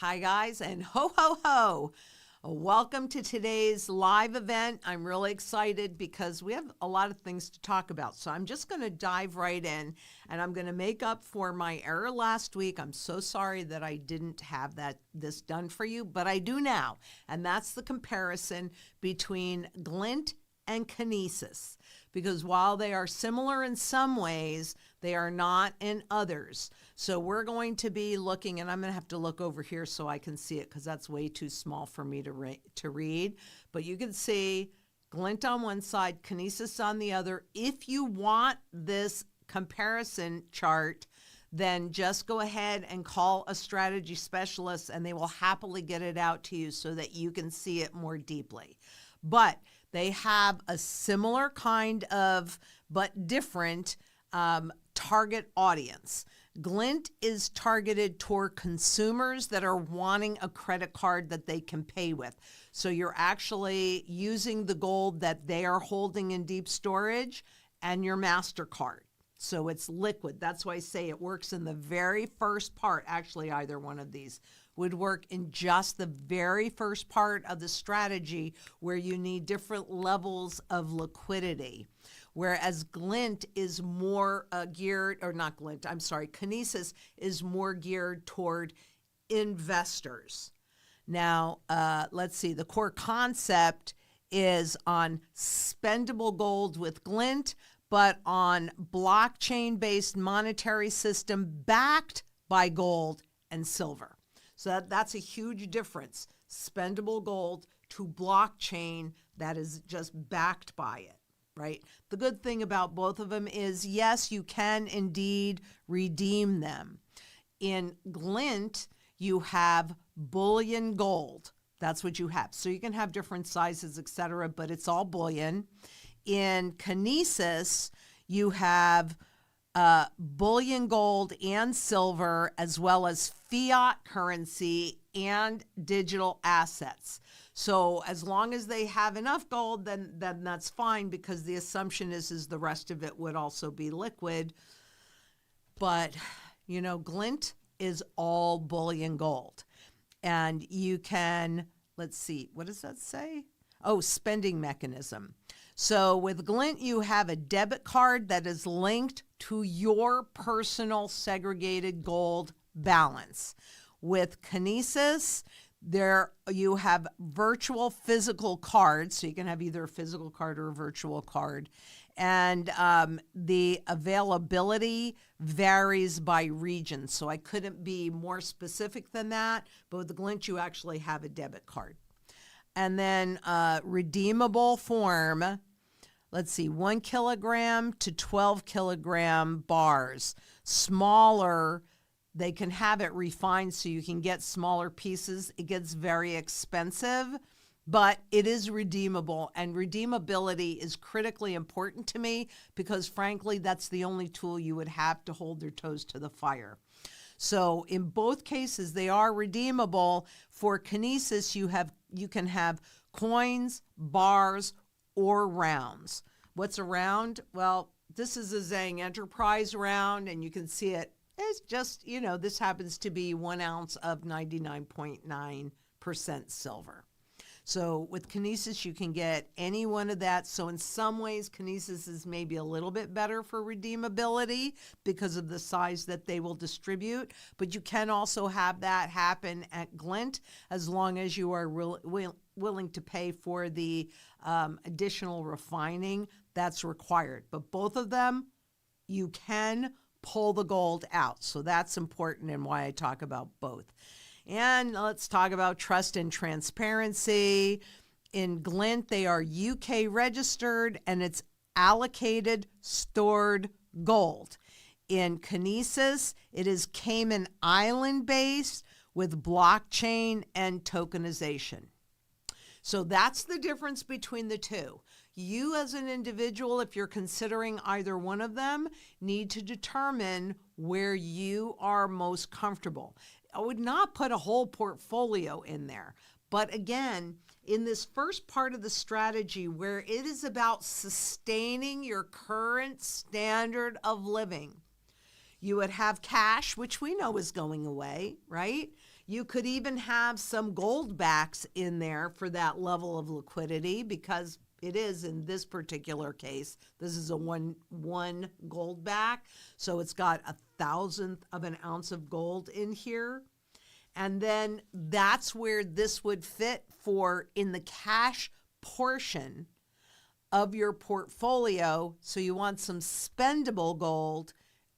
Hi, guys, and ho, ho, ho. Welcome to today's live event. I'm really excited because we have a lot of things to talk about. So I'm just going to dive right in, and I'm going to make up for my error last week. I'm so sorry that I didn't have this done for you, but I do now. And that's the comparison between glint and kinesis, because while they are similar in some ways, they are not in others. So we're going to be looking, and I'm going to have to look over here so I can see it because that's way too small for me to read. But you can see glint on one side, kinesis on the other. If you want this comparison chart, then just go ahead and call a strategy specialist and they will happily get it out to you so that you can see it more deeply. But they have a similar kind of, but different target audience. Glint is targeted toward consumers that are wanting a credit card that they can pay with. So you're actually using the gold that they are holding in deep storage and your MasterCard. So it's liquid. That's why I say it works in the very first part. Actually, either one of these would work in just the very first part of the strategy where you need different levels of liquidity. Whereas glint is more kinesis is more geared toward investors. Now, let's see, the core concept is on spendable gold with glint, but on blockchain-based monetary system backed by gold and silver. So that's a huge difference. Spendable gold to blockchain that is just backed by it, right? The good thing about both of them is, yes, you can indeed redeem them. In glint, you have bullion gold. That's what you have. So you can have different sizes, etc., but it's all bullion. In kinesis, you have bullion gold and silver, as well as fiat currency and digital assets. So as long as they have enough gold, then that's fine, because the assumption is the rest of it would also be liquid. But, glint is all bullion gold. And you can, let's see, what does that say? Oh, spending mechanism. So with glint, you have a debit card that is linked to your personal segregated gold balance. With kinesis, there you have virtual physical cards, so you can have either a physical card or a virtual card. And the availability varies by region, so I couldn't be more specific than that. But with the glint, you actually have a debit card. And then redeemable form, let's see, 1 kilogram to 12 kilogram bars. Smaller, they can have it refined so you can get smaller pieces. It gets very expensive, but it is redeemable, and redeemability is critically important to me because, frankly, that's the only tool you would have to hold their toes to the fire. So in both cases, they are redeemable. For kinesis, you can have coins, bars, or rounds. What's a round? Well, this is a Zang Enterprise round, and you can see it. It's just, this happens to be 1 ounce of 99.9% silver. So with kinesis, you can get any one of that. So in some ways, kinesis is maybe a little bit better for redeemability because of the size that they will distribute. But you can also have that happen at glint as long as you are willing to pay for the additional refining that's required. But both of them, you can pull the gold out. So that's important and why I talk about both. And let's talk about trust and transparency. In glint, they are UK registered and it's allocated stored gold. In kinesis, it is Cayman Island based with blockchain and tokenization. So that's the difference between the two. You as an individual, if you're considering either one of them, need to determine where you are most comfortable. I would not put a whole portfolio in there. But again, in this first part of the strategy where it is about sustaining your current standard of living, you would have cash, which we know is going away, right? You could even have some gold backs in there for that level of liquidity, because it is, in this particular case, this is a one gold back. So it's got 1/1000th of an ounce of gold in here. And then that's where this would fit for in the cash portion of your portfolio. So you want some spendable gold,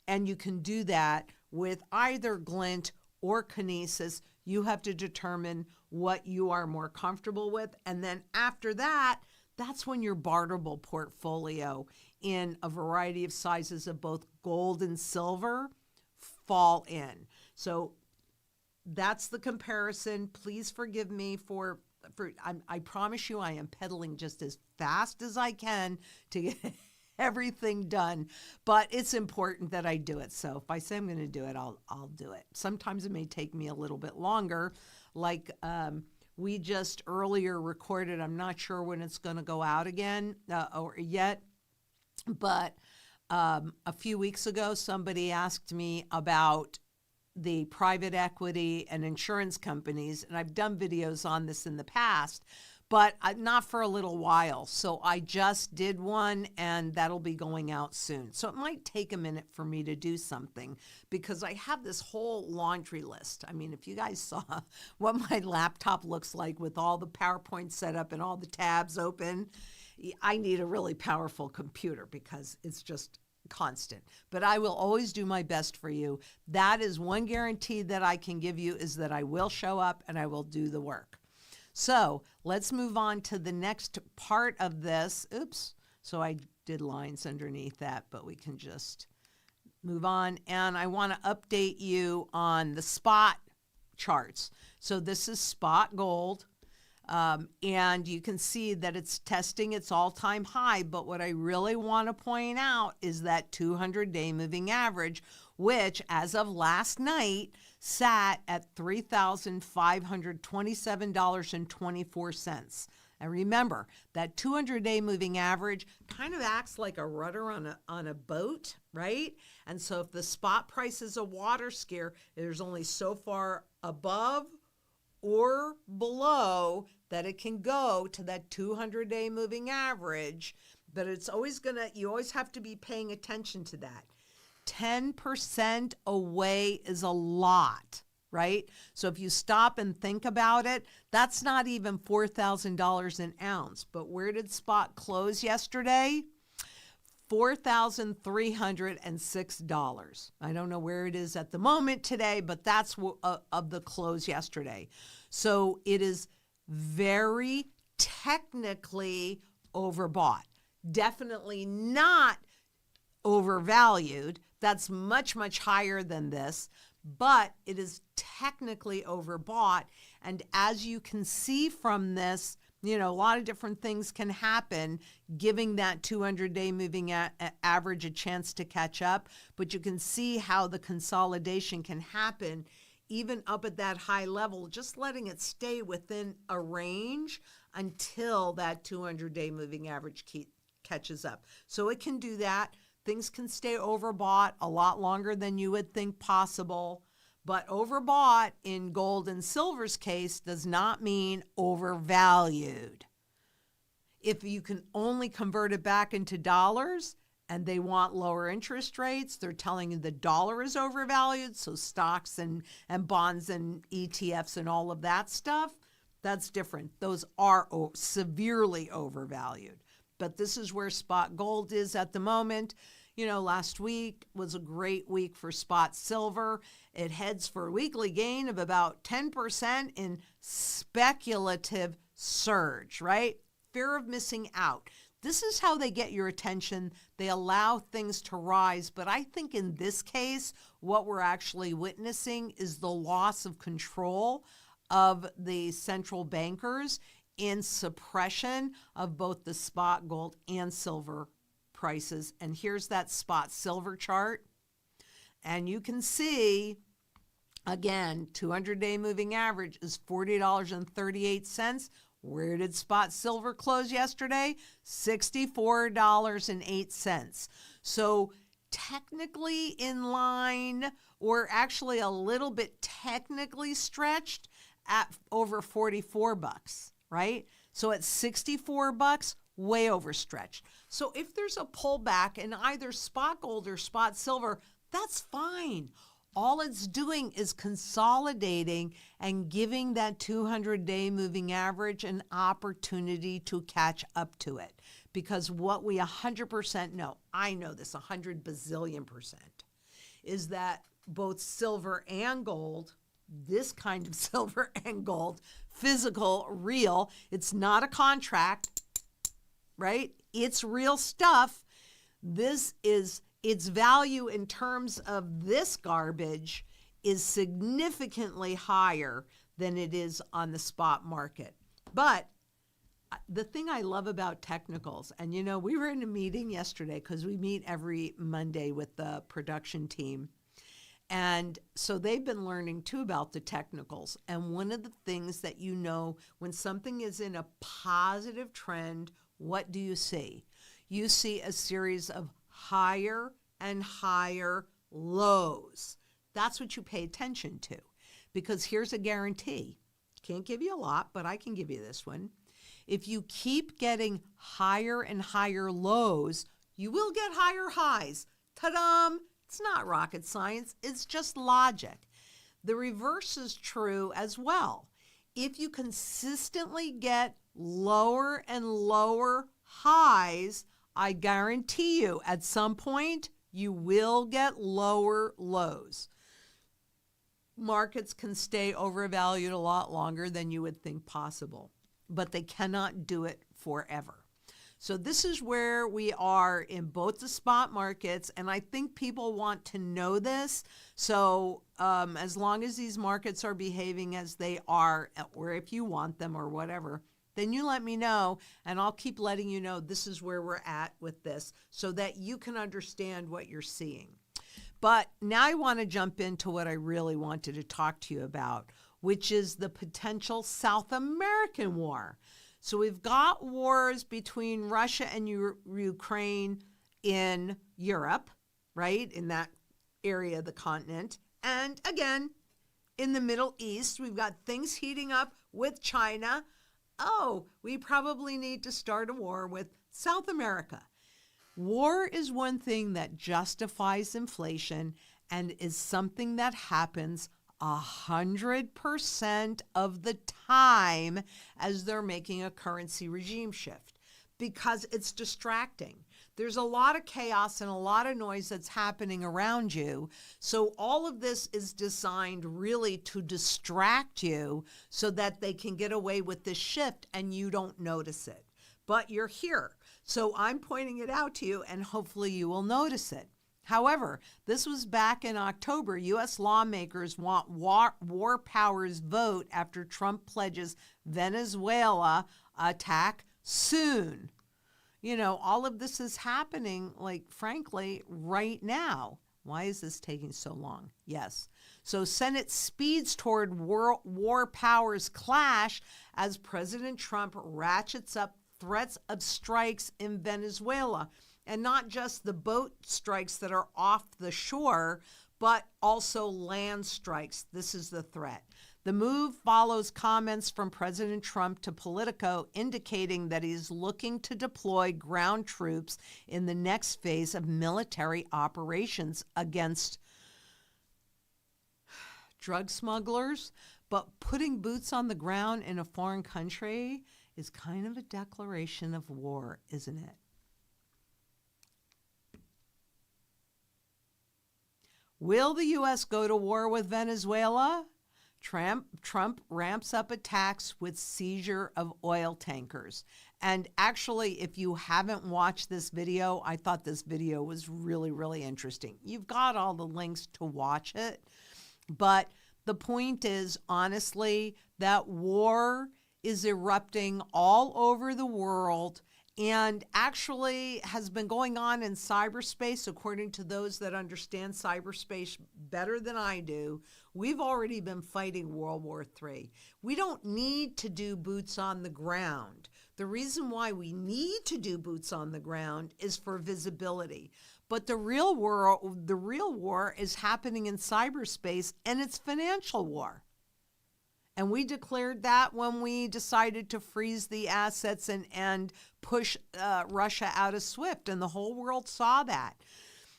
and you can do that with either glint or kinesis. You have to determine what you are more comfortable with. And then after that, that's when your barterable portfolio in a variety of sizes of both gold and silver fall in. So that's the comparison. Please forgive me for I promise you I am pedaling just as fast as I can to get everything done, but it's important that I do it. So if I say I'm going to do it, I'll do it. Sometimes it may take me a little bit longer. Like we just earlier recorded, I'm not sure when it's going to go out again or yet, but a few weeks ago, somebody asked me about the private equity and insurance companies, and I've done videos on this in the past, but not for a little while. So I just did one, and that'll be going out soon. So it might take a minute for me to do something, because I have this whole laundry list. I mean, if you guys saw what my laptop looks like with all the PowerPoint set up and all the tabs open, I need a really powerful computer because it's just constant. But I will always do my best for you. That is one guarantee that I can give you, is that I will show up and I will do the work. So let's move on to the next part of this. Oops. So I did lines underneath that, but we can just move on. And I want to update you on the spot charts. So this is spot gold. And you can see that it's testing its all-time high. But what I really want to point out is that 200-day moving average, which as of last night sat at $3,527.24. And remember, that 200-day moving average kind of acts like a rudder on a boat, right? And so if the spot price is a water skier, there's only so far above or below that it can go to that 200-day moving average, but it's always you always have to be paying attention to that. 10% away is a lot, right? So if you stop and think about it, that's not even $4,000 an ounce. But where did spot close yesterday? $4,306. I don't know where it is at the moment today, but that's of the close yesterday. So it is very technically overbought. Definitely not overvalued. That's much, much higher than this, but it is technically overbought. And as you can see from this, a lot of different things can happen, giving that 200-day moving average a chance to catch up. But you can see how the consolidation can happen even up at that high level, just letting it stay within a range until that 200-day moving average catches up. So it can do that. Things can stay overbought a lot longer than you would think possible. But overbought in gold and silver's case does not mean overvalued. If you can only convert it back into dollars and they want lower interest rates, they're telling you the dollar is overvalued, so stocks and bonds and ETFs and all of that stuff, that's different. Those are severely overvalued. But this is where spot gold is at the moment. Last week was a great week for spot silver. It heads for a weekly gain of about 10% in speculative surge, right? Fear of missing out. This is how they get your attention. They allow things to rise. But I think in this case, what we're actually witnessing is the loss of control of the central bankers in suppression of both the spot gold and silver prices. And here's that spot silver chart. And you can see, again, 200-day moving average is $40.38. Where did spot silver close yesterday? $64.08. So technically in line, or actually a little bit technically stretched at over 44 bucks, right? So at 64 bucks, way overstretched. So if there's a pullback in either spot gold or spot silver, that's fine. All it's doing is consolidating and giving that 200-day moving average an opportunity to catch up to it. Because what we 100% know, I know this 100 bazillion percent, is that both silver and gold, this kind of silver and gold, physical, real, it's not a contract, right? It's real stuff. This is its value in terms of this garbage is significantly higher than it is on the spot market. But the thing I love about technicals, and you know, we were in a meeting yesterday because we meet every Monday with the production team. And so they've been learning too about the technicals. And one of the things that you know, when something is in a positive trend, what do you see? You see a series of higher and higher lows. That's what you pay attention to. Because here's a guarantee. Can't give you a lot, but I can give you this one. If you keep getting higher and higher lows, you will get higher highs. Ta-da! It's not rocket science. It's just logic. The reverse is true as well. If you consistently get lower and lower highs, I guarantee you at some point you will get lower lows. Markets can stay overvalued a lot longer than you would think possible, but they cannot do it forever. So this is where we are in both the spot markets, and I think people want to know this. So as long as these markets are behaving as they are, or if you want them or whatever, then you let me know, and I'll keep letting you know this is where we're at with this so that you can understand what you're seeing. But now I want to jump into what I really wanted to talk to you about, which is the potential South American war. So we've got wars between Russia and Ukraine in Europe, right, in that area of the continent. And again, in the Middle East, we've got things heating up with China. Oh, we probably need to start a war with South America. War is one thing that justifies inflation and is something that happens 100% of the time as they're making a currency regime shift because it's distracting. There's a lot of chaos and a lot of noise that's happening around you. So all of this is designed really to distract you so that they can get away with this shift and you don't notice it. But you're here. So I'm pointing it out to you and hopefully you will notice it. However, this was back in October. U.S. lawmakers want war powers vote after Trump pledges Venezuela attack soon. You know, all of this is happening, like, frankly, right now. Why is this taking so long? Yes. So Senate speeds toward war powers clash as President Trump ratchets up threats of strikes in Venezuela. And not just the boat strikes that are off the shore, but also land strikes. This is the threat. The move follows comments from President Trump to Politico indicating that he's looking to deploy ground troops in the next phase of military operations against drug smugglers. But putting boots on the ground in a foreign country is kind of a declaration of war, isn't it? Will the U.S. go to war with Venezuela? Trump ramps up attacks with seizure of oil tankers. And actually, if you haven't watched this video, I thought this video was really, really interesting. You've got all the links to watch it. But the point is, honestly, that war is erupting all over the world and actually has been going on in cyberspace, according to those that understand cyberspace better than I do. We've already been fighting World War III. We don't need to do boots on the ground. The reason why we need to do boots on the ground is for visibility. But the real war is happening in cyberspace, and it's financial war. And we declared that when we decided to freeze the assets and push Russia out of SWIFT, and the whole world saw that.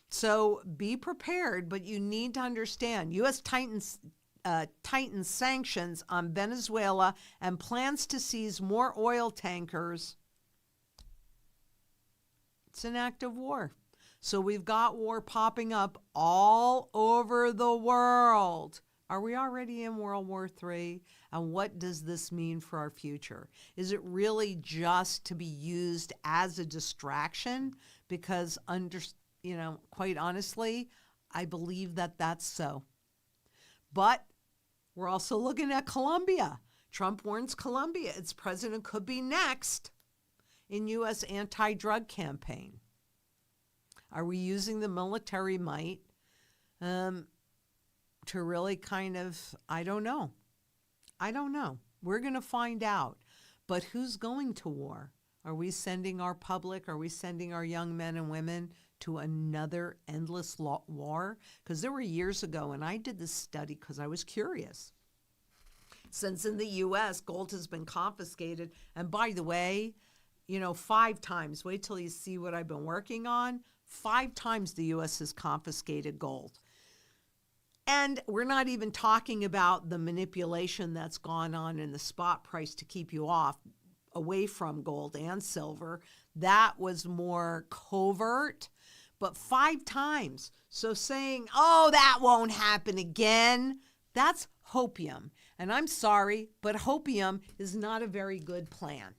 So be prepared, but you need to understand U.S. tightens sanctions on Venezuela and plans to seize more oil tankers. It's an act of war. So we've got war popping up all over the world. Are we already in World War III? And what does this mean for our future? Is it really just to be used as a distraction? Because, quite honestly, I believe that that's so. But we're also looking at Colombia. Trump warns Colombia its president could be next in U.S. anti-drug campaign. Are we using the military might to really kind of, I don't know. We're going to find out. But who's going to war? Are we sending our public? Are we sending our young men and women to another endless war? Because there were years ago, and I did this study because I was curious. Since in the U.S., gold has been confiscated. And by the way, 5 times, wait till you see what I've been working on, 5 times the U.S. has confiscated gold. And we're not even talking about the manipulation that's gone on in the spot price to keep you away from gold and silver. That was more covert, but 5 times. So saying, oh, that won't happen again, that's hopium. And I'm sorry, but hopium is not a very good plan.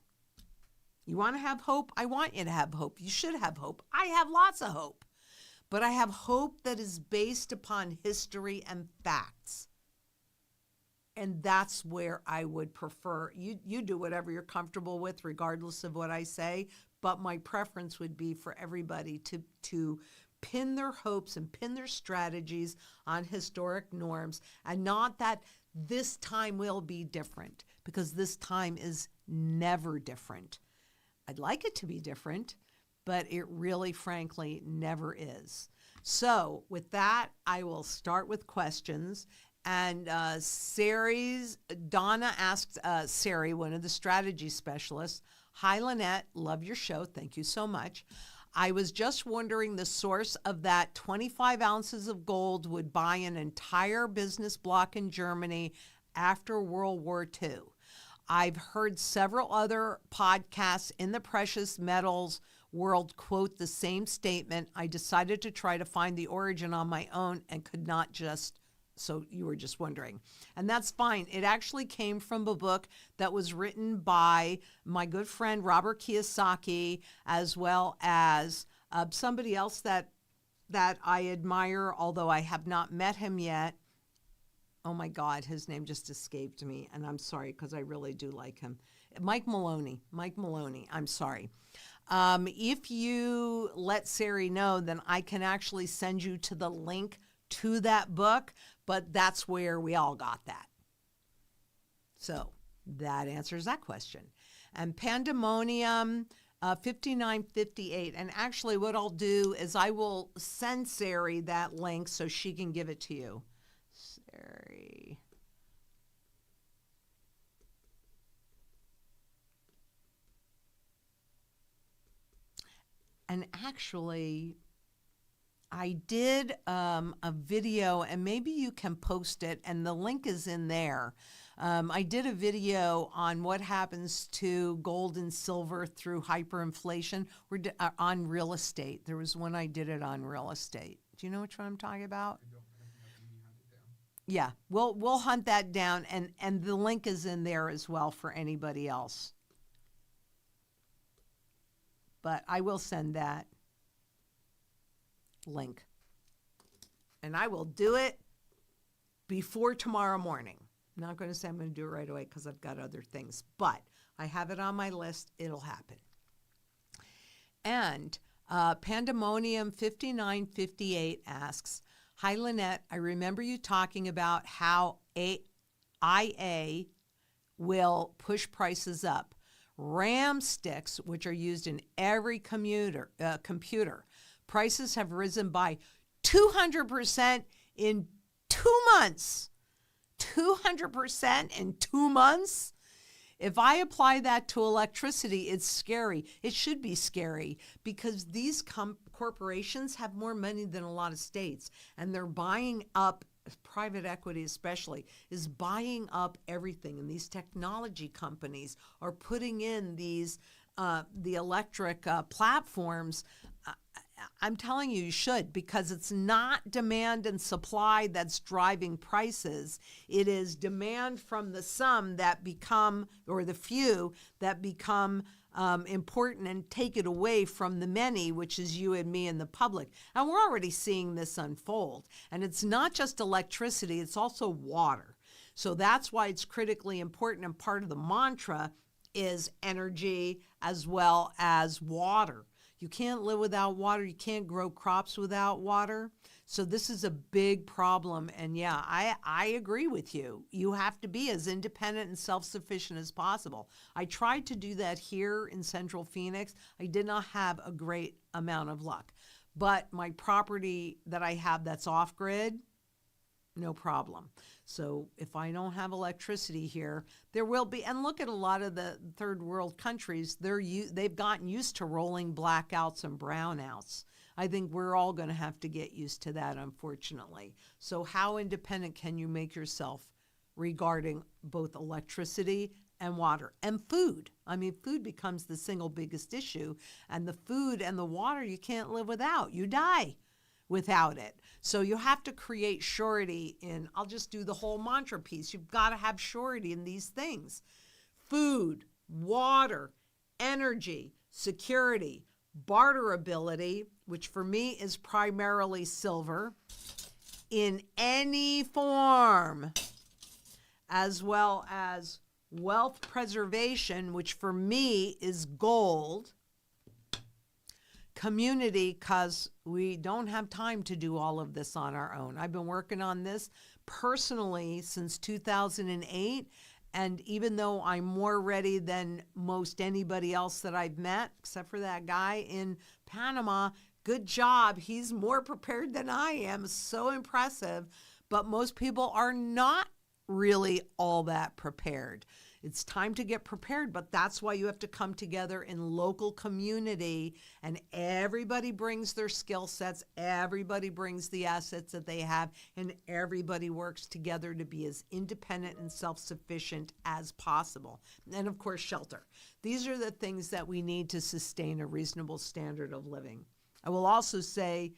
You want to have hope? I want you to have hope. You should have hope. I have lots of hope. But I have hope that is based upon history and facts. And that's where I would prefer. You do whatever you're comfortable with, regardless of what I say. But my preference would be for everybody to pin their hopes and pin their strategies on historic norms, and not that this time will be different, because this time is never different. I'd like it to be different, but it really, frankly, never is. So with that, I will start with questions. And Donna asked Sari, one of the strategy specialists, "Hi, Lynette, love your show. Thank you so much. I was just wondering the source of that 25 ounces of gold would buy an entire business block in Germany after World War II. I've heard several other podcasts in the precious metals world quote the same statement. I decided to try to find the origin on my own and could not just, so you were just wondering. And that's fine. It actually came from a book that was written by my good friend Robert Kiyosaki, as well as somebody else that I admire, although I have not met him yet. Oh my God, his name just escaped me, and I'm sorry because I really do like him. Mike Maloney, I'm sorry. If you let Sari know, then I can actually send you to the link to that book, but that's where we all got that. So that answers that question. And Pandemonium 5958, and actually what I'll do is I will send Sari that link so she can give it to you. Sari. And actually, I did a video, and maybe you can post it, and the link is in there. I did a video on what happens to gold and silver through hyperinflation on real estate. There was one I did it on real estate. Do you know which one I'm talking about? Yeah, we'll hunt that down, and the link is in there as well for anybody else. But I will send that link. And I will do it before tomorrow morning. I'm not going to say I'm going to do it right away because I've got other things. But I have it on my list. It'll happen. And Pandemonium 5958 asks, "Hi, Lynette. I remember you talking about how IA will push prices up. RAM sticks, which are used in every computer. Prices have risen by 200% in 2 months. 200% in 2 months? If I apply that to electricity, it's scary. It should be scary because these corporations have more money than a lot of states, and they're buying up, private equity especially, is buying up everything. And these technology companies are putting in these, the electric platforms. I'm telling you, you should, because it's not demand and supply that's driving prices. It is demand from the some that become, or the few that become important and take it away from the many, which is you and me and the public. And we're already seeing this unfold. And it's not just electricity, it's also water. So that's why it's critically important, and part of the mantra is energy as well as water. You can't live without water. You can't grow crops without water. So this is a big problem. And yeah, I agree with you. You have to be as independent and self-sufficient as possible. I tried to do that here in Central Phoenix. I did not have a great amount of luck. But my property that I have that's off-grid, no problem. So if I don't have electricity here, there will be, and look at a lot of the third world countries, they've gotten used to rolling blackouts and brownouts. I think we're all going to have to get used to that, unfortunately. So how independent can you make yourself regarding both electricity and water and food? I mean, food becomes the single biggest issue, and the food and the water you can't live without. You die without it. So you have to create surety in, I'll just do the whole mantra piece. You've got to have surety in these things. Food, water, energy, security, barterability, which for me is primarily silver, in any form, as well as wealth preservation, which for me is gold, community, because we don't have time to do all of this on our own. I've been working on this personally since 2008, and even though I'm more ready than most anybody else that I've met, except for that guy in Panama, good job. He's more prepared than I am. So impressive. But most people are not really all that prepared. It's time to get prepared, but that's why you have to come together in local community, and everybody brings their skill sets, everybody brings the assets that they have, and everybody works together to be as independent and self-sufficient as possible. And of course, shelter. These are the things that we need to sustain a reasonable standard of living. I will also say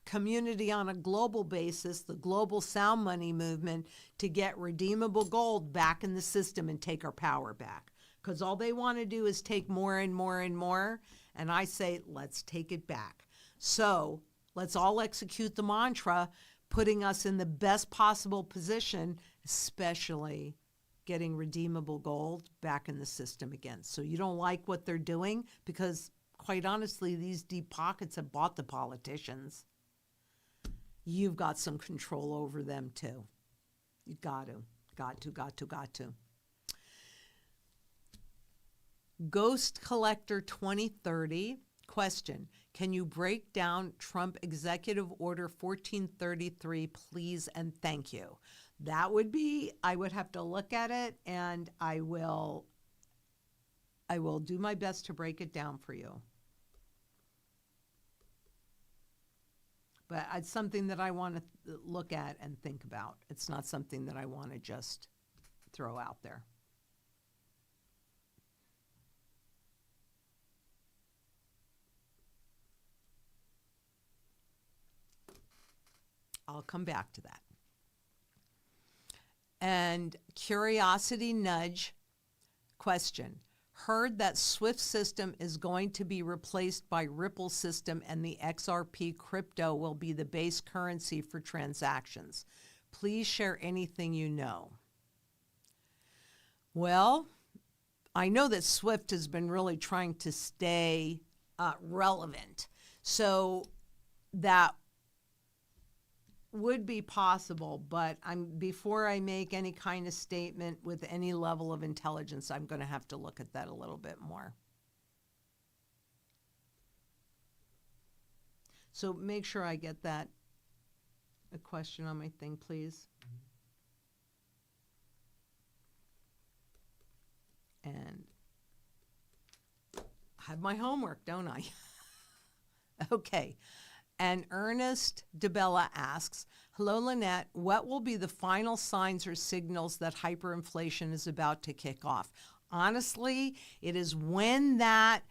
community on a global basis, the global sound money movement, to get redeemable gold back in the system and take our power back. Because all they want to do is take more and more and more. And I say, let's take it back. So let's all execute the mantra, putting us in the best possible position, especially getting redeemable gold back in the system again. So you don't like what they're doing, because quite honestly, these deep pockets have bought the politicians. You've got some control over them too. You got to. Ghost Collector 2030, question. Can you break down Trump Executive Order 1433, please and thank you? That would be, I would have to look at it, and I will do my best to break it down for you. But it's something that I want to look at and think about. It's not something that I want to just throw out there. I'll come back to that. And Curiosity Nudge, question. Heard that SWIFT system is going to be replaced by Ripple system, and the XRP crypto will be the base currency for transactions. Please share anything you know. Well, I know that SWIFT has been really trying to stay relevant. So that would be possible, but before I make any kind of statement with any level of intelligence, I'm going to have to look at that a little bit more. So make sure I get that a question on my thing, please. And I have my homework, don't I? Okay. And Ernest DeBella asks, hello, Lynette, what will be the final signs or signals that hyperinflation is about to kick off? Honestly, it is when that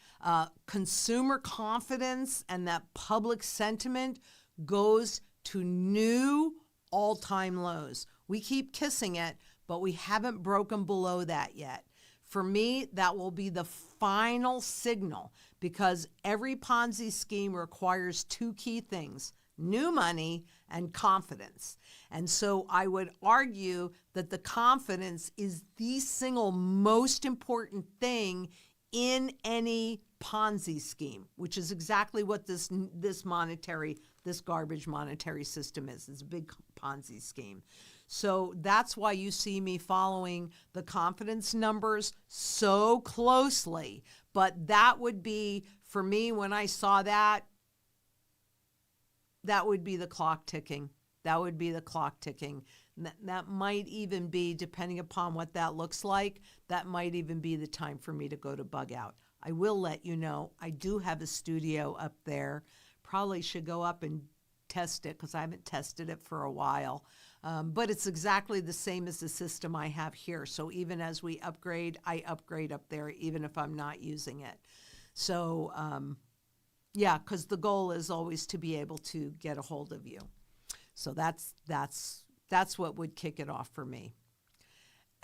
consumer confidence and that public sentiment goes to new all-time lows. We keep kissing it, but we haven't broken below that yet. For me, that will be the final signal, because every Ponzi scheme requires two key things: new money and confidence. And so I would argue that the confidence is the single most important thing in any Ponzi scheme, which is exactly what this garbage monetary system is. It's a big Ponzi scheme. So that's why you see me following the confidence numbers so closely. But that would be, for me, when I saw that, that would be the clock ticking. That would be the clock ticking. That might even be, depending upon what that looks like, that might even be the time for me to go to bug out. I will let you know, I do have a studio up there. Probably should go up and test it, because I haven't tested it for a while. But it's exactly the same as the system I have here. So even as we upgrade, I upgrade up there, even if I'm not using it. So yeah, because the goal is always to be able to get a hold of you. So that's what would kick it off for me.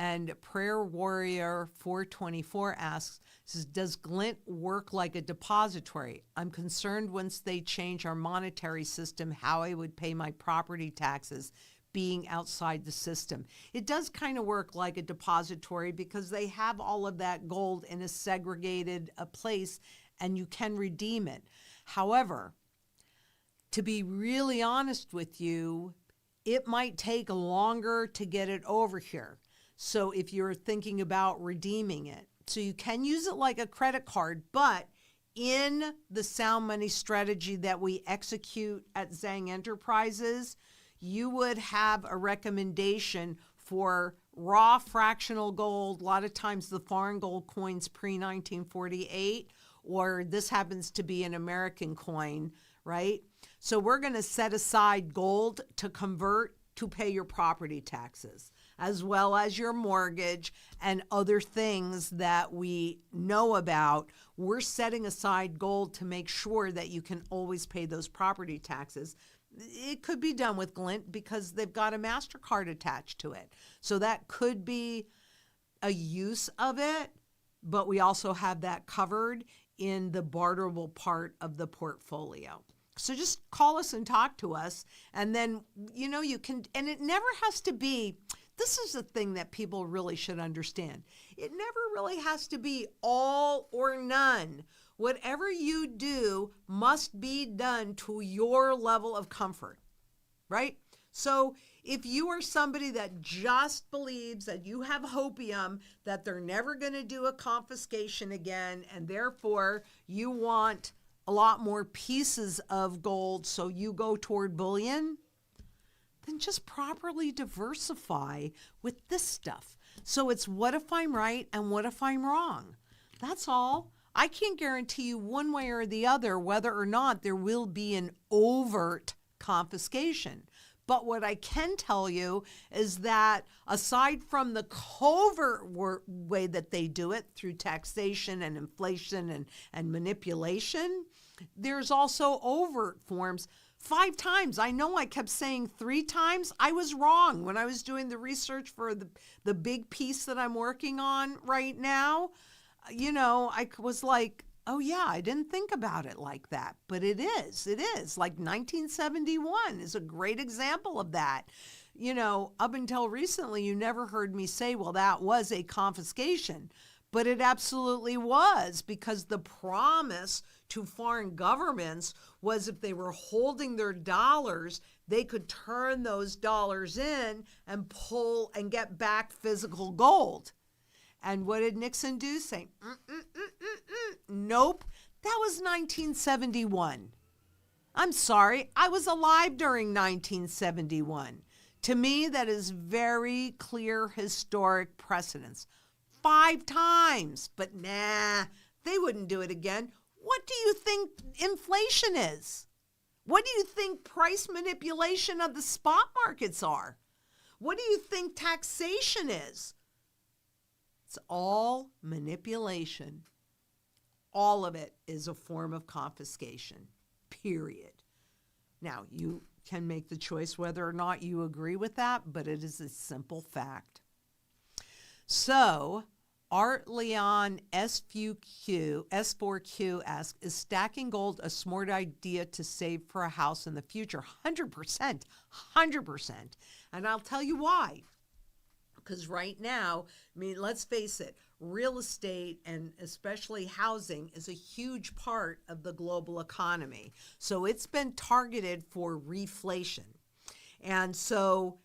And Prayer Warrior 424 asks, says, does Glint work like a depository? I'm concerned once they change our monetary system, how I would pay my property taxes being outside the system. It does kind of work like a depository, because they have all of that gold in a segregated place, and you can redeem it. However, to be really honest with you, it might take longer to get it over here. So if you're thinking about redeeming it, so you can use it like a credit card, but in the sound money strategy that we execute at Zang Enterprises, you would have a recommendation for raw fractional gold. A lot of times the foreign gold coins pre-1948, or this happens to be an American coin, right? So we're going to set aside gold to convert to pay your property taxes, as well as your mortgage and other things that we know about. We're setting aside gold to make sure that you can always pay those property taxes. It could be done with Glint because they've got a MasterCard attached to it. So that could be a use of it, but we also have that covered in the barterable part of the portfolio. So just call us and talk to us, and then, you can, and it never has to be, this is the thing that people really should understand. It never really has to be all or none. Whatever you do must be done to your level of comfort, right? So if you are somebody that just believes that you have hopium, that they're never going to do a confiscation again, and therefore you want a lot more pieces of gold, so you go toward bullion, then just properly diversify with this stuff. So it's what if I'm right and what if I'm wrong? That's all. I can't guarantee you one way or the other whether or not there will be an overt confiscation. But what I can tell you is that aside from the covert way that they do it through taxation and inflation and manipulation, there's also overt forms. 5 times. I know I kept saying 3 times. I was wrong when I was doing the research for the big piece that I'm working on right now. I was like, oh yeah, I didn't think about it like that, but it is. Like 1971 is a great example of that. Up until recently, you never heard me say, well, that was a confiscation, but it absolutely was, because the promise to foreign governments was if they were holding their dollars, they could turn those dollars in and pull and get back physical gold. And what did Nixon do? Say, nope, that was 1971. I'm sorry, I was alive during 1971. To me, that is very clear historic precedence. 5 times, but nah, they wouldn't do it again. What do you think inflation is? What do you think price manipulation of the spot markets are? What do you think taxation is? It's all manipulation. All of it is a form of confiscation, period. Now, you can make the choice whether or not you agree with that, but it is a simple fact. So, Art Leon S4Q asks, is stacking gold a smart idea to save for a house in the future? 100%, 100%. And I'll tell you why. Because right now, I mean, let's face it, real estate and especially housing is a huge part of the global economy. So it's been targeted for reflation. And so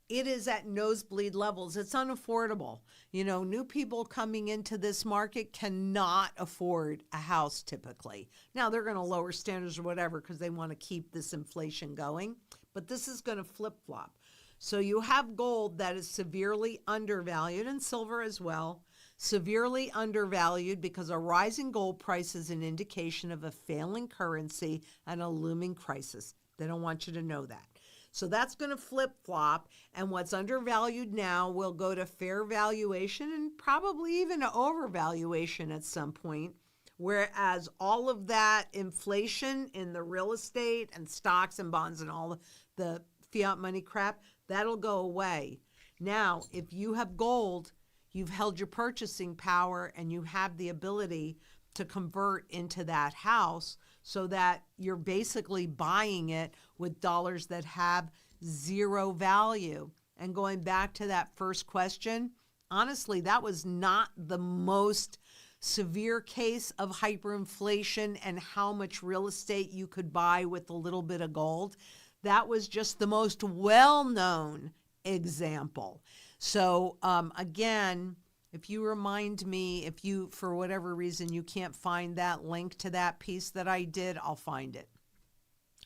it is at nosebleed levels. It's unaffordable. You know, new people coming into this market cannot afford a house typically. Now they're going to lower standards or whatever because they want to keep this inflation going, but this is going to flip-flop. So you have gold that is severely undervalued, and silver as well, severely undervalued because a rising gold price is an indication of a failing currency and a looming crisis. They don't want you to know that. So that's going to flip-flop, and what's undervalued now will go to fair valuation and probably even an overvaluation at some point, whereas all of that inflation in the real estate and stocks and bonds and all the fiat money crap, that'll go away. Now, if you have gold, you've held your purchasing power and you have the ability to convert into that house so that you're basically buying it with dollars that have zero value. And going back to that first question, honestly, that was not the most severe case of hyperinflation and how much real estate you could buy with a little bit of gold. That was just the most well-known example. So again, if you remind me, if you, for whatever reason, you can't find that link to that piece that I did, I'll find it.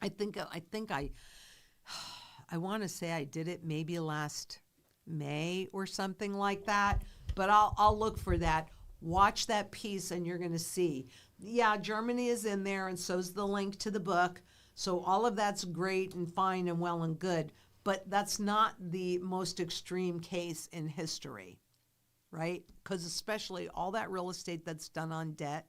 I want to say I did it maybe last May or something like that, but I'll look for that. Watch that piece and you're going to see. Yeah, Germany is in there and so's the link to the book. So all of that's great and fine and well and good, but that's not the most extreme case in history, right? Because especially all that real estate that's done on debt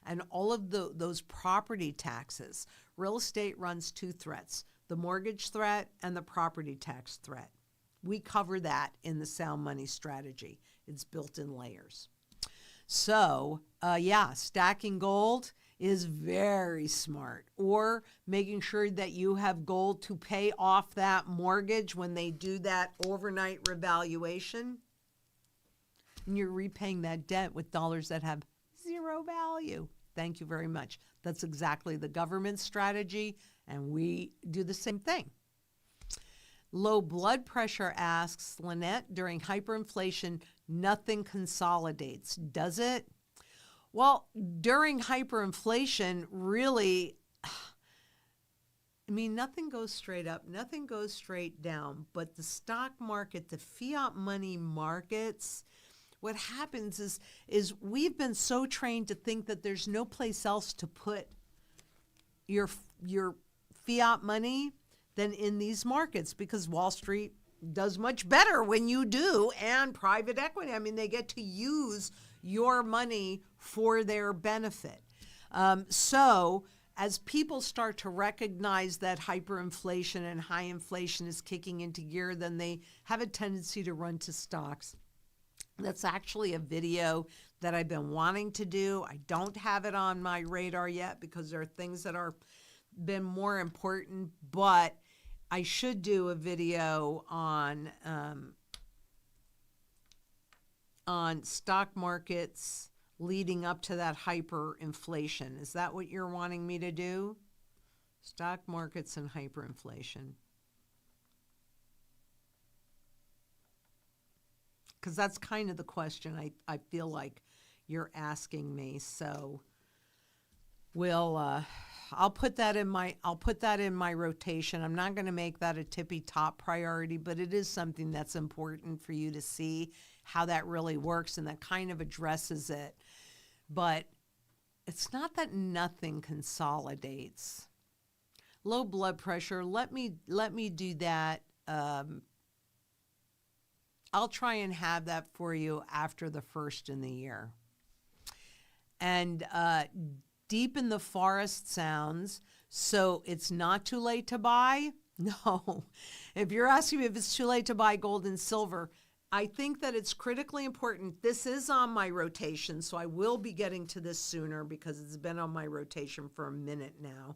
and all of those property taxes, real estate runs 2 threats, the mortgage threat and the property tax threat. We cover that in the sound money strategy. It's built in layers. So yeah, stacking gold is very smart, or making sure that you have gold to pay off that mortgage when they do that overnight revaluation. And you're repaying that debt with dollars that have zero value. Thank you very much. That's exactly the government strategy, and we do the same thing. Low blood pressure asks, Lynette, during hyperinflation, nothing consolidates, does it? Well, during hyperinflation, really, I mean, nothing goes straight up, nothing goes straight down, but the stock market, the fiat money markets, what happens is we've been so trained to think that there's no place else to put your fiat money than in these markets, because Wall Street does much better when you do, and private equity. I mean, they get to use your money for their benefit. So as people start to recognize that hyperinflation and high inflation is kicking into gear, then they have a tendency to run to stocks. That's actually a video that I've been wanting to do. I don't have it on my radar yet because there are things that are been more important, but I should do a video on stock markets leading up to that hyperinflation. Is that what you're wanting me to do? Stock markets and hyperinflation. Because that's kind of the question I feel like you're asking me. So I'll put that in my rotation. I'm not going to make that a tippy top priority, but it is something that's important for you to see how that really works, and that kind of addresses it. But it's not that nothing consolidates. Low blood pressure, let me do that. I'll try and have that for you after the first in the year. And deep in the forest sounds, so it's not too late to buy? No. If you're asking me if it's too late to buy gold and silver, I think that it's critically important. This is on my rotation, so I will be getting to this sooner because it's been on my rotation for a minute now.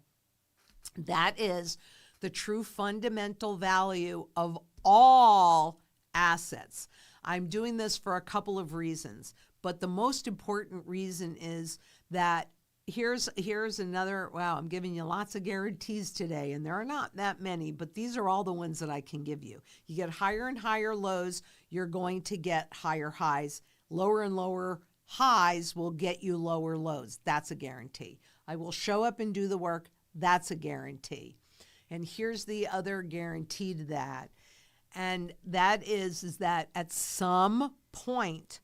That is the true fundamental value of all assets. I'm doing this for a couple of reasons, but the most important reason is that here's another, wow, I'm giving you lots of guarantees today, and there are not that many, but these are all the ones that I can give you. You get higher and higher lows, you're going to get higher highs. Lower and lower highs will get you lower lows. That's a guarantee. I will show up and do the work. That's a guarantee. And here's the other guarantee to that. And that is that at some point,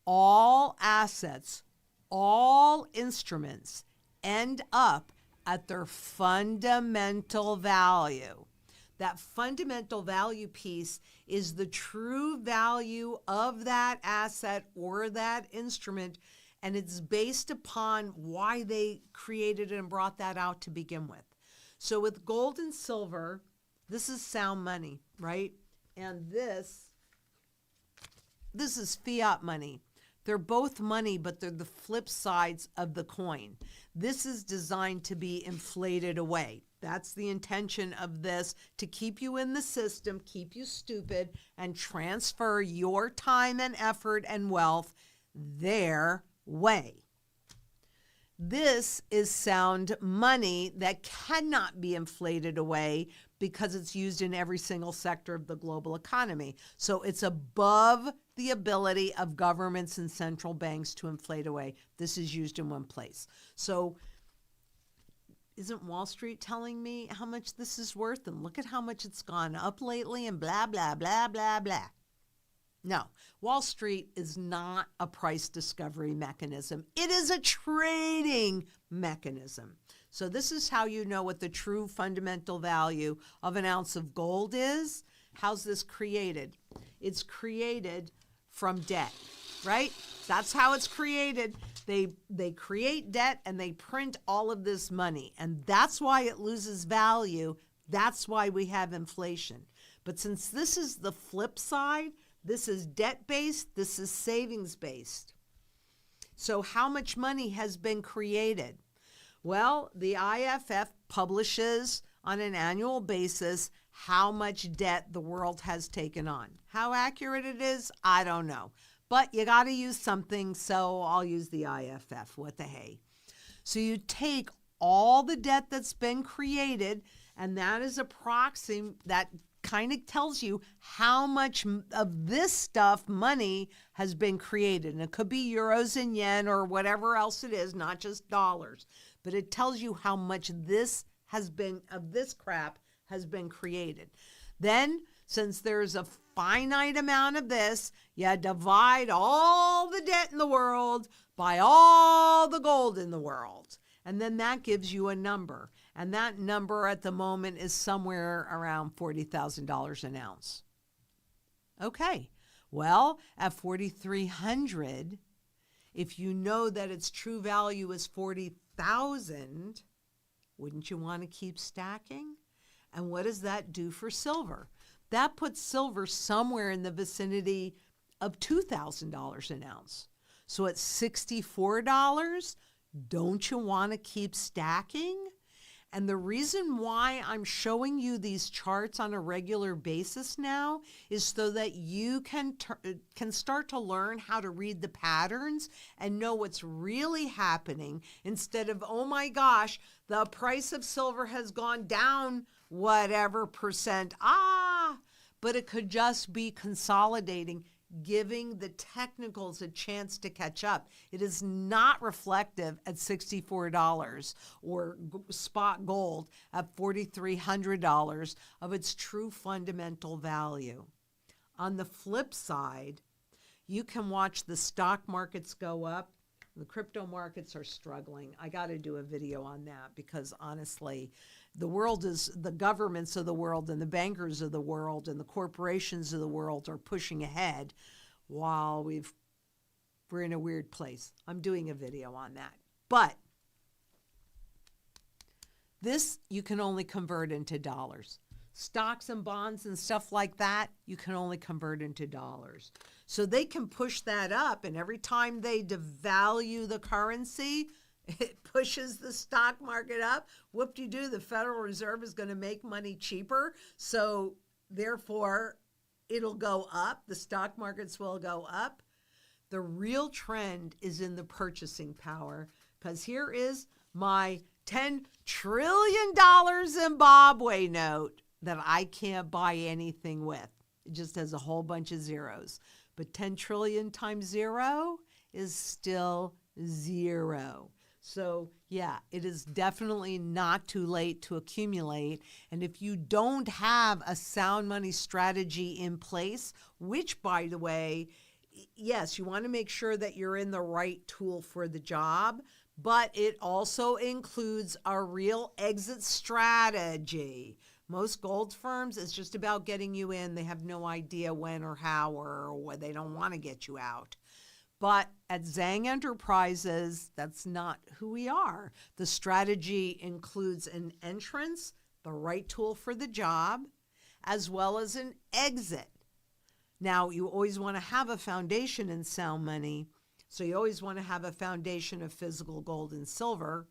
all assets, all instruments end up at their fundamental value. That fundamental value piece is the true value of that asset or that instrument, and it's based upon why they created and brought that out to begin with. So with gold and silver, this is sound money, right? And this is fiat money. They're both money, but they're the flip sides of the coin. This is designed to be inflated away. That's the intention of this, to keep you in the system, keep you stupid, and transfer your time and effort and wealth their way. This is sound money that cannot be inflated away because it's used in every single sector of the global economy. So it's above the ability of governments and central banks to inflate away. This is used in one place. So isn't Wall Street telling me how much this is worth? And look at how much it's gone up lately and blah, blah, blah, blah, blah. No, Wall Street is not a price discovery mechanism. It is a trading mechanism. So this is how you know what the true fundamental value of an ounce of gold is. How's this created? It's created from debt, right? That's how it's created. They create debt and they print all of this money, and that's why it loses value. That's why we have inflation. But since this is the flip side, this is debt-based, this is savings-based. So how much money has been created? Well, the IFF publishes on an annual basis how much debt the world has taken on. How accurate it is, I don't know. But you got to use something, so I'll use the IFF. What the hey? So you take all the debt that's been created, and that is a proxy that kind of tells you how much of this stuff, money, has been created. And it could be euros and yen or whatever else it is, not just dollars. But it tells you how much this has been, of this crap, has been created. Then, since there's a finite amount of this, you divide all the debt in the world by all the gold in the world. And then that gives you a number. And that number at the moment is somewhere around $40,000 an ounce. Okay, well, at 4,300, if you know that its true value is 40,000, wouldn't you want to keep stacking? And what does that do for silver? That puts silver somewhere in the vicinity of $2,000 an ounce. So at $64, don't you want to keep stacking? And the reason why I'm showing you these charts on a regular basis now is so that you can start to learn how to read the patterns and know what's really happening, instead of, oh my gosh, the price of silver has gone down whatever percent. But it could just be consolidating, giving the technicals a chance to catch up. It is not reflective at $64 or spot gold at $4,300 of its true fundamental value. On the flip side, you can watch the stock markets go up. The crypto markets are struggling. I got to do a video on that because honestly, the governments of the world and the bankers of the world and the corporations of the world are pushing ahead while we're in a weird place. I'm doing a video on that. But this you can only convert into dollars. Stocks and bonds and stuff like that, you can only convert into dollars. So they can push that up, and every time they devalue the currency, it pushes the stock market up. Whoop-de-doo, the Federal Reserve is going to make money cheaper. So therefore, it'll go up. The stock markets will go up. The real trend is in the purchasing power, because here is my $10 trillion Zimbabwe note that I can't buy anything with. It just has a whole bunch of zeros. But 10 trillion times zero is still zero. So yeah, it is definitely not too late to accumulate. And if you don't have a sound money strategy in place, which by the way, yes, you want to make sure that you're in the right tool for the job, but it also includes a real exit strategy. Most gold firms, it's just about getting you in. They have no idea when or how, or they don't want to get you out. But at Zang Enterprises, that's not who we are. The strategy includes an entrance, the right tool for the job, as well as an exit. Now, you always want to have a foundation in sound money, so you always want to have a foundation of physical gold and silver.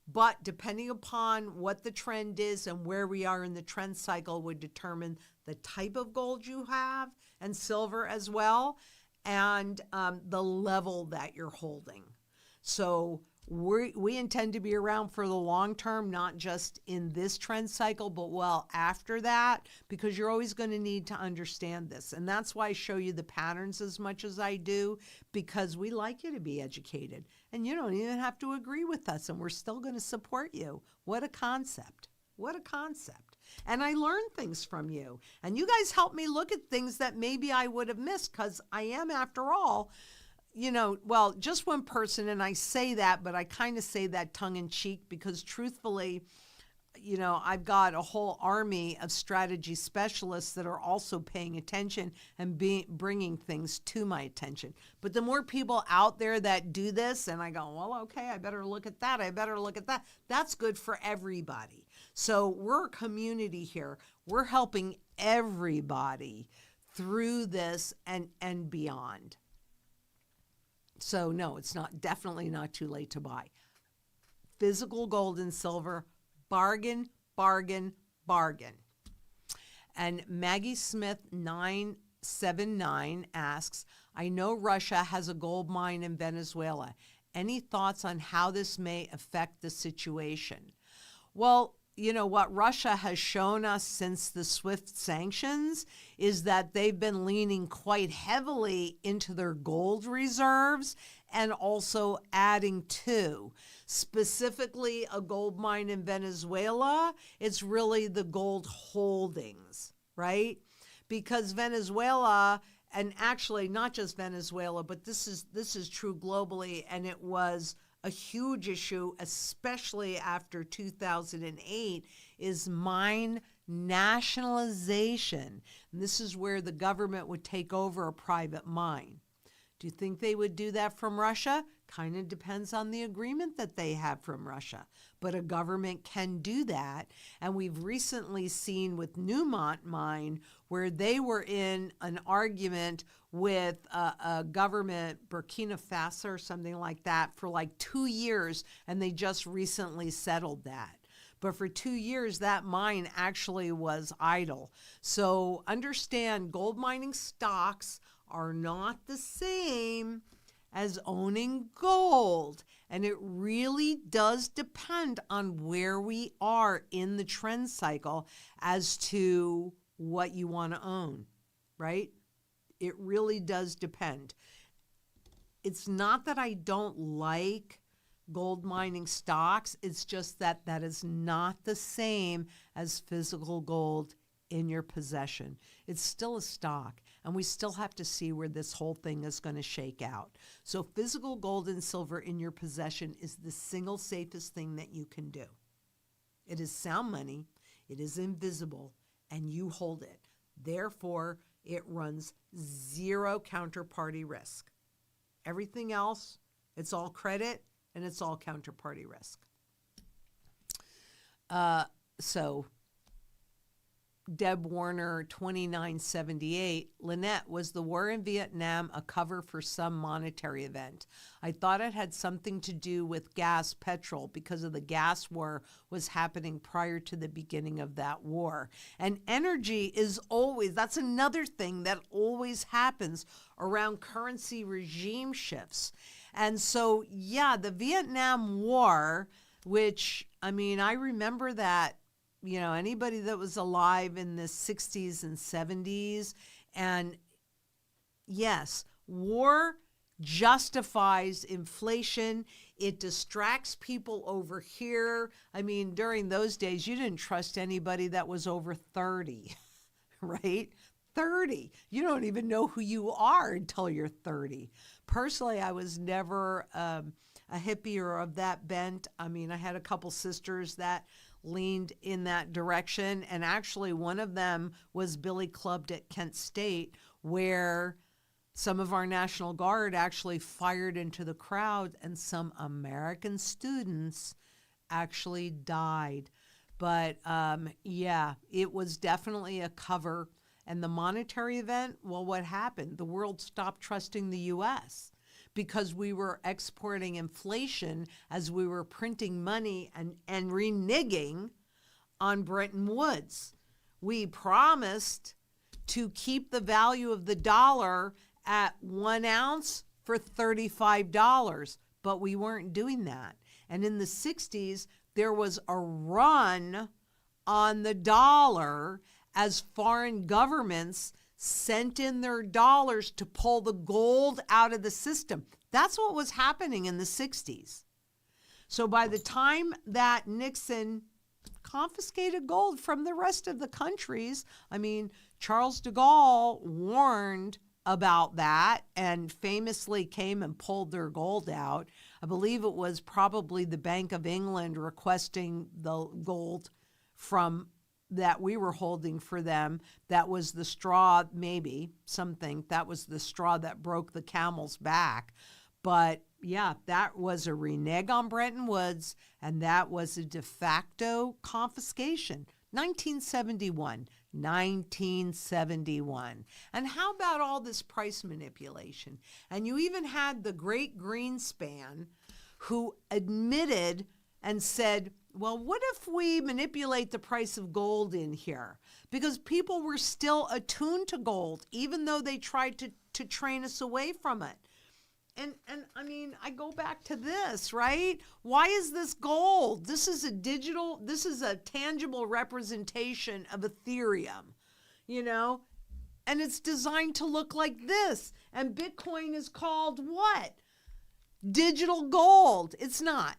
But depending upon what the trend is and where we are in the trend cycle would determine the type of gold you have and silver as well, and the level that you're holding. So we intend to be around for the long term, not just in this trend cycle, but well after that, because you're always going to need to understand this. And that's why I show you the patterns as much as I do, because we like you to be educated. And you don't even have to agree with us, and we're still going to support you. What a concept. What a concept. And I learn things from you. And you guys help me look at things that maybe I would have missed, because I am, after all, well, just one person, and I say that, but I kind of say that tongue in cheek because truthfully, I've got a whole army of strategy specialists that are also paying attention and bringing things to my attention. But the more people out there that do this, and I go, well, okay, I better look at that. I better look at that. That's good for everybody. So we're a community here. We're helping everybody through this and beyond. So no, it's definitely not too late to buy. Physical gold and silver, bargain, bargain, bargain. And Maggie Smith 979 asks, I know Russia has a gold mine in Venezuela. Any thoughts on how this may affect the situation? Well, what Russia has shown us since the SWIFT sanctions is that they've been leaning quite heavily into their gold reserves and also adding to. Specifically, a gold mine in Venezuela, it's really the gold holdings, right? Because Venezuela, and actually not just Venezuela, but this is true globally, and it was a huge issue, especially after 2008, is mine nationalization. And this is where the government would take over a private mine. Do you think they would do that from Russia? Kind of depends on the agreement that they have from Russia. But a government can do that. And we've recently seen with Newmont Mine where they were in an argument with a government, Burkina Faso or something like that, for like 2 years, and they just recently settled that. But for 2 years, that mine actually was idle. So understand, gold mining stocks are not the same as owning gold. And it really does depend on where we are in the trend cycle as to what you want to own, right? It really does depend. It's not that I don't like gold mining stocks. It's just that that is not the same as physical gold in your possession. It's still a stock, and we still have to see where this whole thing is going to shake out. So physical gold and silver in your possession is the single safest thing that you can do. It is sound money, it is invisible, and you hold it. Therefore, it runs zero counterparty risk. Everything else, it's all credit and it's all counterparty risk. So Deb Warner, 2978, Lynette, was the war in Vietnam a cover for some monetary event? I thought it had something to do with gas, petrol, because of the gas war was happening prior to the beginning of that war. And energy is always, that's another thing that always happens around currency regime shifts. And so, yeah, the Vietnam War, which, I mean, I remember that, you know, anybody that was alive in the 60s and 70s. And yes, war justifies inflation. It distracts people over here. I mean, during those days, you didn't trust anybody that was over 30, right? 30. You don't even know who you are until you're 30. Personally, I was never a hippie or of that bent. I mean, I had a couple sisters that leaned in that direction. And actually, one of them was Billy Clubbed at Kent State, where some of our National Guard actually fired into the crowd and some American students actually died. But yeah, it was definitely a cover. And the monetary event, well, what happened? The world stopped trusting the U.S. because we were exporting inflation as we were printing money and reneging on Bretton Woods. We promised to keep the value of the dollar at 1 ounce for $35, but we weren't doing that. And in the 60s, there was a run on the dollar as foreign governments sent in their dollars to pull the gold out of the system. That's what was happening in the 60s. So by the time that Nixon confiscated gold from the rest of the countries, I mean, Charles de Gaulle warned about that and famously came and pulled their gold out. I believe it was probably the Bank of England requesting the gold from that we were holding for them. That was the straw, maybe, some think that was the straw that broke the camel's back. But yeah, that was a renege on Bretton Woods, and that was a de facto confiscation. 1971. And how about all this price manipulation? And you even had the great Greenspan who admitted and said, well, what if we manipulate the price of gold in here? Because people were still attuned to gold, even though they tried to train us away from it. And I mean, I go back to this, right? Why is this gold? This is a tangible representation of Ethereum, you know? And it's designed to look like this. And Bitcoin is called what? Digital gold. It's not.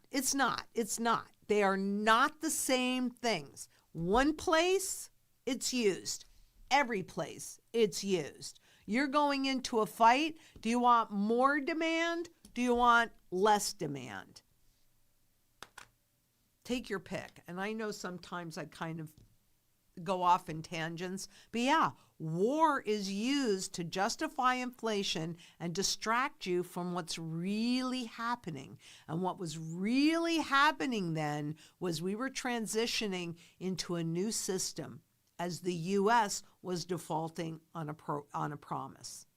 They are not the same things. One place, it's used. Every place, it's used. You're going into a fight. Do you want more demand? Do you want less demand? Take your pick. And I know sometimes I kind of go off in tangents, but yeah, war is used to justify inflation and distract you from what's really happening. And what was really happening then was we were transitioning into a new system as the U.S. was defaulting on a promise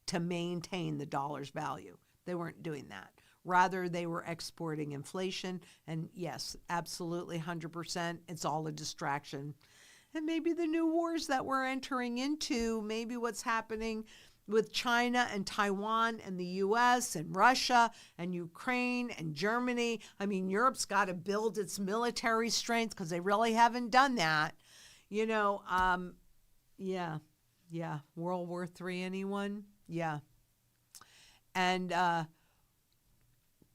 to maintain the dollar's value. They weren't doing that. Rather, they were exporting inflation. And yes, absolutely 100%. It's all a distraction. And maybe the new wars that we're entering into, maybe what's happening with China and Taiwan and the US and Russia and Ukraine and Germany. I mean, Europe's got to build its military strength because they really haven't done that. You know, yeah. World War III, anyone? Yeah. And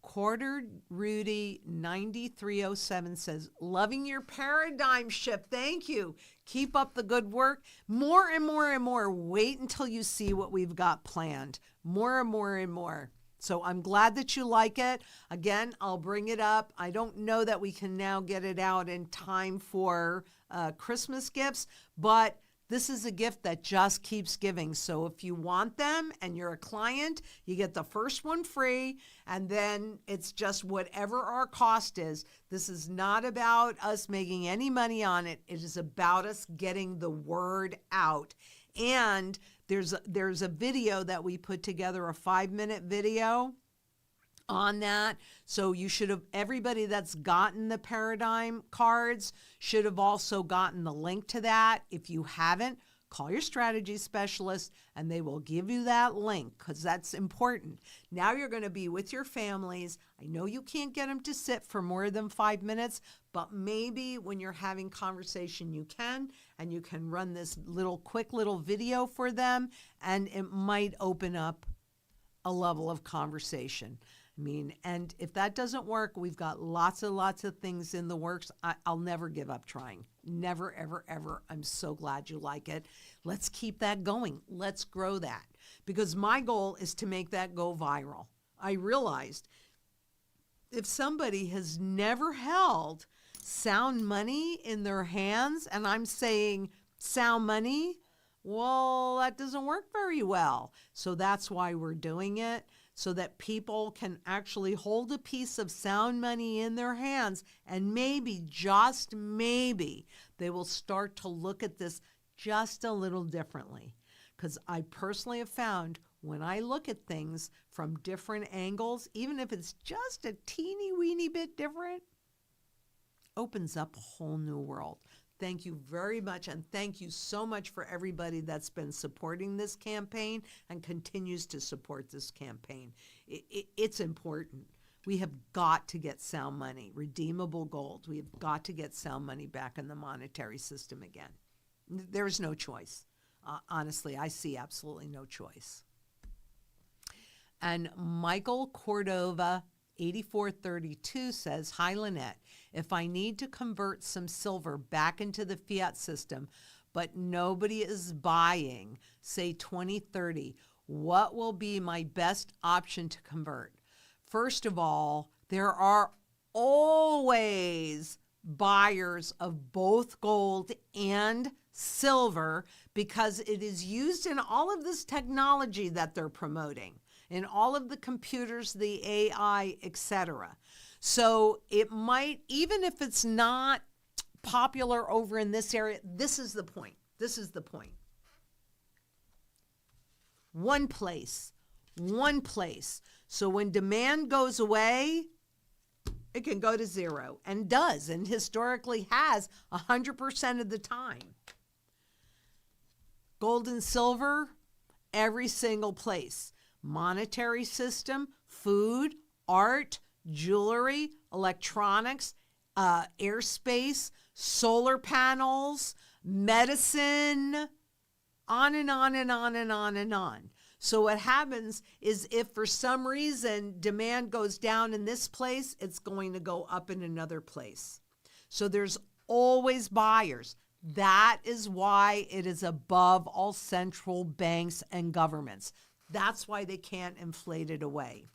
Quartered Rudy 9307 says, loving your paradigm shift. Thank you. Keep up the good work. More and more and more. Wait until you see what we've got planned. More and more and more. So I'm glad that you like it. Again, I'll bring it up. I don't know that we can now get it out in time for Christmas gifts, but this is a gift that just keeps giving. So if you want them and you're a client, you get the first one free, and then it's just whatever our cost is. This is not about us making any money on it. It is about us getting the word out. And there's a video that we put together, a 5-minute video on that. So you should have, everybody that's gotten the paradigm cards should have also gotten the link to that. If you haven't, call your strategy specialist and they will give you that link because that's important. Now you're going to be with your families. I know you can't get them to sit for more than 5 minutes, but maybe when you're having conversation you can, and you can run this quick little video for them, and it might open up a level of conversation. I mean, and if that doesn't work, we've got lots of things in the works. I'll never give up trying. Never, ever, ever. I'm so glad you like it. Let's keep that going. Let's grow that, because my goal is to make that go viral. I realized if somebody has never held sound money in their hands, and I'm saying sound money, well, that doesn't work very well. So that's why we're doing it, so that people can actually hold a piece of sound money in their hands, and maybe, just maybe, they will start to look at this just a little differently. Because I personally have found when I look at things from different angles, even if it's just a teeny weeny bit different, opens up a whole new world. Thank you very much, and thank you so much for everybody that's been supporting this campaign and continues to support this campaign. It's important. We have got to get sound money, redeemable gold. We have got to get sound money back in the monetary system again. There's no choice. Honestly, I see absolutely no choice. And Michael Cordova 8432 says, hi, Lynette. If I need to convert some silver back into the fiat system, but nobody is buying, say 2030, what will be my best option to convert? First of all, there are always buyers of both gold and silver because it is used in all of this technology that they're promoting, in all of the computers, the AI, etc. So it might, even if it's not popular over in this area, this is the point. This is the point. One place. So when demand goes away, it can go to zero, and does, and historically has 100% of the time. Gold and silver, every single place. Monetary system, food, art, jewelry, electronics, airspace, solar panels, medicine, on and on and on and on and on. So what happens is if for some reason demand goes down in this place, it's going to go up in another place. So there's always buyers. That is why it is above all central banks and governments. That's why they can't inflate it away.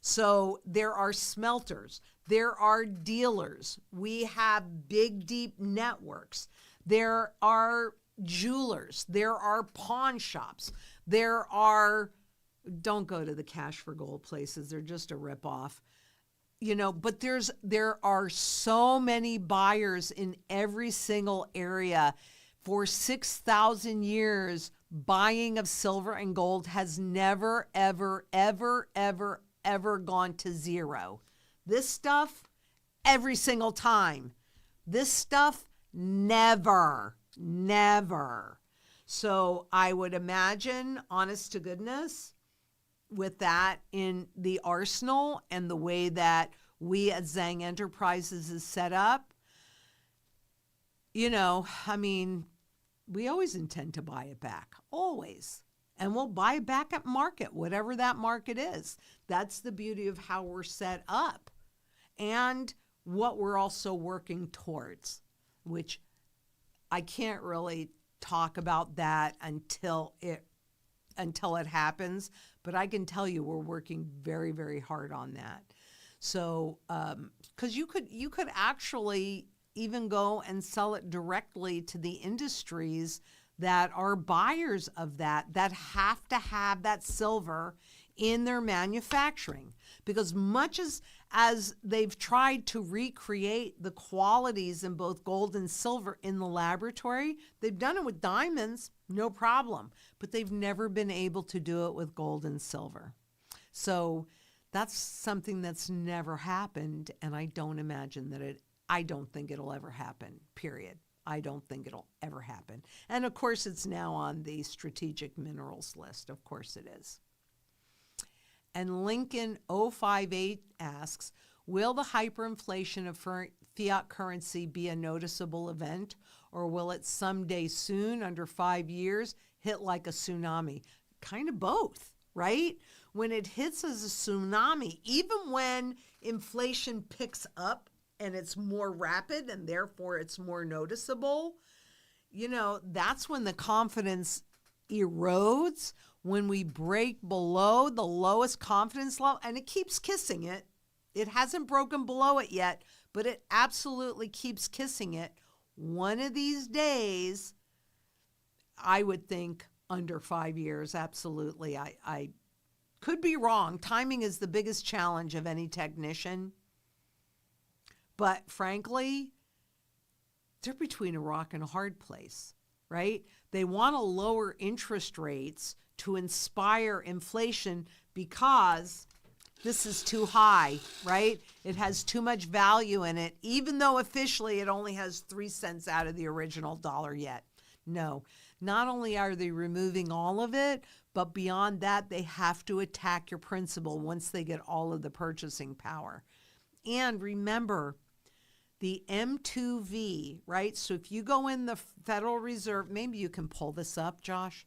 So there are smelters, there are dealers, we have big, deep networks, there are jewelers, there are pawn shops, there are, don't go to the cash for gold places, they're just a ripoff. You know, but there are so many buyers in every single area. For 6,000 years, buying of silver and gold has never, ever, ever, ever, ever gone to zero. This stuff, every single time. This stuff, never. So I would imagine, honest to goodness, with that in the arsenal and the way that we at Zang Enterprises is set up, we always intend to buy it back, always. And we'll buy it back at market, whatever that market is. That's the beauty of how we're set up and what we're also working towards, which I can't really talk about that until it happens, but I can tell you we're working very, very hard on that. So, because you could actually even go and sell it directly to the industries that are buyers of that have to have that silver in their manufacturing. Because much as they've tried to recreate the qualities in both gold and silver in the laboratory, they've done it with diamonds, no problem, but they've never been able to do it with gold and silver. So that's something that's never happened, and I don't think it'll ever happen, period. I don't think it'll ever happen. And of course, it's now on the strategic minerals list. Of course it is. And Lincoln 058 asks, will the hyperinflation of fiat currency be a noticeable event, or will it someday soon, under 5 years, hit like a tsunami? Kind of both, right? When it hits as a tsunami, even when inflation picks up and it's more rapid and therefore it's more noticeable, that's when the confidence erodes, when we break below the lowest confidence level, and it keeps kissing it. It hasn't broken below it yet, but it absolutely keeps kissing it. One of these days, I would think under 5 years, absolutely. I could be wrong. Timing is the biggest challenge of any technician. But frankly, they're between a rock and a hard place, right? They want to lower interest rates to inspire inflation because this is too high, right? It has too much value in it, even though officially it only has 3 cents out of the original dollar yet. No, not only are they removing all of it, but beyond that, they have to attack your principal once they get all of the purchasing power. And remember, the M2V, right? So if you go in the Federal Reserve, maybe you can pull this up, Josh.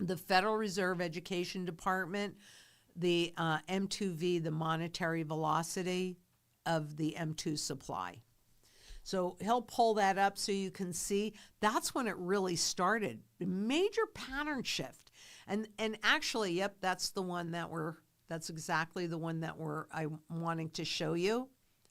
The Federal Reserve Education Department, the M2V, the monetary velocity of the M2 supply. So he'll pull that up so you can see that's when it really started. A major pattern shift. And actually, yep, that's exactly the one that I'm wanting to show you.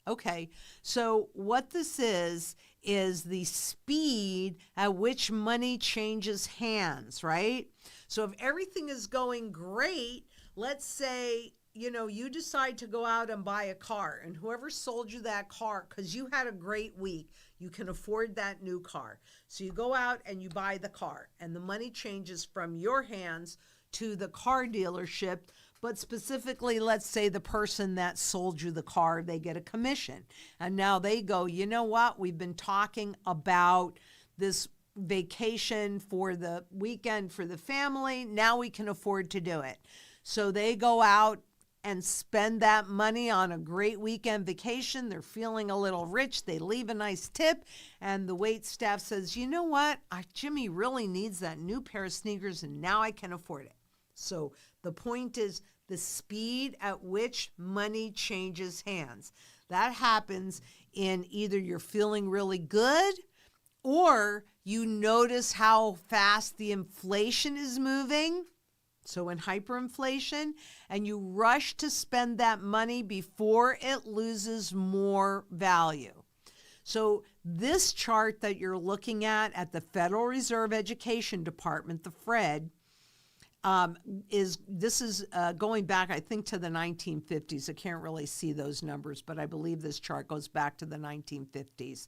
Okay, so what this is the speed at which money changes hands, right? So if everything is going great, let's say, you decide to go out and buy a car, and whoever sold you that car, because you had a great week, you can afford that new car. So you go out and you buy the car, and the money changes from your hands to the car dealership. But specifically, let's say the person that sold you the car, they get a commission. And now they go, you know what? We've been talking about this vacation for the weekend for the family. Now we can afford to do it. So they go out and spend that money on a great weekend vacation. They're feeling a little rich. They leave a nice tip. And the wait staff says, you know what? Jimmy really needs that new pair of sneakers, and now I can afford it. So the point is the speed at which money changes hands. That happens in either you're feeling really good or you notice how fast the inflation is moving. So in hyperinflation, and you rush to spend that money before it loses more value. So this chart that you're looking at the Federal Reserve Education Department, the FRED, is going back, I think, to the 1950s. I can't really see those numbers, but I believe this chart goes back to the 1950s.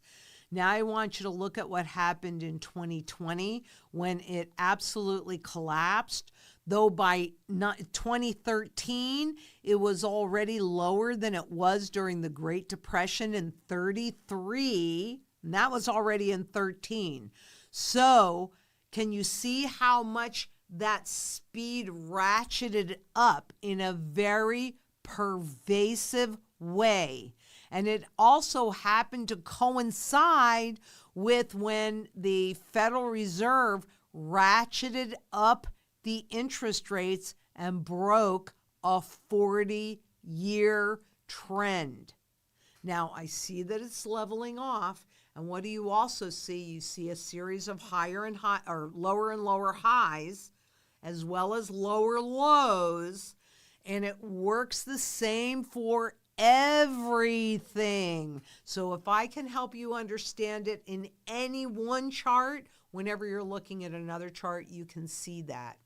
Now I want you to look at what happened in 2020 when it absolutely collapsed. though by 2013, it was already lower than it was during the Great Depression in 33, and that was already in 13. So can you see how much that speed ratcheted up in a very pervasive way? And it also happened to coincide with when the Federal Reserve ratcheted up the interest rates and broke a 40-year trend. Now, I see that it's leveling off. And what do you also see? You see a series of higher and high, or lower and lower highs, as well as lower lows. And it works the same for everything. So if I can help you understand it in any one chart, whenever you're looking at another chart, you can see that.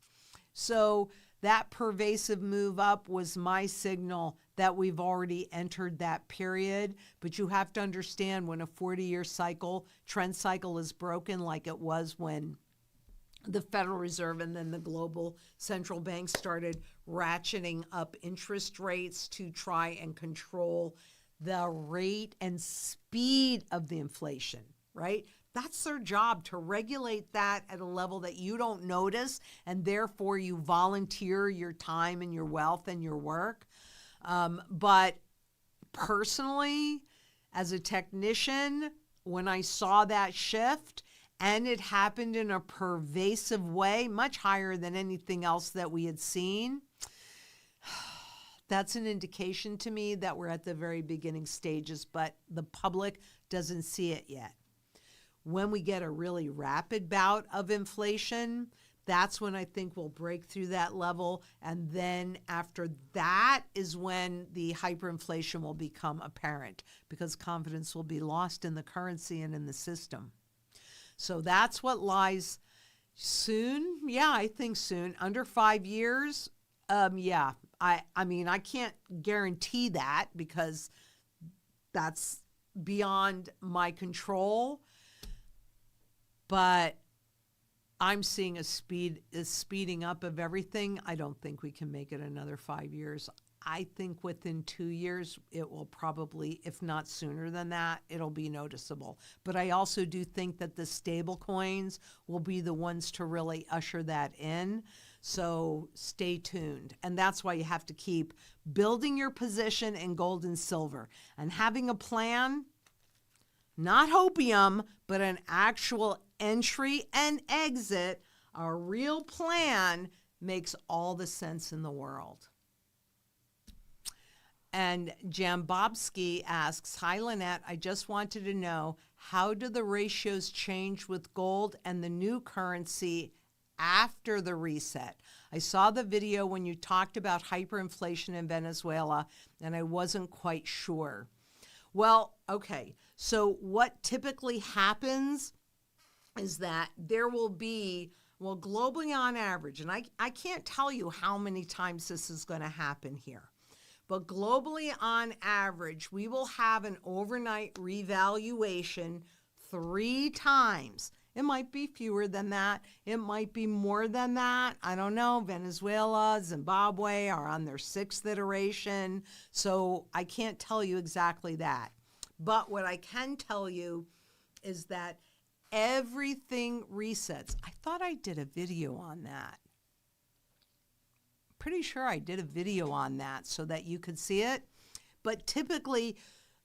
So that pervasive move up was my signal that we've already entered that period. But you have to understand, when a 40-year cycle, trend cycle is broken, like it was when the Federal Reserve and then the global central banks started ratcheting up interest rates to try and control the rate and speed of the inflation, right? That's their job, to regulate that at a level that you don't notice, and therefore you volunteer your time and your wealth and your work. But personally, as a technician, when I saw that shift, and it happened in a pervasive way, much higher than anything else that we had seen, that's an indication to me that we're at the very beginning stages, but the public doesn't see it yet. When we get a really rapid bout of inflation, that's when I think we'll break through that level. And then after that is when the hyperinflation will become apparent, because confidence will be lost in the currency and in the system. So that's what lies soon. Yeah, I think soon. Under 5 years. Yeah, I mean, I can't guarantee that because that's beyond my control. But I'm seeing a speeding up of everything. I don't think we can make it another 5 years. I think within 2 years, it will probably, if not sooner than that, it'll be noticeable. But I also do think that the stable coins will be the ones to really usher that in. So stay tuned. And that's why you have to keep building your position in gold and silver and having a plan, not hopium, but an actual entry and exit. A real plan makes all the sense in the world. And Jambobsky asks, hi, Lynette, I just wanted to know, how do the ratios change with gold and the new currency after the reset? I saw the video when you talked about hyperinflation in Venezuela, and I wasn't quite sure. Well, okay, so what typically happens is that there will be, well, globally on average, and I can't tell you how many times this is going to happen here, but globally on average, we will have an overnight revaluation 3 times. It might be fewer than that. It might be more than that. I don't know. Venezuela, Zimbabwe are on their 6th iteration, so I can't tell you exactly that. But what I can tell you is that everything resets. I thought I did a video on that. Pretty sure I did a video on that so that you could see it. But typically,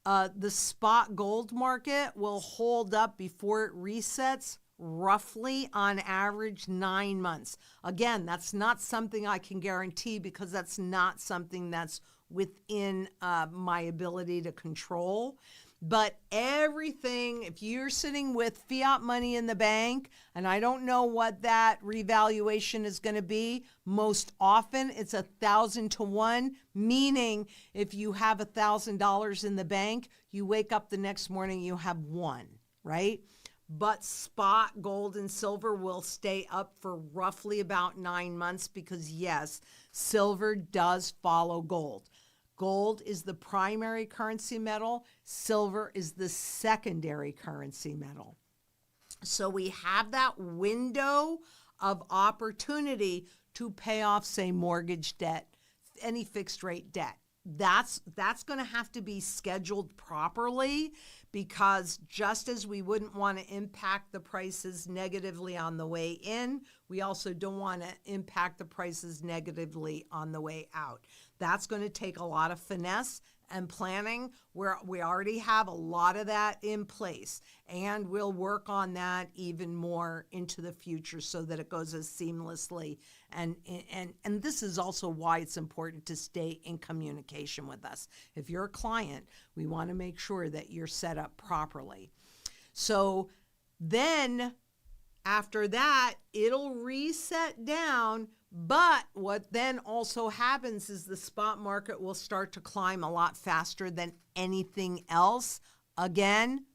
the spot gold market will hold up before it resets roughly on average 9 months. Again, that's not something I can guarantee because that's not something that's within my ability to control. But everything, if you're sitting with fiat money in the bank, and I don't know what that revaluation is going to be, most often it's 1,000 to 1, meaning if you have $1,000 in the bank, you wake up the next morning, you have 1, right? But spot gold and silver will stay up for roughly about 9 months because, yes, silver does follow gold. Gold is the primary currency metal. Silver is the secondary currency metal. So we have that window of opportunity to pay off, say, mortgage debt, any fixed rate debt. That's going to have to be scheduled properly, because just as we wouldn't want to impact the prices negatively on the way in, we also don't want to impact the prices negatively on the way out. That's going to take a lot of finesse and planning, where we already have a lot of that in place, and we'll work on that even more into the future so that it goes as seamlessly. And this is also why it's important to stay in communication with us. If you're a client, we want to make sure that you're set up properly. So then after that, it'll reset down. But what then also happens is the spot market will start to climb a lot faster than anything else. Again,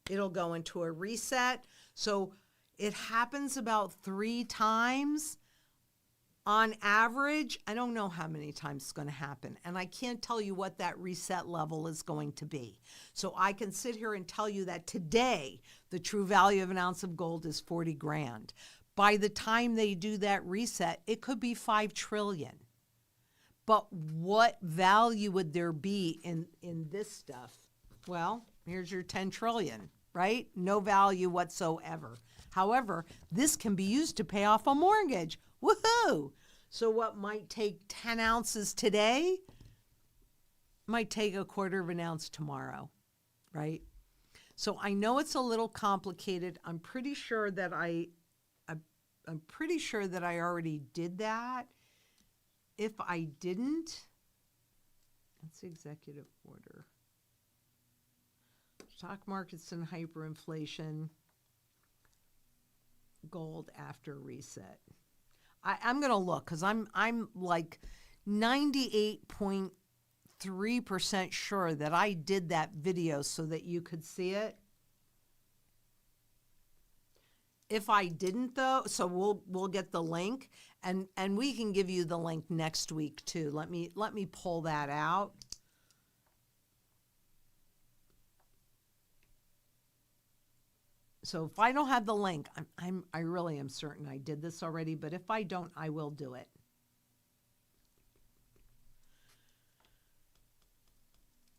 it'll go into a reset. So it happens about 3 times on average. I don't know how many times it's going to happen, and I can't tell you what that reset level is going to be. So I can sit here and tell you that today the true value of an ounce of gold is 40 grand. By the time they do that reset, it could be 5 trillion. But what value would there be in this stuff? Well, here's your 10 trillion, right? No value whatsoever. However, this can be used to pay off a mortgage. Woohoo! So what might take 10 ounces today might take a quarter of an ounce tomorrow, right? So I know it's a little complicated. I'm pretty sure that I already did that. If I didn't, that's the executive order. Stock markets and hyperinflation, gold after reset. I'm going to look, because I'm like 98.3% sure that I did that video so that you could see it. If I didn't, though, so we'll get the link, and we can give you the link next week too. Let me pull that out. So if I don't have the link, I really am certain I did this already, but if I don't, I will do it.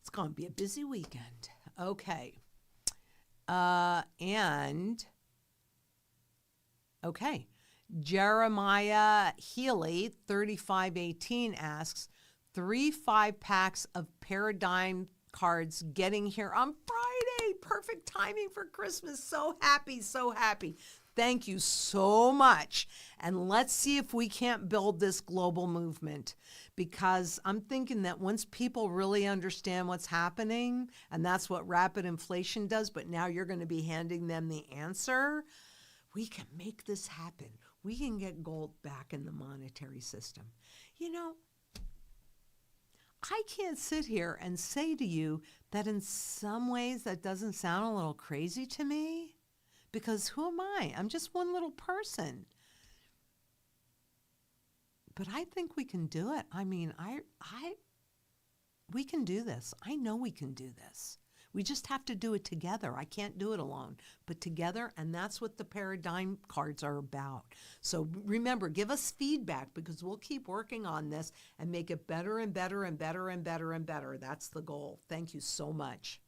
It's going to be a busy weekend. Okay. Okay. Jeremiah Healy, 3518, asks, 3 5-packs of Paradigm cards getting here on Friday. Perfect timing for Christmas. So happy, so happy. Thank you so much. And let's see if we can't build this global movement, because I'm thinking that once people really understand what's happening, and that's what rapid inflation does, but now you're going to be handing them the answer, we can make this happen. We can get gold back in the monetary system. You know, I can't sit here and say to you that in some ways that doesn't sound a little crazy to me, because who am I? I'm just one little person. But I think we can do it. I mean, we can do this. I know we can do this. We just have to do it together. I can't do it alone, but together, and that's what the Paradigm cards are about. So remember, give us feedback, because we'll keep working on this and make it better and better and better and better and better. That's the goal. Thank you so much.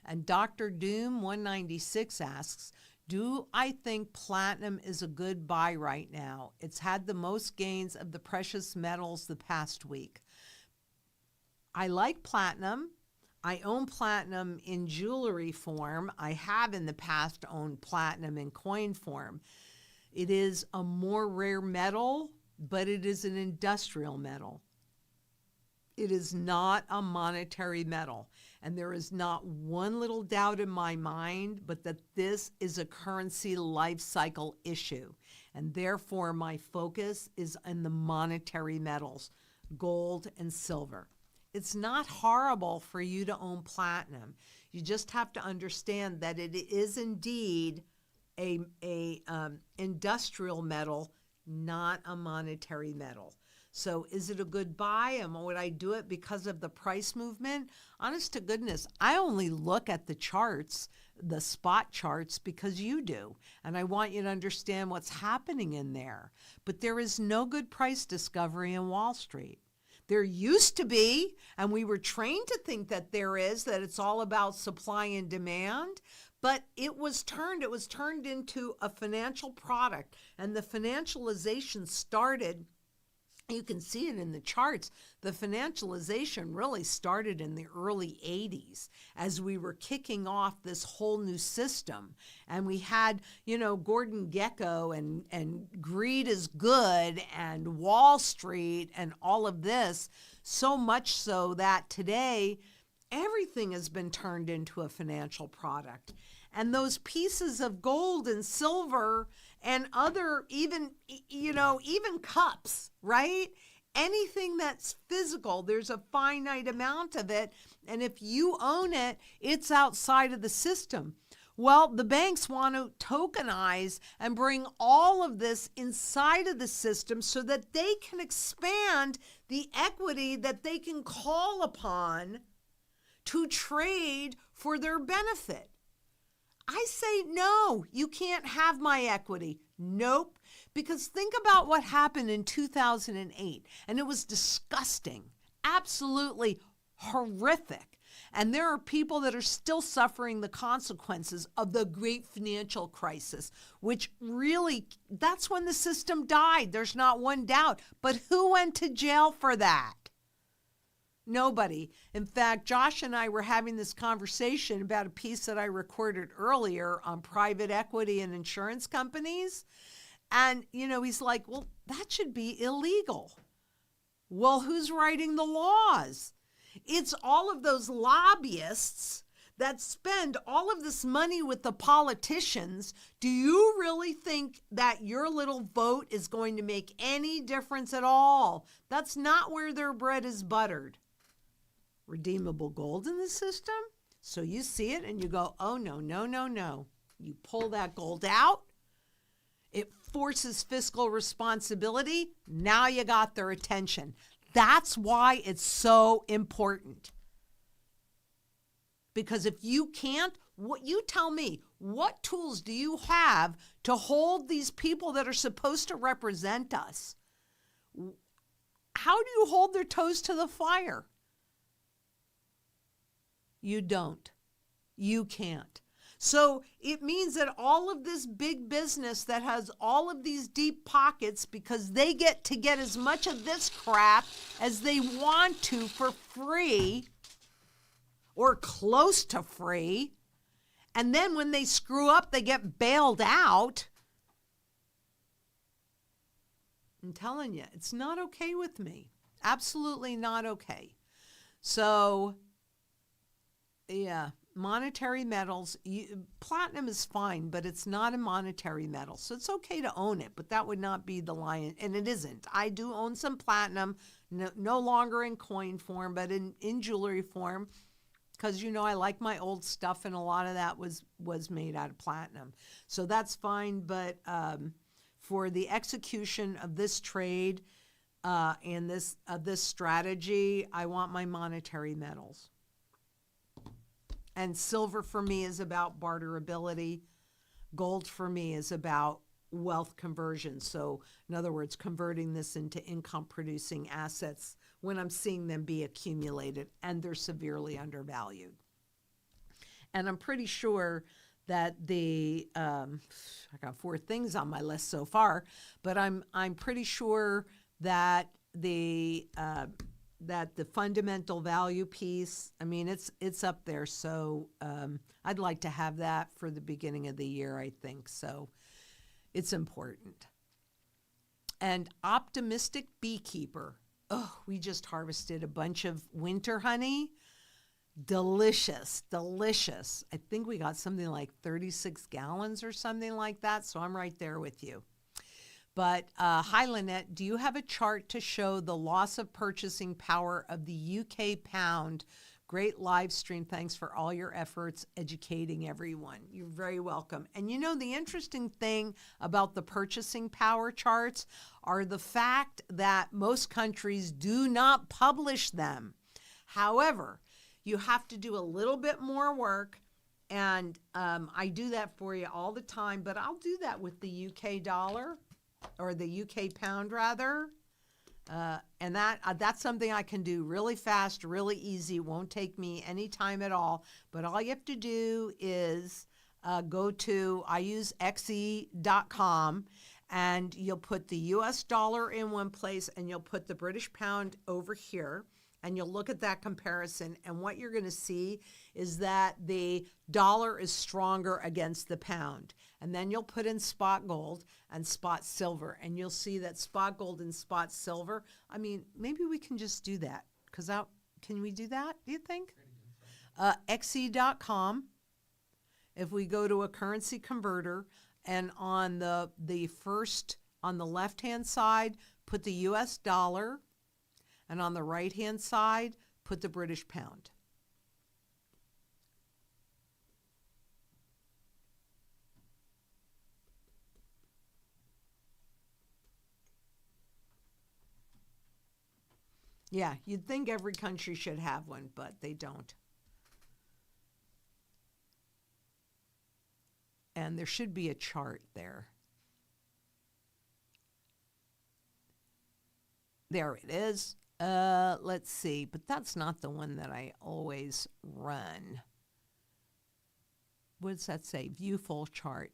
And Dr. Doom 196 asks, do I think platinum is a good buy right now? It's had the most gains of the precious metals the past week. I like platinum. I own platinum in jewelry form. I have in the past owned platinum in coin form. It is a more rare metal, but it is an industrial metal. It is not a monetary metal. And there is not one little doubt in my mind, but that this is a currency life cycle issue. And therefore, my focus is on the monetary metals, gold and silver. It's not horrible for you to own platinum. You just have to understand that it is indeed a industrial metal, not a monetary metal. So is it a good buy? And would I do it because of the price movement? Honest to goodness, I only look at the charts, the spot charts, because you do. And I want you to understand what's happening in there. But there is no good price discovery in Wall Street. There used to be, and we were trained to think that there is, that it's all about supply and demand. But it was turned into a financial product. And the financialization started. You can see it in the charts. The financialization really started in the early 80s as we were kicking off this whole new system. And we had, Gordon Gekko and Greed is Good and Wall Street and all of this, so much so that today everything has been turned into a financial product. And those pieces of gold and silver and other, even cups, right? Anything that's physical, there's a finite amount of it. And if you own it, it's outside of the system. Well, the banks want to tokenize and bring all of this inside of the system so that they can expand the equity that they can call upon to trade for their benefit. I say, no, you can't have my equity. Nope. Because think about what happened in 2008. And it was disgusting, absolutely horrific. And there are people that are still suffering the consequences of the great financial crisis, which really, that's when the system died. There's not one doubt. But who went to jail for that? Nobody. In fact, Josh and I were having this conversation about a piece that I recorded earlier on private equity and insurance companies. And, he's like, well, that should be illegal. Well, who's writing the laws? It's all of those lobbyists that spend all of this money with the politicians. Do you really think that your little vote is going to make any difference at all? That's not where their bread is buttered. Redeemable gold in the system. So you see it and you go, oh, no. You pull that gold out. It forces fiscal responsibility. Now you got their attention. That's why it's so important. Because if you can't, you tell me, what tools do you have to hold these people that are supposed to represent us? How do you hold their toes to the fire? You don't. You can't. So it means that all of this big business that has all of these deep pockets, because they get to get as much of this crap as they want to for free or close to free. And then when they screw up, they get bailed out. I'm telling you, it's not okay with me. Absolutely not okay. So yeah, monetary metals, platinum is fine, but it's not a monetary metal. So it's okay to own it, but that would not be the lion, and it isn't. I do own some platinum, no longer in coin form, but in jewelry form, because, I like my old stuff, and a lot of that was made out of platinum. So that's fine, but for the execution of this trade and this strategy, I want my monetary metals. And silver for me is about barterability. Gold for me is about wealth conversion. So in other words, converting this into income producing assets when I'm seeing them be accumulated and they're severely undervalued. And I'm pretty sure that I got 4 things on my list so far, but I'm pretty sure that the fundamental value piece, it's up there. So I'd like to have that for the beginning of the year, I think. So it's important. And optimistic beekeeper. Oh, we just harvested a bunch of winter honey. Delicious. I think we got something like 36 gallons or something like that. So I'm right there with you. But hi, Lynette, do you have a chart to show the loss of purchasing power of the UK pound Great live stream. Thanks for all your efforts educating everyone. You're very welcome. And you know, the interesting thing about the purchasing power charts are the fact that most countries do not publish them. However, you have to do a little bit more work, and I do that for you all the time, but I'll do that with the UK dollar, or the UK pound rather. And that's something I can do really fast, really easy. Won't take me any time at all. But all you have to do is go to, I use xe.com, and you'll put the US dollar in one place and you'll put the British pound over here. And you'll look at that comparison, and what you're going to see is that the dollar is stronger against the pound. And then you'll put in spot gold and spot silver, and you'll see that spot gold and spot silver. I mean, maybe we can just do that. Can we do that, do you think? xe.com. If we go to a currency converter, and on the first, on the left-hand side, put the US dollar, and on the right-hand side, put the British pound. Yeah, you'd think every country should have one, but they don't. And there should be a chart there. There it is. Let's see, but that's not the one that I always run. What does that say? View full chart.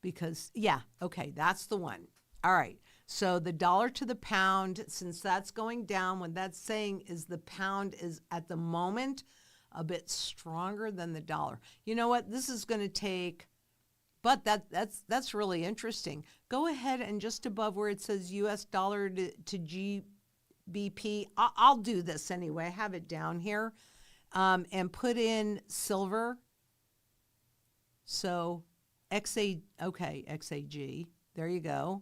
Because, yeah, okay, that's the one. All right, so the dollar to the pound, since that's going down, what that's saying is the pound is at the moment a bit stronger than the dollar. You know what? This is going to take, but that's really interesting. Go ahead and just above where it says US dollar to GBP, I'll do this anyway. I have it down here, and put in silver. So XAG, there you go.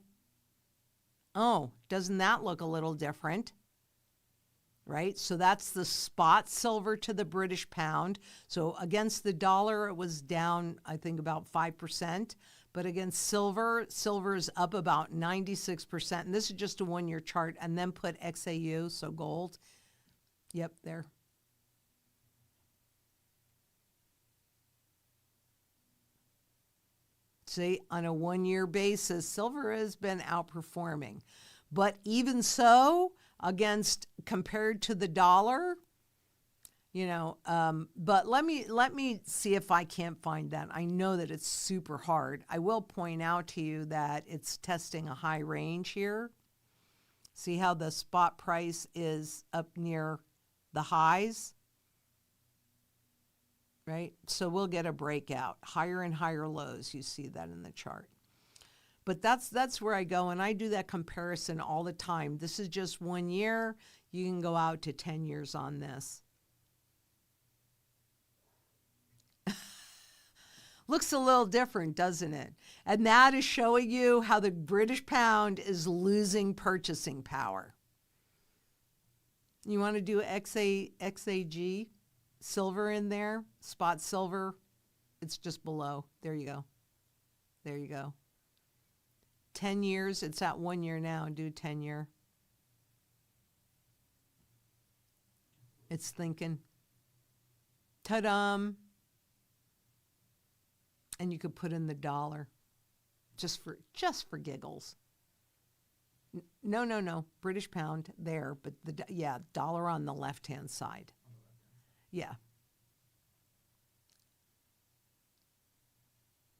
Oh, doesn't that look a little different? Right? So that's the spot silver to the British pound. So against the dollar, it was down, I think, about 5%. But against silver, silver is up about 96%. And this is just a one-year chart. And then put XAU, so gold. Yep, there. See, on a one-year basis, silver has been outperforming. But even so, compared to the dollar, but let me see if I can't find that. I know that it's super hard. I will point out to you that it's testing a high range here. See how the spot price is up near the highs, right? So we'll get a breakout, higher and higher lows. You see that in the chart. But that's where I go, and I do that comparison all the time. This is just 1 year. You can go out to 10 years on this. Looks a little different, doesn't it? And that is showing you how the British pound is losing purchasing power. You want to do XAG, silver in there, spot silver. It's just below. There you go. There you go. 10 years, it's at 1 year now. Do 10 year. It's thinking. Ta-dum. And you could put in the dollar just for giggles. No. British pound there, but dollar on the left-hand side. Yeah.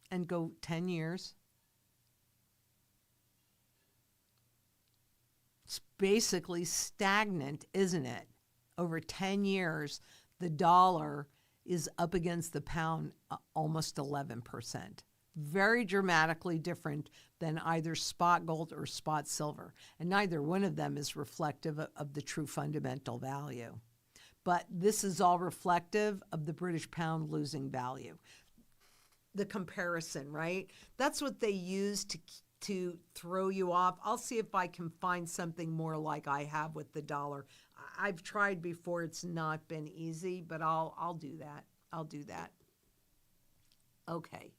And go 10 years. It's basically stagnant, isn't it? Over 10 years, the dollar is up against the pound almost 11%. Very dramatically different than either spot gold or spot silver. And neither one of them is reflective of the true fundamental value. But this is all reflective of the British pound losing value. The comparison, right? That's what they use to throw you off. I'll see if I can find something more like I have with the dollar. I've tried before. It's not been easy, but I'll do that. I'll do that. Okay.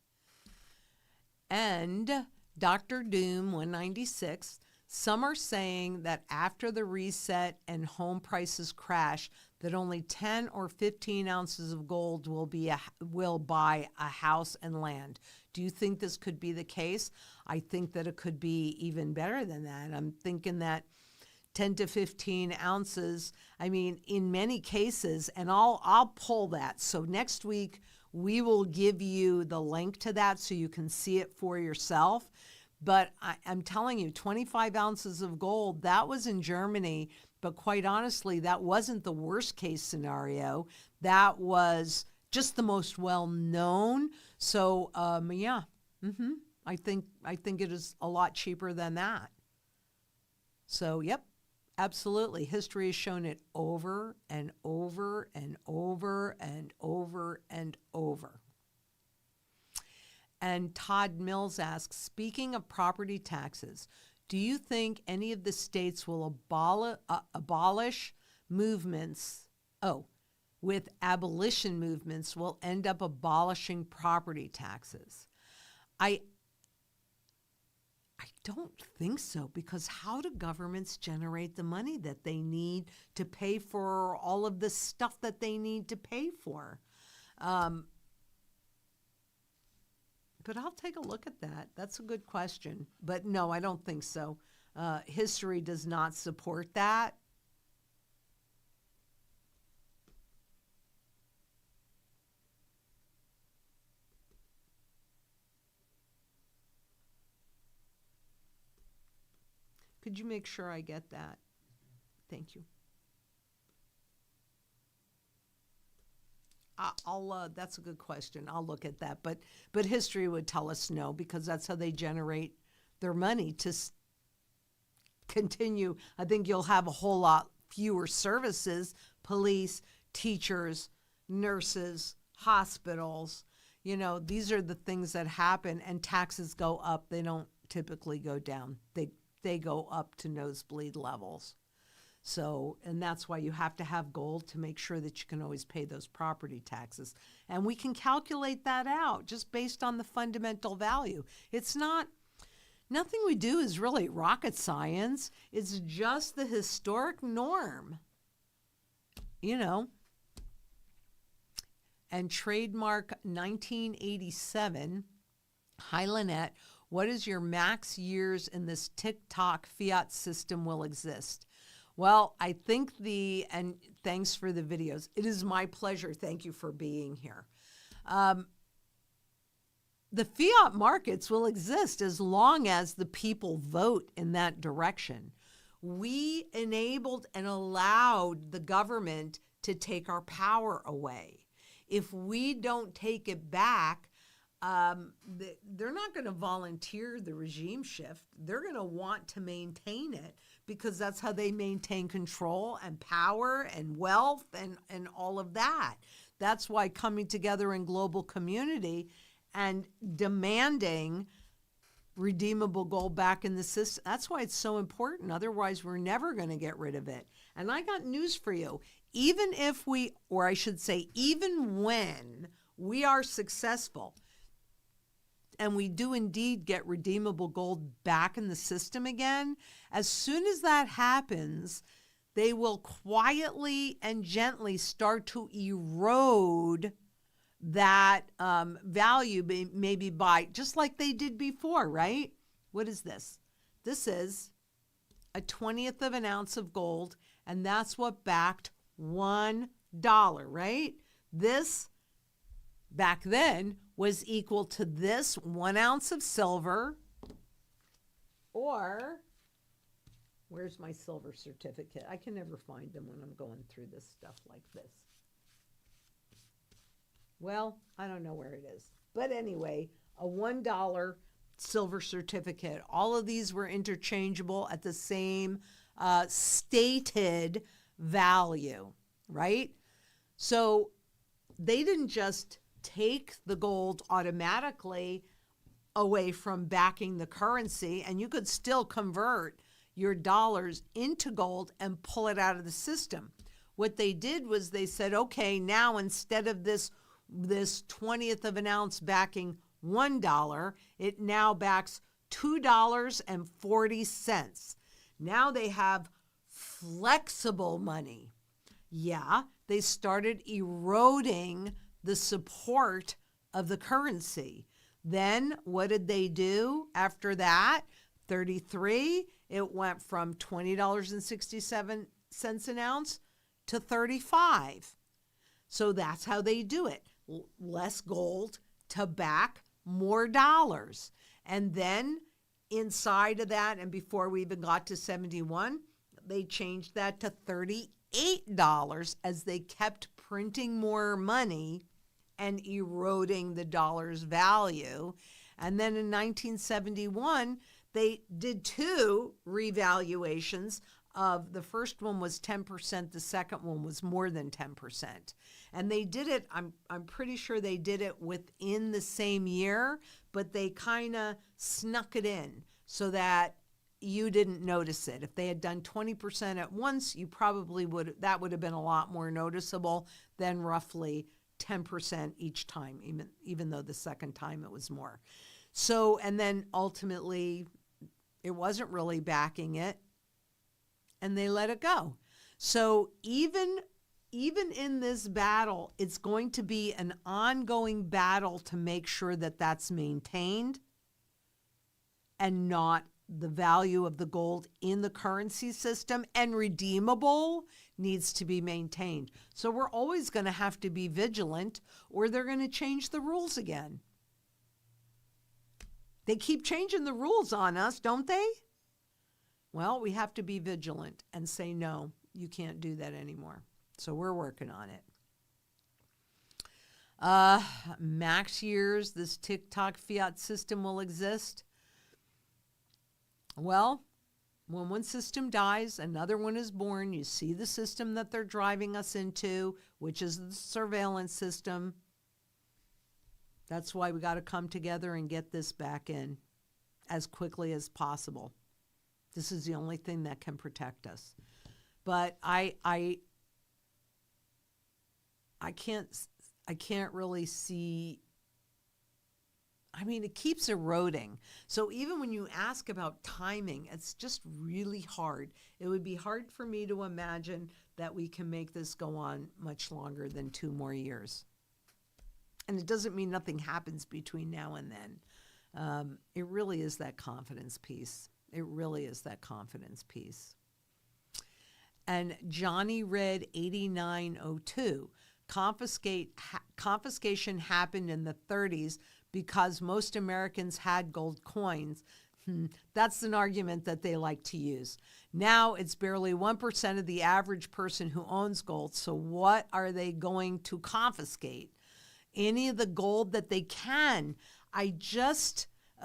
And Dr. Doom 196, some are saying that after the reset and home prices crash, that only 10 or 15 ounces of gold will buy a house and land. Do you think this could be the case? I think that it could be even better than that. I'm thinking that 10 to 15 ounces, I mean, in many cases, and I'll pull that. So next week, we will give you the link to that so you can see it for yourself. But I'm telling you, 25 ounces of gold, that was in Germany. But quite honestly, that wasn't the worst case scenario. That was just the most well-known. So, yeah, I think it is a lot cheaper than that. So, yep, absolutely. History has shown it over and over and over and over and over. And Todd Mills asks, speaking of property taxes, do you think any of the states will abolish movements, with abolition movements will end up abolishing property taxes? I don't think so, because how do governments generate the money that they need to pay for all of the stuff that they need to pay for? But I'll take a look at that. That's a good question. But no, I don't think so. History does not support that. Could you make sure I get that? Thank you. That's a good question. I'll look at that. But history would tell us no, because that's how they generate their money to continue. I think you'll have a whole lot fewer services, police, teachers, nurses, hospitals. You know, these are the things that happen, and taxes go up. They don't typically go down. They go up to nosebleed levels. So, and that's why you have to have gold to make sure that you can always pay those property taxes. And we can calculate that out just based on the fundamental value. It's nothing we do is really rocket science. It's just the historic norm, you know. And trademark 1987, hi Lynette, what is your max years in this TikTok fiat system will exist? Well, I think and thanks for the videos. It is my pleasure. Thank you for being here. The fiat markets will exist as long as the people vote in that direction. We enabled and allowed the government to take our power away. If we don't take it back, they're not going to volunteer the regime shift. They're going to want to maintain it, because that's how they maintain control and power and wealth and all of that. That's why coming together in global community and demanding redeemable gold back in the system, that's why it's so important. Otherwise, we're never going to get rid of it. And I got news for you. Even if we, or I should say, even when we are successful, and we do indeed get redeemable gold back in the system again, as soon as that happens, they will quietly and gently start to erode that value, maybe by, just like they did before, right? What is this? This is a 1/20 of an ounce of gold, and that's what backed $1, right? This, back then, was equal to this 1 ounce of silver, or, where's my silver certificate? I can never find them when I'm going through this stuff like this. Well, I don't know where it is. But anyway, a $1 silver certificate. All of these were interchangeable at the same stated value, right? So they didn't just take the gold automatically away from backing the currency, and you could still convert your dollars into gold and pull it out of the system. What they did was they said, okay, now instead of this 20th of an ounce backing $1, it now backs $2.40. Now they have flexible money. Yeah, they started eroding the support of the currency. Then what did they do after that? 33, it went from $20.67 an ounce to 35. So that's how they do it. Less gold to back more dollars. And then inside of that, and before we even got to 71, they changed that to $38 as they kept printing more money and eroding the dollar's value. And then in 1971, they did two revaluations of, the first one was 10%, the second one was more than 10%. And they did it, I'm pretty sure they did it within the same year, but they kind of snuck it in so that you didn't notice it. If they had done 20% at once, you probably that would have been a lot more noticeable than roughly 10% each time, even though the second time it was more. So, and then ultimately it wasn't really backing it, and they let it go. So even in this battle, it's going to be an ongoing battle to make sure that that's maintained and not the value of the gold in the currency system and redeemable needs to be maintained. So we're always going to have to be vigilant, or they're going to change the rules again. They keep changing the rules on us, don't they? Well, we have to be vigilant and say, no, you can't do that anymore. So we're working on it. Max years this TikTok fiat system will exist. Well, when one system dies, another one is born. You see the system that they're driving us into, which is the surveillance system. That's why we got to come together and get this back in as quickly as possible. This is the only thing that can protect us. But I can't really see. I mean, it keeps eroding. So even when you ask about timing, it's just really hard. It would be hard for me to imagine that we can make this go on much longer than 2 more years. And it doesn't mean nothing happens between now and then. It really is that confidence piece. It really is that confidence piece. And Johnny Red 8902, confiscation happened in the 30s because most Americans had gold coins. That's an argument that they like to use. Now it's barely 1% of the average person who owns gold. So what are they going to confiscate? Any of the gold that they can.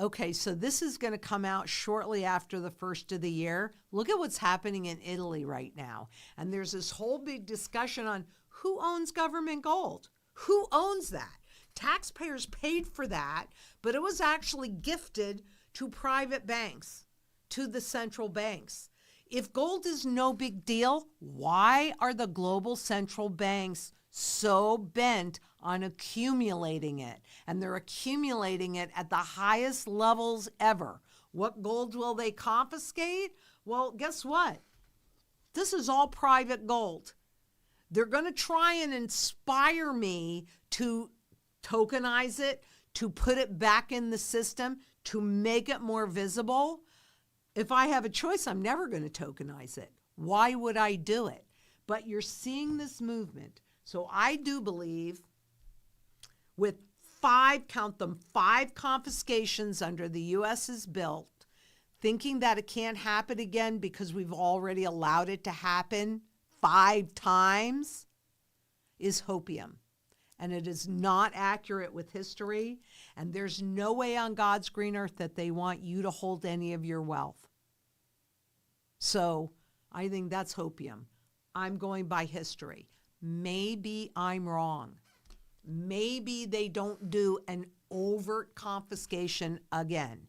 Okay, so this is going to come out shortly after the first of the year. Look at what's happening in Italy right now. And there's this whole big discussion on who owns government gold. Who owns that? Taxpayers paid for that, but it was actually gifted to private banks, to the central banks. If gold is no big deal, why are the global central banks so bent on accumulating it? And they're accumulating it at the highest levels ever. What gold will they confiscate? Well, guess what? This is all private gold. They're going to try and inspire me to tokenize it, to put it back in the system, to make it more visible. If I have a choice, I'm never going to tokenize it. Why would I do it? But you're seeing this movement. So I do believe with 5 confiscations under the U.S.'s belt, thinking that it can't happen again because we've already allowed it to happen 5 times is hopium. And it is not accurate with history. And there's no way on God's green earth that they want you to hold any of your wealth. So I think that's hopium. I'm going by history. Maybe I'm wrong. Maybe they don't do an overt confiscation again.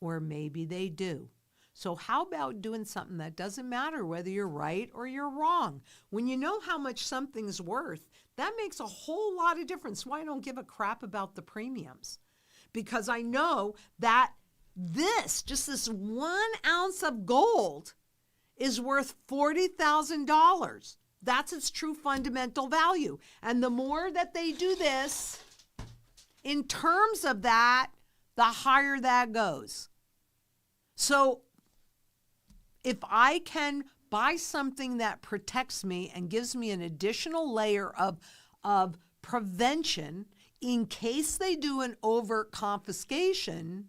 Or maybe they do. So how about doing something that doesn't matter whether you're right or you're wrong? When you know how much something's worth, that makes a whole lot of difference. Why I don't give a crap about the premiums? Because I know that just this 1 ounce of gold is worth $40,000. That's its true fundamental value. And the more that they do this, in terms of that, the higher that goes. So if I can buy something that protects me and gives me an additional layer of prevention in case they do an overt confiscation,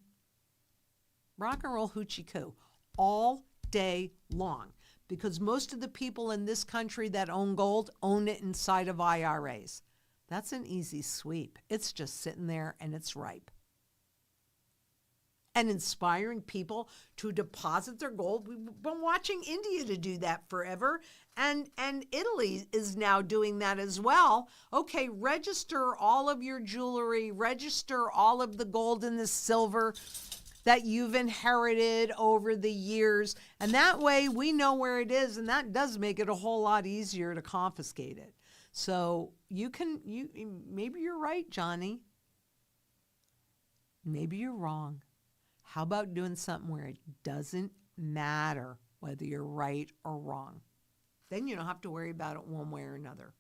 rock and roll hoochie coo all day long. Because most of the people in this country that own gold own it inside of IRAs. That's an easy sweep. It's just sitting there and it's ripe. And inspiring people to deposit their gold. We've been watching India to do that forever. And Italy is now doing that as well. Okay, register all of your jewelry, register all of the gold and the silver that you've inherited over the years. And that way we know where it is, and that does make it a whole lot easier to confiscate it. So maybe you're right, Johnny. Maybe you're wrong. How about doing something where it doesn't matter whether you're right or wrong? Then you don't have to worry about it one way or another.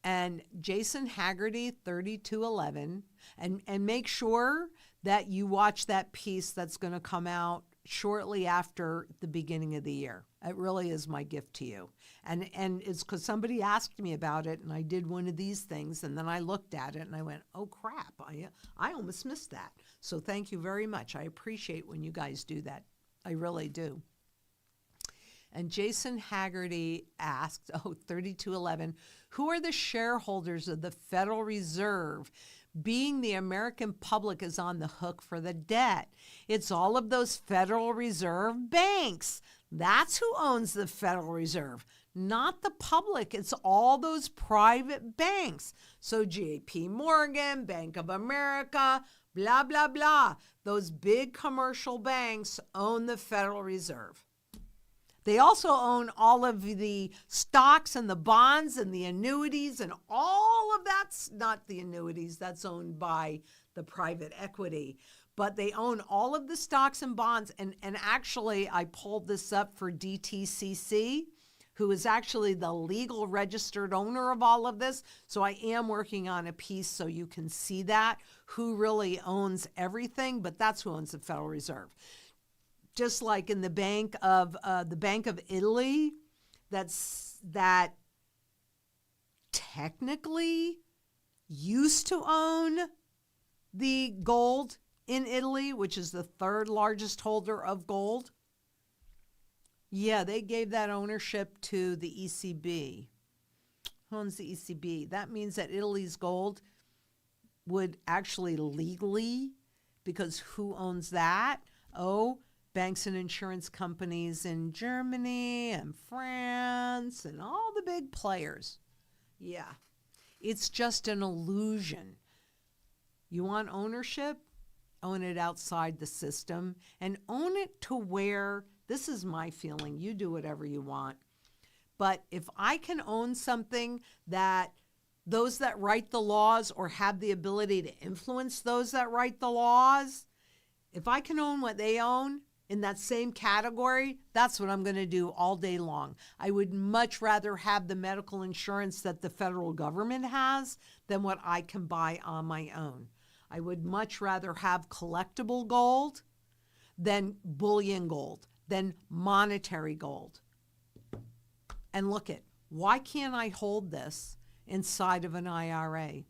And Jason Haggerty, 3211, and make sure that you watch that piece that's going to come out shortly after the beginning of the year. It really is my gift to you. And it's because somebody asked me about it, and I did one of these things, and then I looked at it, and I went, oh, crap, I almost missed that. So thank you very much. I appreciate when you guys do that. I really do. And Jason Haggerty asked, 3211, who are the shareholders of the Federal Reserve, being the American public is on the hook for the debt? It's all of those Federal Reserve banks. That's who owns the Federal Reserve, not the public. It's all those private banks. So JP Morgan, Bank of America, blah, blah, blah. Those big commercial banks own the Federal Reserve. They also own all of the stocks and the bonds and the annuities, and all of that's not the annuities, that's owned by the private equity. But they own all of the stocks and bonds. And actually, I pulled this up for DTCC, who is actually the legal registered owner of all of this. So I am working on a piece so you can see that, who really owns everything, but that's who owns the Federal Reserve. Just like in the Bank of Italy, that technically used to own the gold in Italy, which is the third largest holder of gold. Yeah, they gave that ownership to the ECB. Who owns the ECB? That means that Italy's gold would actually legally, because who owns that? Oh, banks and insurance companies in Germany and France and all the big players. Yeah, it's just an illusion. You want ownership? Own it outside the system, and own it to where, this is my feeling, you do whatever you want. But if I can own something that those that write the laws or have the ability to influence those that write the laws, if I can own what they own, in that same category, that's what I'm going to do all day long. I would much rather have the medical insurance that the federal government has than what I can buy on my own. I would much rather have collectible gold than bullion gold, than monetary gold. And look at, why can't I hold this inside of an IRA?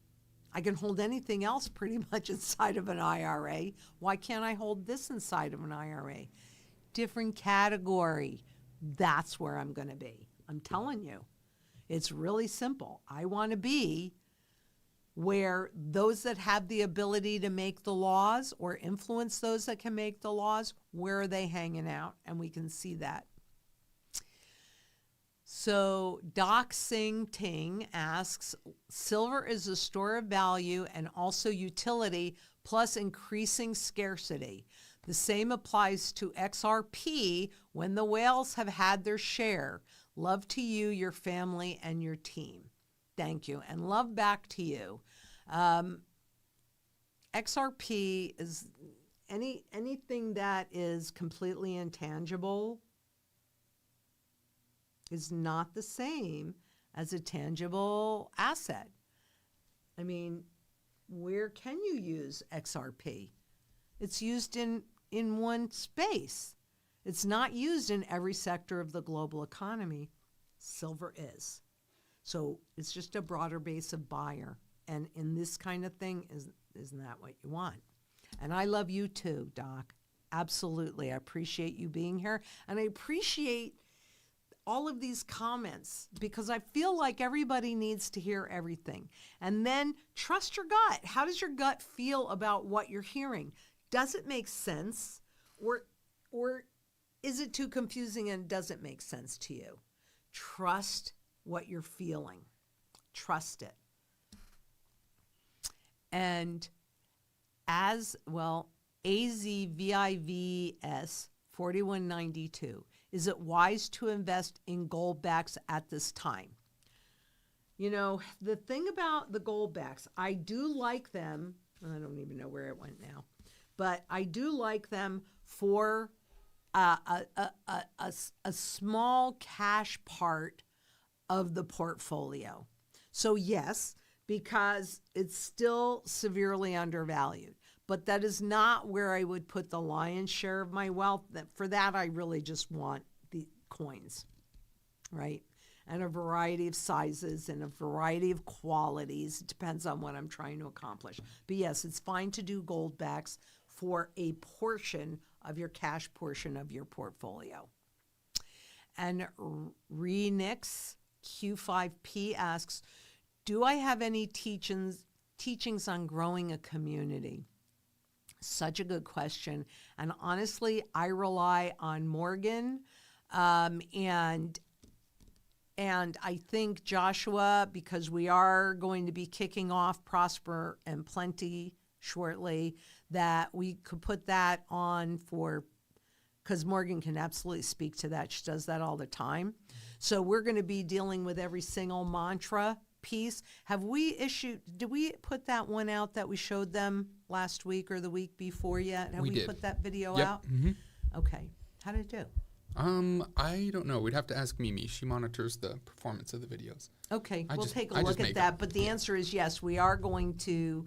I can hold anything else pretty much inside of an IRA. Why can't I hold this inside of an IRA? Different category. That's where I'm going to be. I'm telling you. It's really simple. I want to be where those that have the ability to make the laws or influence those that can make the laws, where are they hanging out? And we can see that. So Doc Sing Ting asks, silver is a store of value and also utility, plus increasing scarcity. The same applies to XRP when the whales have had their share. Love to you, your family, and your team. Thank you. And love back to you. XRP is anything that is completely intangible is not the same as a tangible asset. I mean, where can you use XRP? It's used in one space. It's not used in every sector of the global economy. Silver is. So it's just a broader base of buyer. And in this kind of thing, isn't that what you want? And I love you too, Doc. Absolutely. I appreciate you being here. And I appreciate all of these comments because I feel like everybody needs to hear everything. And then trust your gut. How does your gut feel about what you're hearing? Does it make sense? Or is it too confusing and doesn't make sense to you? Trust what you're feeling. Trust it. And as well, AZVIVS 4192. Is it wise to invest in goldbacks at this time? You know, the thing about the goldbacks, I do like them. I don't even know where it went now, but I do like them for a small cash part of the portfolio. So yes, because it's still severely undervalued. But that is not where I would put the lion's share of my wealth. For that, I really just want the coins, right? And a variety of sizes and a variety of qualities. It depends on what I'm trying to accomplish. But yes, it's fine to do goldbacks for a portion of your cash portion of your portfolio. And Renix Q5P asks, do I have any teachings on growing a community? Such a good question. And honestly, I rely on Morgan and I think Joshua, because we are going to be kicking off Prosper and Plenty shortly, that we could put that on for, because Morgan can absolutely speak to that. She does that all the time. So we're going to be dealing with every single mantra piece. Did we put that one out that we showed them last week or the week before yet? Have we did. Put that video Yep. out? Mm-hmm. Okay. How did it do? I don't know. We'd have to ask Mimi. She monitors the performance of the videos. Okay, we'll take a look at that. But the answer is yes, we are going to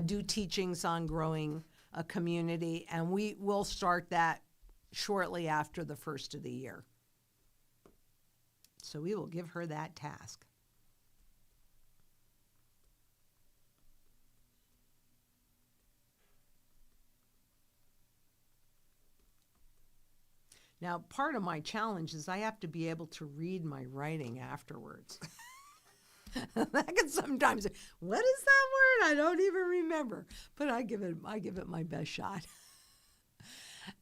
do teachings on growing a community, and we will start that shortly after the first of the year. So we will give her that task. Now, part of my challenge is I have to be able to read my writing afterwards. That can sometimes, what is that word? I don't even remember. But I give it my best shot.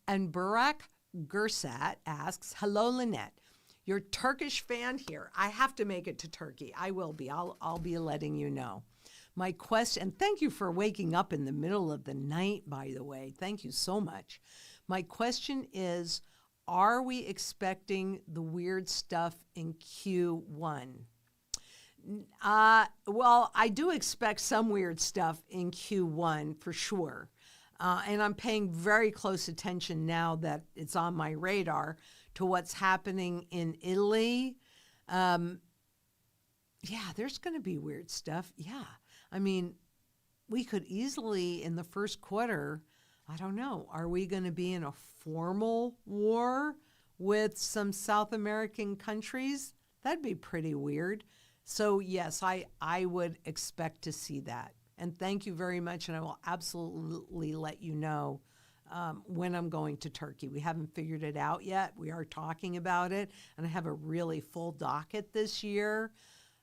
And Barak Gursat asks, hello, Lynette. Your Turkish fan here. I have to make it to Turkey. I will be. I'll be letting you know. My question, and thank you for waking up in the middle of the night, by the way. Thank you so much. My question is, are we expecting the weird stuff in Q1? Well, I do expect some weird stuff in Q1 for sure. And I'm paying very close attention now that it's on my radar to what's happening in Italy. Yeah, there's going to be weird stuff. Yeah. I mean, we could easily in the first quarter, I don't know, are we going to be in a formal war with some South American countries? That'd be pretty weird. So yes, I would expect to see that. And thank you very much. And I will absolutely let you know when I'm going to Turkey. We haven't figured it out yet. We are talking about it. And I have a really full docket this year.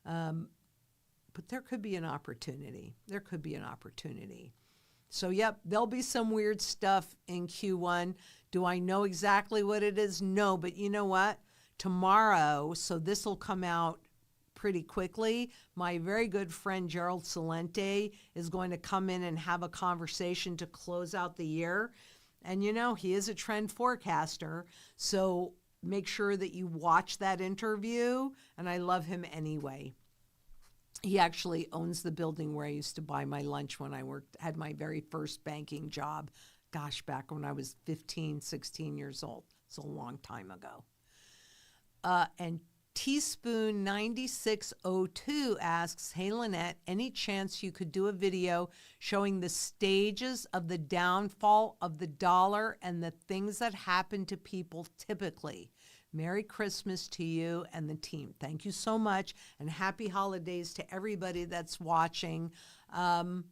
But there could be an opportunity. There could be an opportunity. So, yep, there'll be some weird stuff in Q1. Do I know exactly what it is? No, but you know what? Tomorrow, so this will come out pretty quickly, my very good friend Gerald Salente is going to come in and have a conversation to close out the year. And he is a trend forecaster. So make sure that you watch that interview. And I love him anyway. He actually owns the building where I used to buy my lunch when I had my very first banking job. Gosh, back when I was 15, 16 years old. It's a long time ago. And Teaspoon 9602 asks, hey, Lynette, any chance you could do a video showing the stages of the downfall of the dollar and the things that happen to people typically? Merry Christmas to you and the team. Thank you so much, and happy holidays to everybody that's watching. Yeah,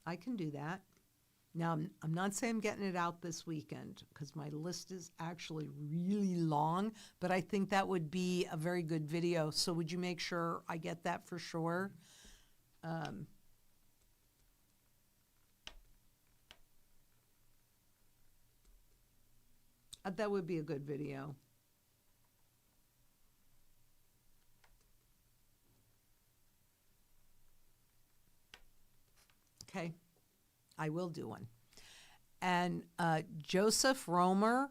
I can do that. Now, I'm not saying I'm getting it out this weekend because my list is actually really long, but I think that would be a very good video. So would you make sure I get that for sure? That would be a good video. Okay, I will do one. And Joseph Romer,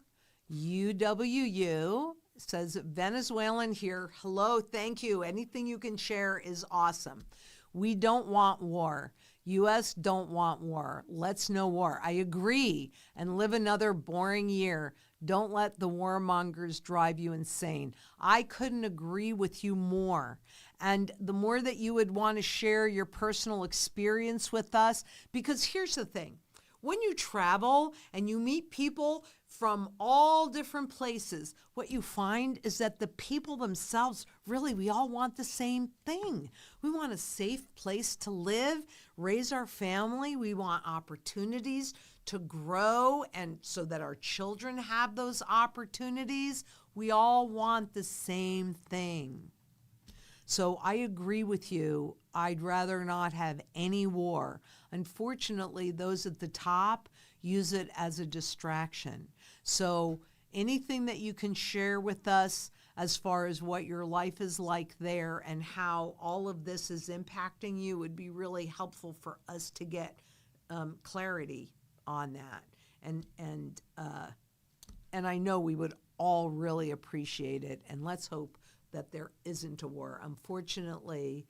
UWU, says, Venezuelan here. Hello, thank you. Anything you can share is awesome. We don't want war. U.S. don't want war. Let's no war. I agree. And live another boring year. Don't let the warmongers drive you insane. I couldn't agree with you more. And the more that you would want to share your personal experience with us, because here's the thing. When you travel and you meet people from all different places, what you find is that the people themselves, really, we all want the same thing. We want a safe place to live, raise our family. We want opportunities to grow, and so that our children have those opportunities. We all want the same thing. So I agree with you. I'd rather not have any war. Unfortunately, those at the top use it as a distraction. So anything that you can share with us as far as what your life is like there and how all of this is impacting you would be really helpful for us to get clarity on that. And I know we would all really appreciate it. And let's hope that there isn't a war. Unfortunately,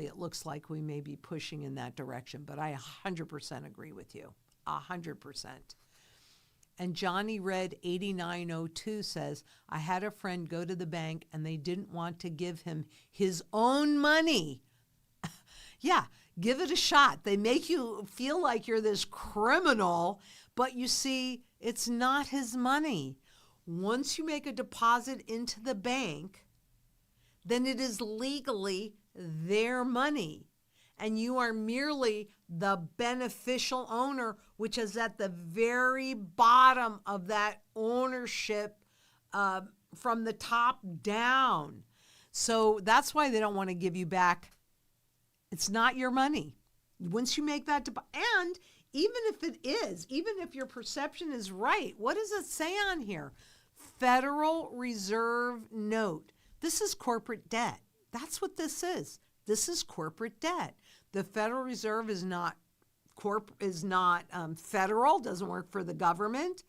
it looks like we may be pushing in that direction, but I 100% agree with you, 100%. And Johnny Red 8902 says, I had a friend go to the bank and they didn't want to give him his own money. Yeah, give it a shot. They make you feel like you're this criminal, but you see, it's not his money. Once you make a deposit into the bank, then it is legally their money. And you are merely the beneficial owner, which is at the very bottom of that ownership from the top down. So that's why they don't want to give you back. It's not your money. Once you make that deposit, and even if it is, even if your perception is right, what does it say on here? Federal Reserve note. This is corporate debt. That's what this is. This is corporate debt. The Federal Reserve is not federal, doesn't work for the government,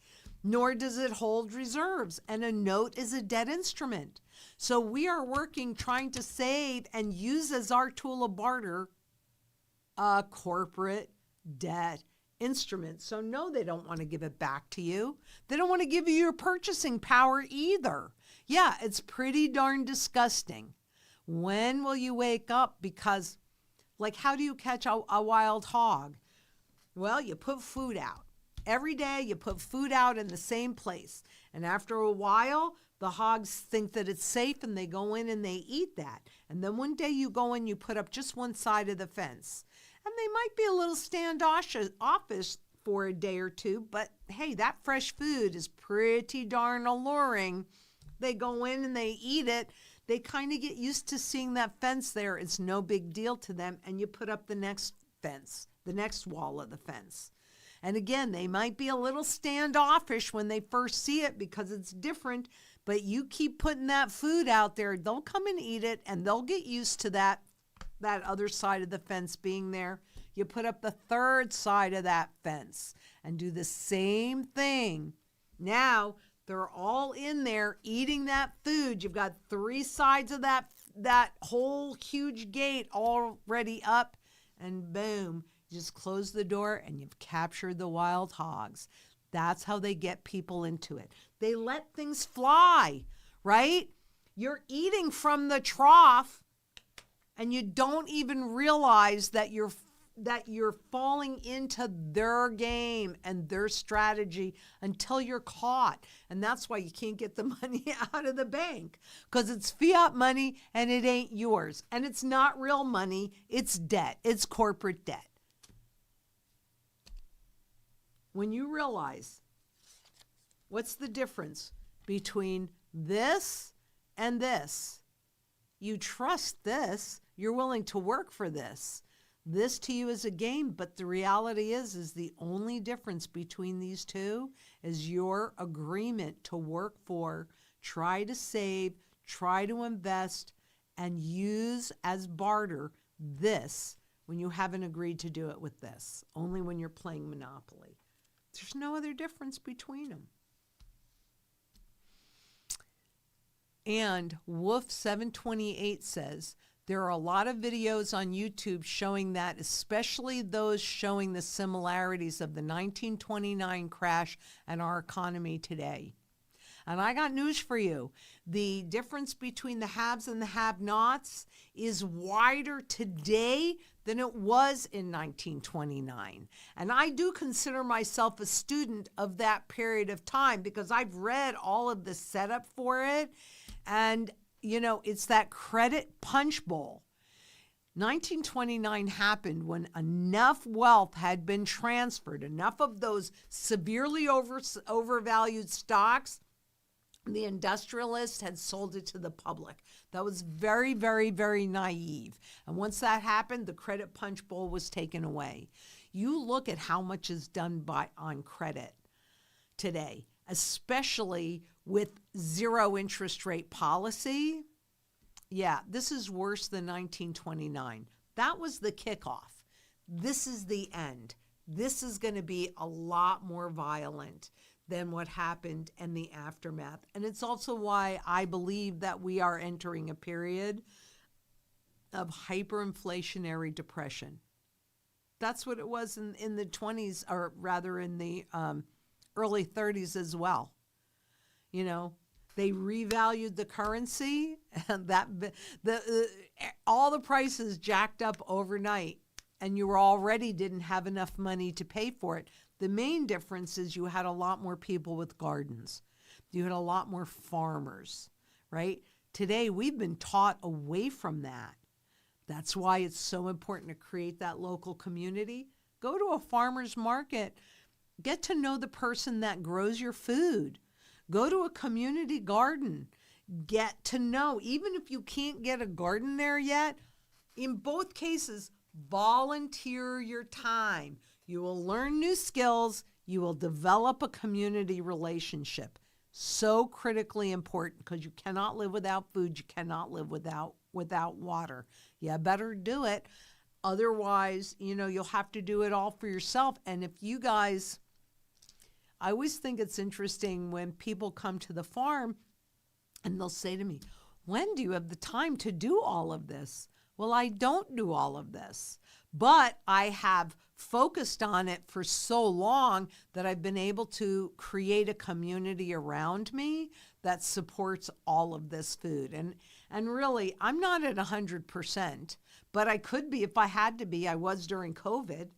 nor does it hold reserves. And a note is a debt instrument. So we are working, trying to save and use as our tool of barter a corporate debt instrument. So no, they don't want to give it back to you. They don't want to give you your purchasing power either. Yeah, it's pretty darn disgusting. When will you wake up? Because, like, how do you catch a wild hog? Well, you put food out. Every day you put food out in the same place. And after a while, the hogs think that it's safe and they go in and they eat that. And then one day you go in, you put up just one side of the fence. And they might be a little standoffish for a day or two, but hey, that fresh food is pretty darn alluring. They go in and they eat it. They kind of get used to seeing that fence there. It's no big deal to them. And you put up the next fence, the next wall of the fence. And again, they might be a little standoffish when they first see it because it's different, but you keep putting that food out there, they'll come and eat it and they'll get used to that that other side of the fence being there, you put up the third side of that fence and do the same thing. Now they're all in there eating that food. You've got three sides of that whole huge gate already up, and boom, you just close the door and you've captured the wild hogs. That's how they get people into it. They let things fly, right? You're eating from the trough and you don't even realize that you're falling into their game and their strategy until you're caught. And that's why you can't get the money out of the bank, because it's fiat money and it ain't yours. And it's not real money. It's debt. It's corporate debt. When you realize what's the difference between this and this, you trust this, you're willing to work for this. This to you is a game, but the reality is the only difference between these two is your agreement to work for, try to save, try to invest, and use as barter this when you haven't agreed to do it with this, only when you're playing Monopoly. There's no other difference between them. And Wolf728 says, there are a lot of videos on YouTube showing that, especially those showing the similarities of the 1929 crash and our economy today. And I got news for you. The difference between the haves and the have-nots is wider today than it was in 1929. And I do consider myself a student of that period of time because I've read all of the setup for it. And, you know, it's that credit punch bowl. 1929 happened when enough wealth had been transferred, enough of those severely overvalued stocks, the industrialists had sold it to the public. That was very, very, very naive. And once that happened, the credit punch bowl was taken away. You look at how much is done on credit today, especially with zero interest rate policy. Yeah, this is worse than 1929. That was the kickoff. This is the end. This is going to be a lot more violent than what happened in the aftermath. And it's also why I believe that we are entering a period of hyperinflationary depression. That's what it was in the 20s, or rather in the early 30s as well. You know, they revalued the currency, and all the prices jacked up overnight, and you already didn't have enough money to pay for it. The main difference is you had a lot more people with gardens. You had a lot more farmers, right? Today, we've been taught away from that. That's why it's so important to create that local community. Go to a farmer's market. Get to know the person that grows your food. Go to a community garden. Get to know, even if you can't get a garden there yet, in both cases, volunteer your time. You will learn new skills. You will develop a community relationship. So critically important, because you cannot live without food. You cannot live without water. You better do it. Otherwise, you'll have to do it all for yourself. And if you guys, I always think it's interesting when people come to the farm and they'll say to me, when do you have the time to do all of this? Well, I don't do all of this, but I have focused on it for so long that I've been able to create a community around me that supports all of this food. And really, I'm not at 100%, but I could be if I had to be. I was during COVID,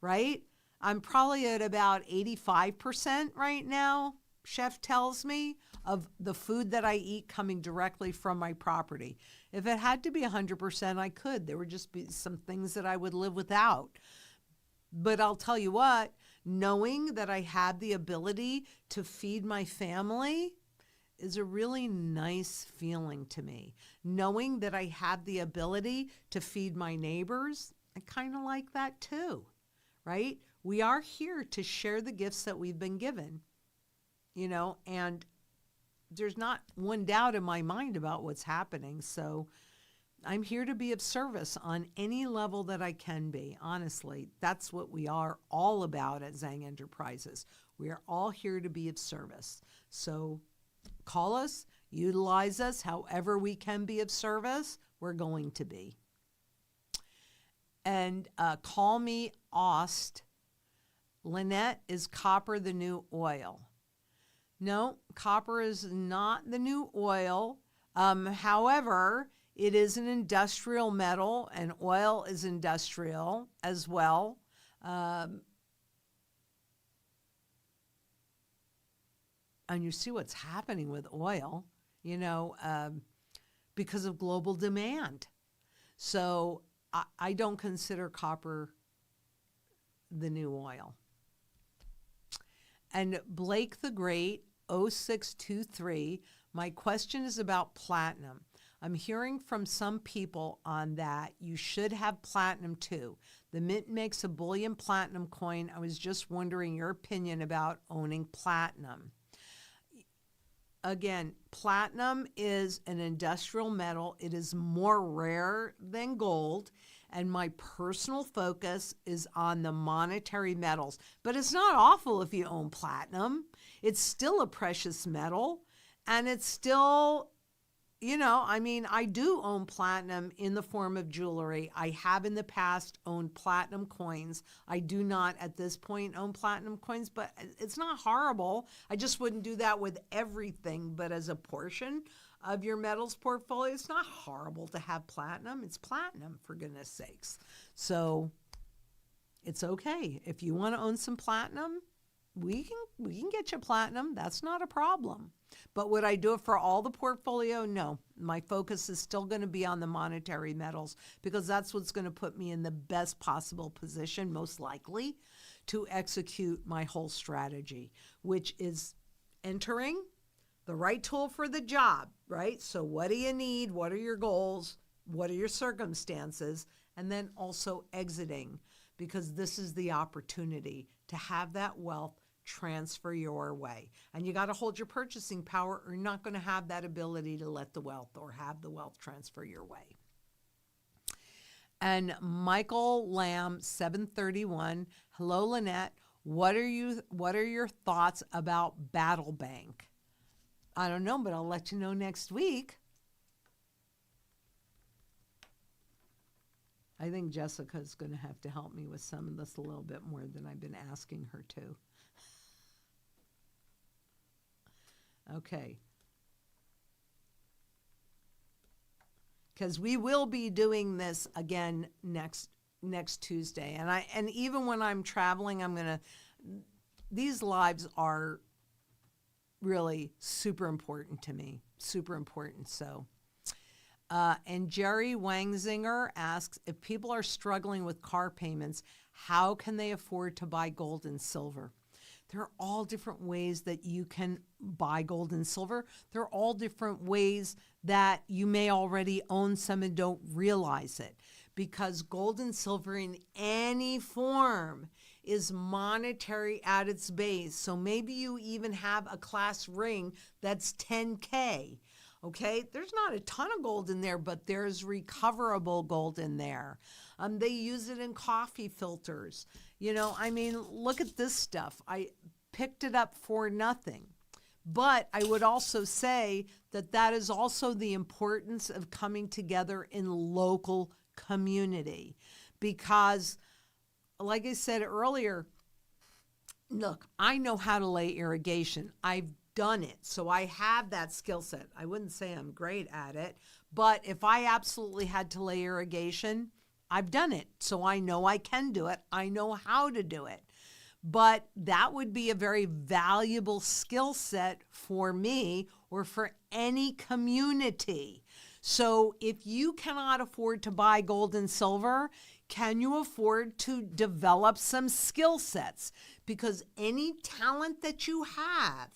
right? I'm probably at about 85% right now, chef tells me, of the food that I eat coming directly from my property. If it had to be 100%, I could. There would just be some things that I would live without. But I'll tell you what, knowing that I had the ability to feed my family is a really nice feeling to me. Knowing that I had the ability to feed my neighbors, I kind of like that too, right? We are here to share the gifts that we've been given, and there's not one doubt in my mind about what's happening. So I'm here to be of service on any level that I can be. Honestly, that's what we are all about at Zang Enterprises. We are all here to be of service. So call us, utilize us however we can be of service. We're going to be. And call me Ost. Lynette, is copper the new oil? No, copper is not the new oil. However, it is an industrial metal, and oil is industrial as well. And you see what's happening with oil, because of global demand. So I don't consider copper the new oil. And Blake the Great, 0623, my question is about platinum. I'm hearing from some people on that you should have platinum too. The Mint makes a bullion platinum coin. I was just wondering your opinion about owning platinum. Again, platinum is an industrial metal. It is more rare than gold, and my personal focus is on the monetary metals. But it's not awful if you own platinum. It's still a precious metal, and it's still, I do own platinum in the form of jewelry. I have in the past owned platinum coins. I do not at this point own platinum coins, but it's not horrible. I just wouldn't do that with everything, but as a portion of your metals portfolio, it's not horrible to have platinum. It's platinum, for goodness sakes. So it's okay. If you want to own some platinum, we can get you platinum. That's not a problem. But would I do it for all the portfolio? No. My focus is still going to be on the monetary metals because that's what's going to put me in the best possible position, most likely, to execute my whole strategy, which is entering the right tool for the job, right? So what do you need? What are your goals? What are your circumstances? And then also exiting, because this is the opportunity to have that wealth transfer your way. And you got to hold your purchasing power, or you're not going to have that ability to let the wealth or have the wealth transfer your way. And Michael Lamb, 731, hello, Lynette. What are your thoughts about Battle Bank? I don't know, but I'll let you know next week. I think Jessica's going to have to help me with some of this a little bit more than I've been asking her to. Okay. Because we will be doing this again next Tuesday. And even when I'm traveling, these lives are really super important to me. Super important. So. And Jerry Wangzinger asks, if people are struggling with car payments, how can they afford to buy gold and silver? There are all different ways that you can buy gold and silver. There are all different ways that you may already own some and don't realize it, because gold and silver in any form is monetary at its base. So maybe you even have a class ring that's 10K. Okay, there's not a ton of gold in there, but there's recoverable gold in there. They use it in coffee filters. Look at this stuff. I picked it up for nothing. But I would also say that is also the importance of coming together in local community. Because, like I said earlier, look, I know how to lay irrigation. I've done it. So I have that skill set. I wouldn't say I'm great at it, but if I absolutely had to lay irrigation, I've done it. So I know I can do it. I know how to do it. But that would be a very valuable skill set for me or for any community. So if you cannot afford to buy gold and silver, can you afford to develop some skill sets? Because any talent that you have,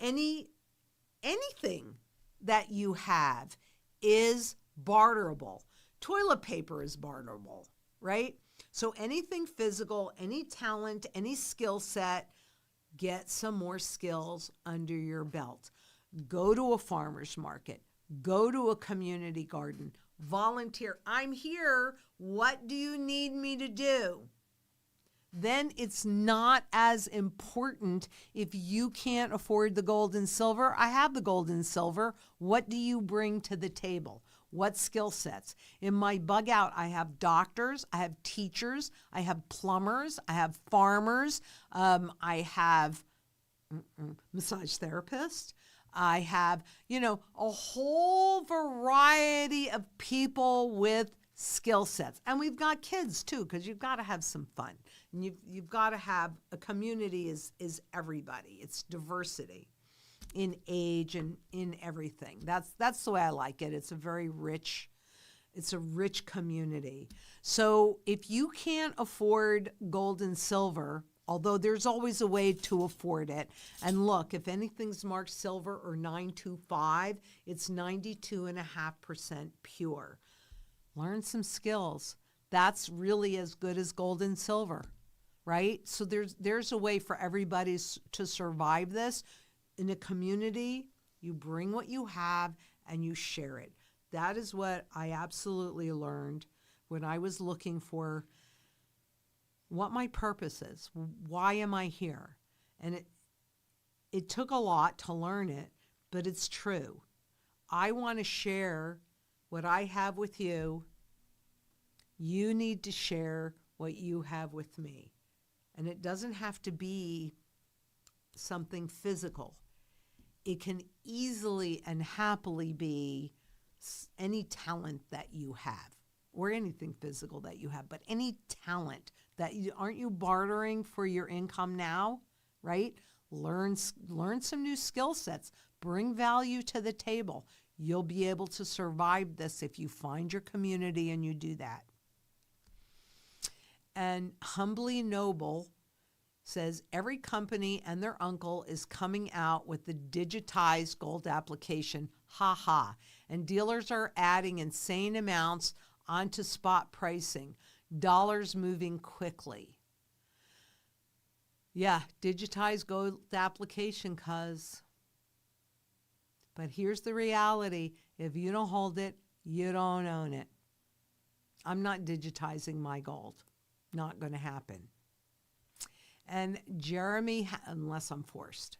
anything that you have is barterable. Toilet paper is barterable, right? So anything physical, any talent, any skill set, get some more skills under your belt. Go to a farmer's market. Go to a community garden. volunteer. I'm here. What do you need me to do? Then it's not as important if you can't afford the gold and silver. I have the gold and silver. What do you bring to the table? What skill sets? In my bug out, I have doctors, I have teachers, I have plumbers, I have farmers, I have massage therapists. I have, a whole variety of people with skill sets. And we've got kids too, because you've got to have some fun. And you've got to have a community is everybody. It's diversity in age and in everything. That's the way I like it. It's a rich community. So if you can't afford gold and silver, although there's always a way to afford it, and look, if anything's marked silver or 925, it's 92.5% pure. Learn some skills. That's really as good as gold and silver, right? So there's a way for everybody to survive this. In a community, you bring what you have and you share it. That is what I absolutely learned when I was looking for what my purpose is. Why am I here? And it took a lot to learn it, but it's true. I want to share what I have with you. You need to share what you have with me. And it doesn't have to be something physical. It can easily and happily be any talent that you have, or anything physical that you have, but any talent that aren't you bartering for your income now, right? Learn some new skill sets, bring value to the table. You'll be able to survive this if you find your community and you do that. And Humbly Noble says every company and their uncle is coming out with the digitized gold application, and dealers are adding insane amounts onto spot pricing, dollars moving quickly. Yeah, digitized gold application, but here's the reality. If you don't hold it, you don't own it. I'm not digitizing my gold. Not going to happen. And Jeremy, unless I'm forced.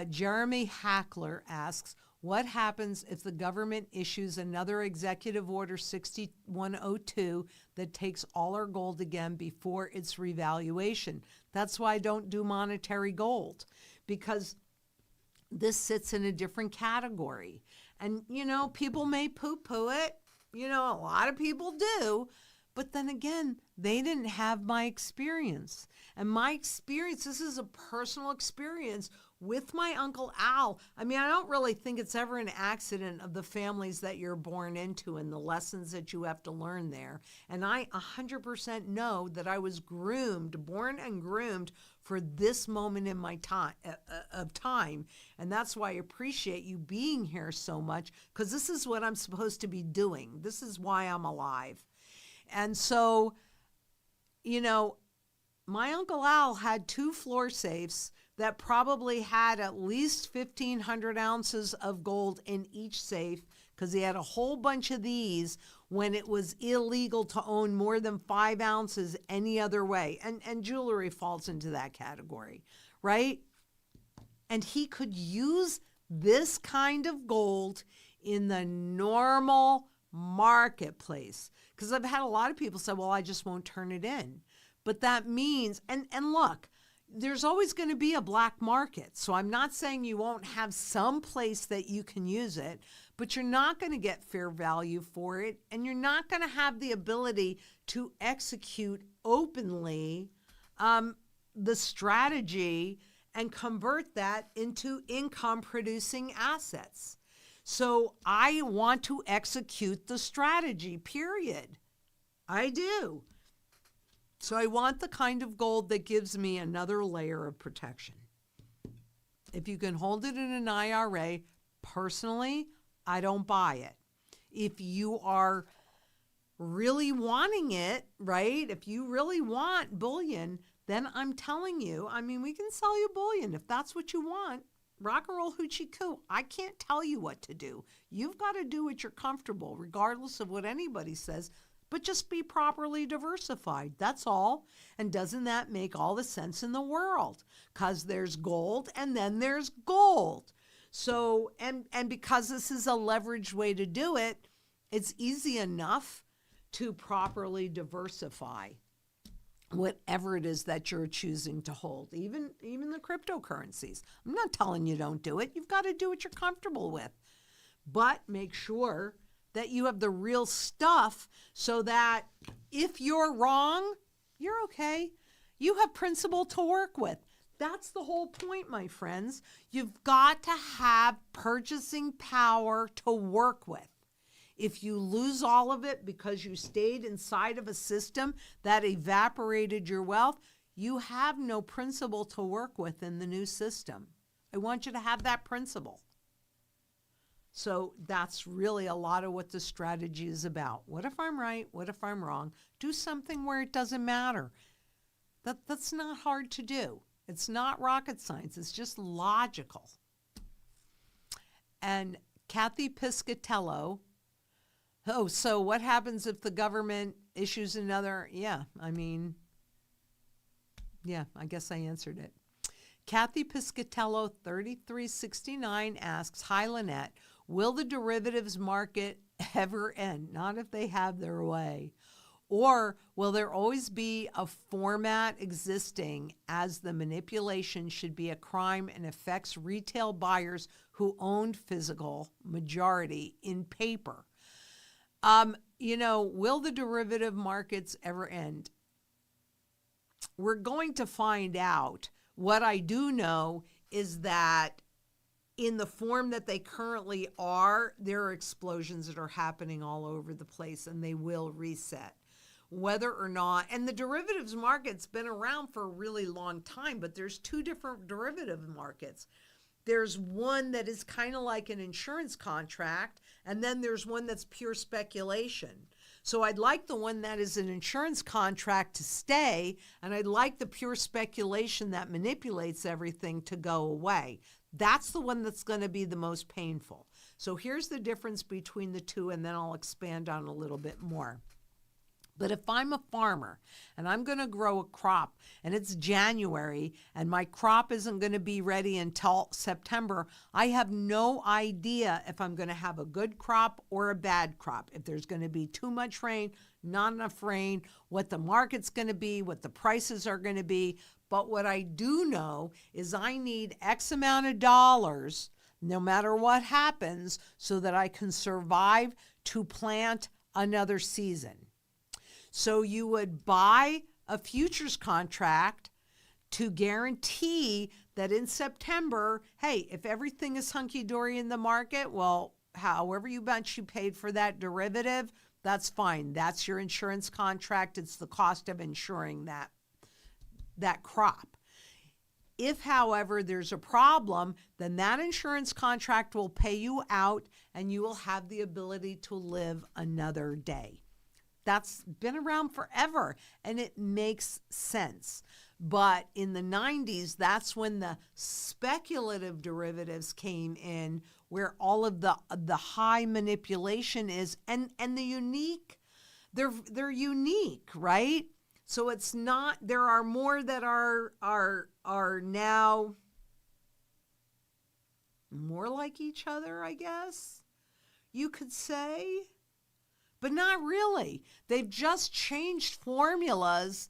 Jeremy Hackler asks, what happens if the government issues another Executive Order 6102 that takes all our gold again before its revaluation? That's why I don't do monetary gold, because this sits in a different category. And, people may poo-poo it. A lot of people do. But then again, they didn't have my experience. And my experience, this is a personal experience with my Uncle Al. I don't really think it's ever an accident of the families that you're born into and the lessons that you have to learn there. And I 100% know that I was born and groomed for this moment in my time. And that's why I appreciate you being here so much, because this is what I'm supposed to be doing. This is why I'm alive. And so, my Uncle Al had 2 floor safes that probably had at least 1,500 ounces of gold in each safe, because he had a whole bunch of these when it was illegal to own more than 5 ounces any other way. And jewelry falls into that category, right? And he could use this kind of gold in the normal marketplace. Because I've had a lot of people say, well, I just won't turn it in. But that means, and look, there's always going to be a black market. So I'm not saying you won't have some place that you can use it, but you're not going to get fair value for it. And you're not going to have the ability to execute openly the strategy and convert that into income producing assets. So I want to execute the strategy, period. I do. So I want the kind of gold that gives me another layer of protection. If you can hold it in an IRA, personally, I don't buy it. If you are really wanting it, right? If you really want bullion, then I'm telling you, we can sell you bullion if that's what you want. rock and roll hoochie coo. I can't tell you what to do. You've got to do what you're comfortable, regardless of what anybody says, but just be properly diversified. That's all. And doesn't that make all the sense in the world? Because there's gold and then there's gold. So, and because this is a leveraged way to do it, it's easy enough to properly diversify whatever it is that you're choosing to hold, even the cryptocurrencies. I'm not telling you don't do it. You've got to do what you're comfortable with. But make sure that you have the real stuff so that if you're wrong, you're okay. You have principle to work with. That's the whole point, my friends. You've got to have purchasing power to work with. If you lose all of it because you stayed inside of a system that evaporated your wealth, you have no principle to work with in the new system. I want you to have that principle. So that's really a lot of what the strategy is about. What if I'm right? What if I'm wrong? Do something where it doesn't matter. That's not hard to do. It's not rocket science. It's just logical. And Kathy Piscatello, so what happens if the government issues another? I guess I answered it. Kathy Piscatello, 3369, asks, hi, Lynette, will the derivatives market ever end? Not if they have their way. Or will there always be a format existing as the manipulation should be a crime and affects retail buyers who owned physical majority in paper? Will the derivative markets ever end? We're going to find out. What I do know is that in the form that they currently are, there are explosions that are happening all over the place, and they will reset. Whether or not, and the derivatives market's been around for a really long time, but there's two different derivative markets. There's one that is kind of like an insurance contract, and then there's one that's pure speculation. So I'd like the one that is an insurance contract to stay, and I'd like the pure speculation that manipulates everything to go away. That's the one that's going to be the most painful. So here's the difference between the two, and then I'll expand on a little bit more. But if I'm a farmer and I'm going to grow a crop and it's January and my crop isn't going to be ready until September, I have no idea if I'm going to have a good crop or a bad crop, if there's going to be too much rain, not enough rain, what the market's going to be, what the prices are going to be. But what I do know is I need X amount of dollars no matter what happens so that I can survive to plant another season. So you would buy a futures contract to guarantee that in September, hey, if everything is hunky-dory in the market, well, however much you paid for that derivative, that's fine. That's your insurance contract. It's the cost of insuring that crop. If, however, there's a problem, then that insurance contract will pay you out and you will have the ability to live another day. That's been around forever, and it makes sense. But in the 90s, that's when the speculative derivatives came in, where all of the high manipulation is, and the unique, they're unique, right? So it's not, there are more that are now more like each other, I guess you could say. But not really. They've just changed formulas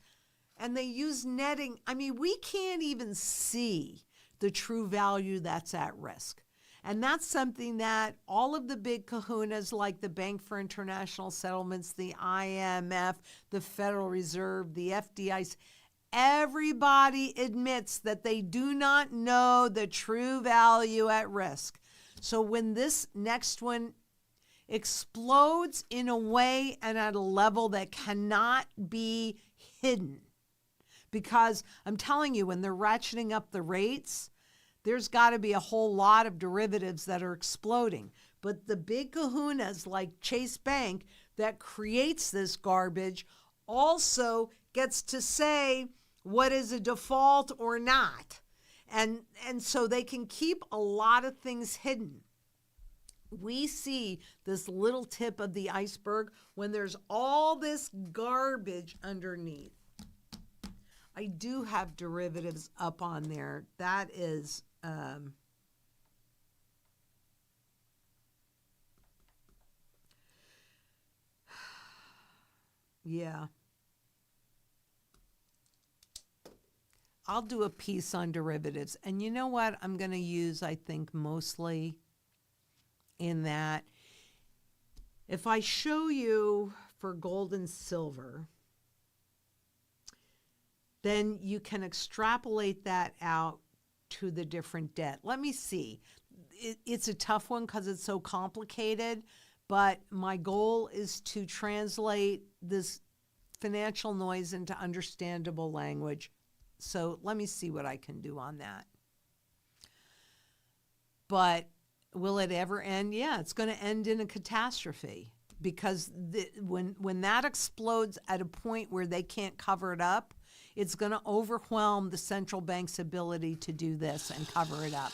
and they use netting. I mean, we can't even see the true value that's at risk. And that's something that all of the big kahunas like the Bank for International Settlements, the IMF, the Federal Reserve, the FDIC, everybody admits that they do not know the true value at risk. So when this next one explodes in a way and at a level that cannot be hidden. Because I'm telling you, when they're ratcheting up the rates, there's got to be a whole lot of derivatives that are exploding. But the big kahunas like Chase Bank that creates this garbage also gets to say what is a default or not. And so they can keep a lot of things hidden. We see this little tip of the iceberg when there's all this garbage underneath. I do have derivatives up on there. That is, yeah. I'll do a piece on derivatives. And you know what I'm going to use, I think, mostly in that? If I show you for gold and silver, then you can extrapolate that out to the different debt. Let me see. It's a tough one because it's so complicated, but my goal is to translate this financial noise into understandable language. So let me see what I can do on that. But will it ever end? Yeah, it's going to end in a catastrophe, because when that explodes at a point where they can't cover it up, it's going to overwhelm the central bank's ability to do this and cover it up.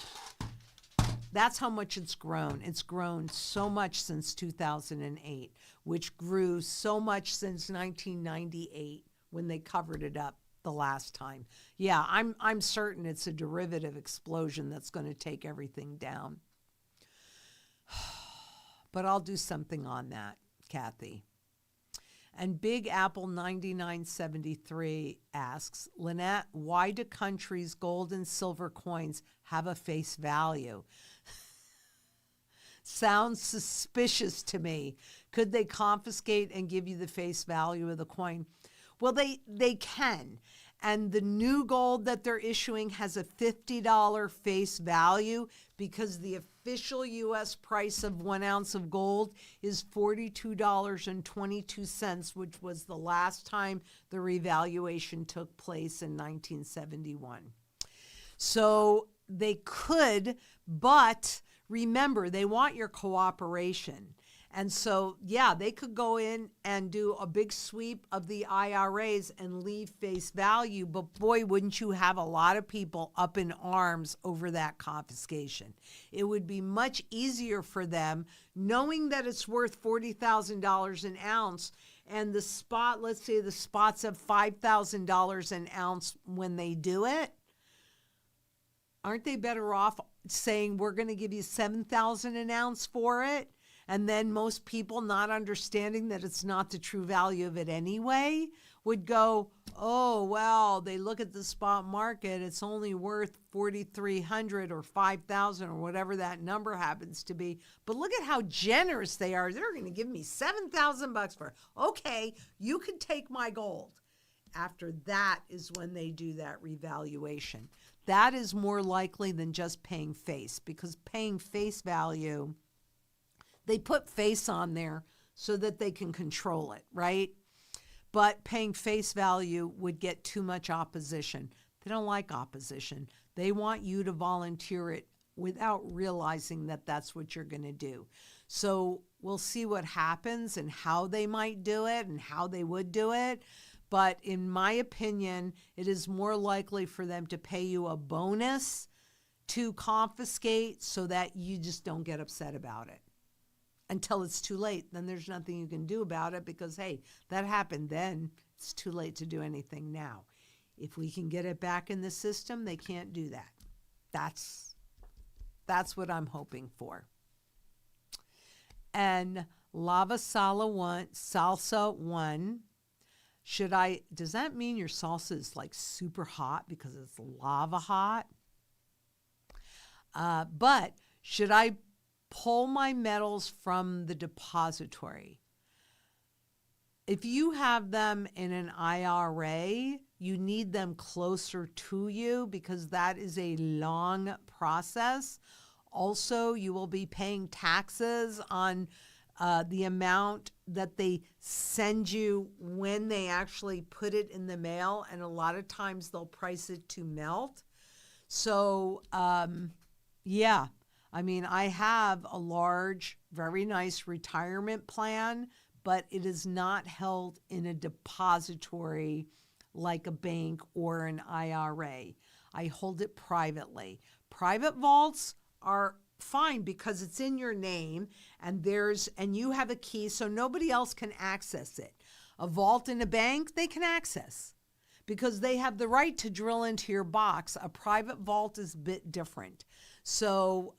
That's how much it's grown. It's grown so much since 2008, which grew so much since 1998 when they covered it up the last time. Yeah, I'm certain it's a derivative explosion that's going to take everything down. But I'll do something on that, Kathy. And Big Apple 9973 asks, Lynette, why do countries' gold and silver coins have a face value? Sounds suspicious to me. Could they confiscate and give you the face value of the coin? Well, they can. And the new gold that they're issuing has a $50 face value because the official U.S. price of 1 ounce of gold is $42.22, which was the last time the revaluation took place in 1971. So they could, but remember, they want your cooperation. And so, yeah, they could go in and do a big sweep of the IRAs and leave face value, but boy, wouldn't you have a lot of people up in arms over that confiscation. It would be much easier for them, knowing that it's worth $40,000 an ounce, and the spot, let's say the spot's of $5,000 an ounce when they do it. Aren't they better off saying, we're going to give you $7,000 an ounce for it? And then most people, not understanding that it's not the true value of it anyway, would go, oh, well, they look at the spot market, it's only worth $4,300 or $5,000 or whatever that number happens to be. But look at how generous they are. They're going to give me $7,000 for it. Okay, you can take my gold. After that is when they do that revaluation. That is more likely than just paying face, because paying face value, they put face on there so that they can control it, right? But paying face value would get too much opposition. They don't like opposition. They want you to volunteer it without realizing that that's what you're going to do. So we'll see what happens and how they might do it and how they would do it. But in my opinion, it is more likely for them to pay you a bonus to confiscate so that you just don't get upset about it until it's too late. Then there's nothing you can do about it because, hey, that happened then. It's too late to do anything now. If we can get it back in the system, they can't do that. That's what I'm hoping for. And Lava Salsa 1. Does that mean your salsa is like super hot because it's lava hot? But should I pull my metals from the depository? If you have them in an IRA, you need them closer to you because that is a long process. Also, you will be paying taxes on the amount that they send you when they actually put it in the mail, and a lot of times they'll price it to melt. So, yeah, I mean, I have a large, very nice retirement plan, but it is not held in a depository like a bank or an IRA. I hold it privately. Private vaults are fine because it's in your name and you have a key so nobody else can access it. A vault in a bank, they can access because they have the right to drill into your box. A private vault is a bit different. So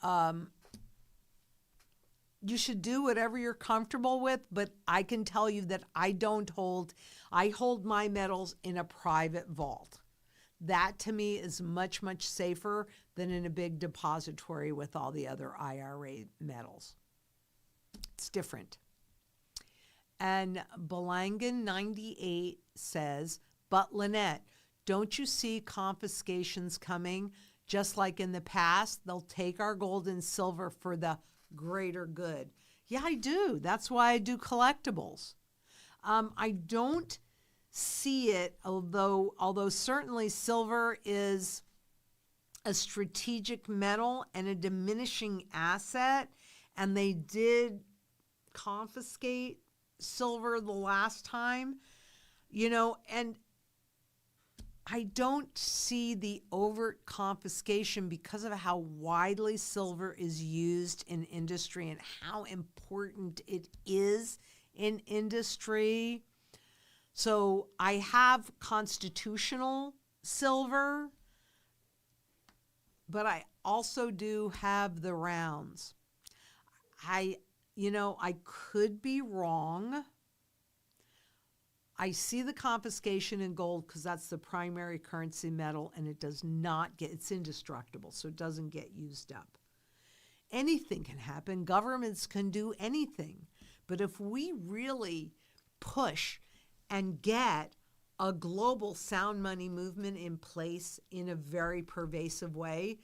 you should do whatever you're comfortable with, but I can tell you that I hold my metals in a private vault. That to me is much, much safer than in a big depository with all the other IRA metals. It's different. And Belangan 98 says, but Lynette, don't you see confiscations coming? Just like in the past, they'll take our gold and silver for the greater good. Yeah, I do. That's why I do collectibles. I don't see it, although certainly silver is a strategic metal and a diminishing asset, and they did confiscate silver the last time, and I don't see the overt confiscation because of how widely silver is used in industry and how important it is in industry. So I have constitutional silver, but I also do have the rounds. I could be wrong. I see the confiscation in gold because that's the primary currency metal and it's indestructible, so it doesn't get used up. Anything can happen. Governments can do anything. But if we really push and get a global sound money movement in place in a very pervasive way,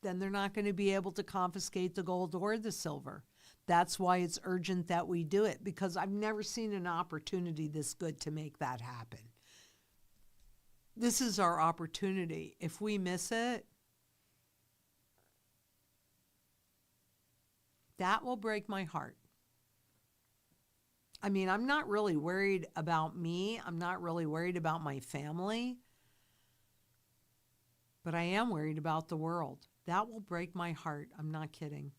then they're not going to be able to confiscate the gold or the silver. That's why it's urgent that we do it, because I've never seen an opportunity this good to make that happen. This is our opportunity. If we miss it, that will break my heart. I mean, I'm not really worried about me. I'm not really worried about my family. But I am worried about the world. That will break my heart. I'm not kidding.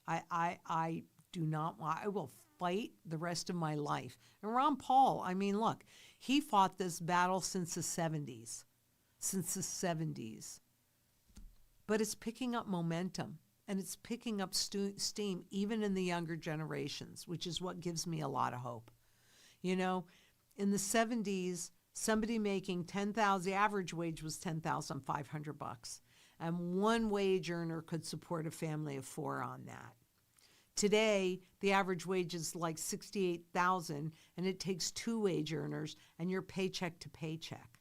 I do not want, I will fight the rest of my life. And Ron Paul, I mean, look, he fought this battle since the 70s. But it's picking up momentum and it's picking up steam even in the younger generations, which is what gives me a lot of hope. In the 70s, somebody making $10,000, the average wage was $10,500, and one wage earner could support a family of 4 on that. Today, the average wage is like $68,000, and it takes 2 wage earners, and you're paycheck to paycheck.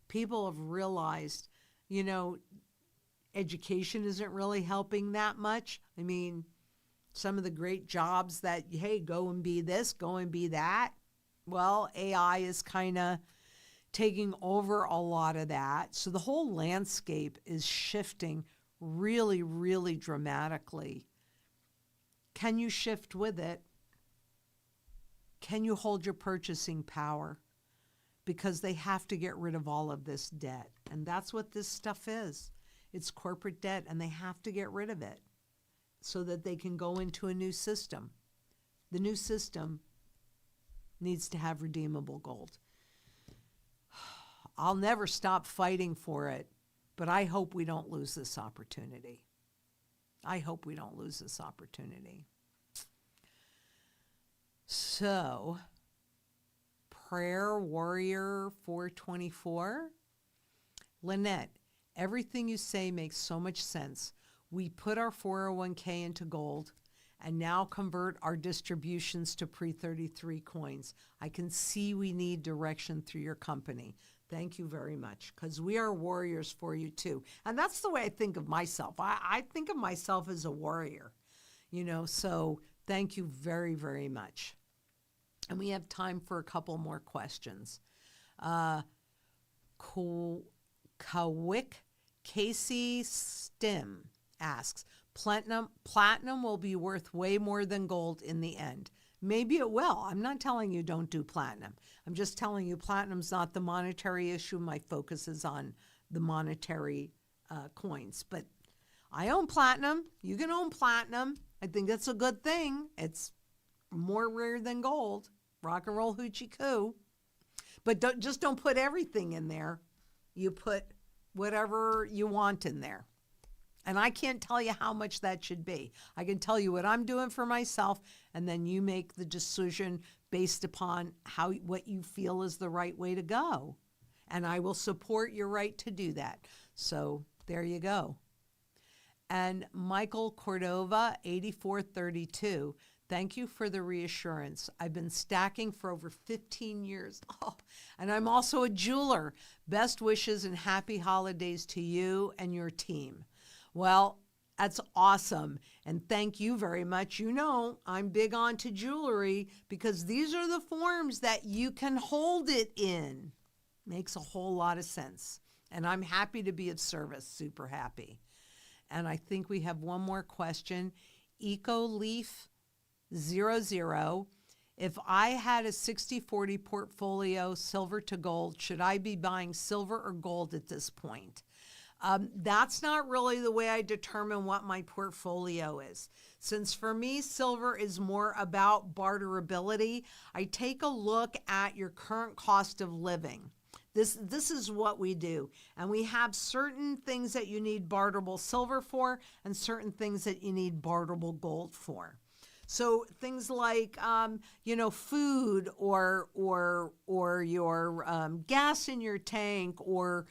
People have realized, education isn't really helping that much. I mean, some of the great jobs that, hey, go and be this, go and be that. Well, AI is kind of taking over a lot of that. So the whole landscape is shifting really, really dramatically. Can you shift with it? Can you hold your purchasing power? Because they have to get rid of all of this debt. And that's what this stuff is. It's corporate debt, and they have to get rid of it so that they can go into a new system. The new system needs to have redeemable gold. I'll never stop fighting for it, but I hope we don't lose this opportunity. So, Prayer Warrior 424. Lynette, everything you say makes so much sense. We put our 401k into gold and now convert our distributions to pre-33 coins. I can see we need direction through your company. Thank you very much, because we are warriors for you too. And that's the way I think of myself. I think of myself as a warrior, so thank you very, very much. And we have time for a couple more questions. Kawik Casey Stim asks, platinum will be worth way more than gold in the end. Maybe it will. I'm not telling you don't do platinum. I'm just telling you platinum's not the monetary issue. My focus is on the monetary coins. But I own platinum. You can own platinum. I think that's a good thing. It's more rare than gold. Rock and roll hoochie coo. But don't put everything in there. You put whatever you want in there. And I can't tell you how much that should be. I can tell you what I'm doing for myself, and then you make the decision based upon what you feel is the right way to go. And I will support your right to do that. So there you go. And Michael Cordova, 8432, thank you for the reassurance. I've been stacking for over 15 years. Oh, and I'm also a jeweler. Best wishes and happy holidays to you and your team. Well, that's awesome. And thank you very much. You know, I'm big on to jewelry because these are the forms that you can hold it in. Makes a whole lot of sense. And I'm happy to be of service, super happy. And I think we have one more question. EcoLeaf00. If I had a 60-40 portfolio, silver to gold, should I be buying silver or gold at this point? That's not really the way I determine what my portfolio is. Since for me, silver is more about barterability, I take a look at your current cost of living. This is what we do. And we have certain things that you need barterable silver for and certain things that you need barterable gold for. So things like, food or your gas in your tank or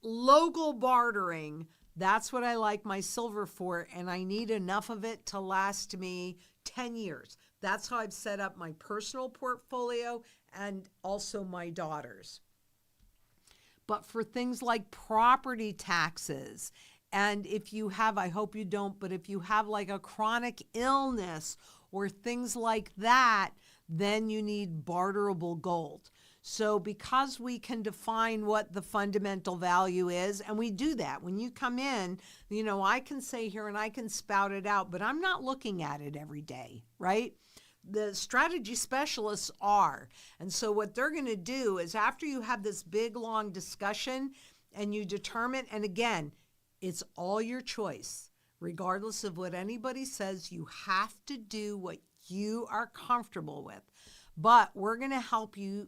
local bartering, that's what I like my silver for, and I need enough of it to last me 10 years. That's how I've set up my personal portfolio and also my daughter's. But for things like property taxes, and if you have, I hope you don't, but if you have like a chronic illness or things like that, then you need barterable gold. So because we can define what the fundamental value is, and we do that. When you come in, I can say here and I can spout it out, but I'm not looking at it every day, right? The strategy specialists are. And so what they're going to do is after you have this big, long discussion and you determine, and again, it's all your choice. Regardless of what anybody says, you have to do what you are comfortable with. But we're going to help you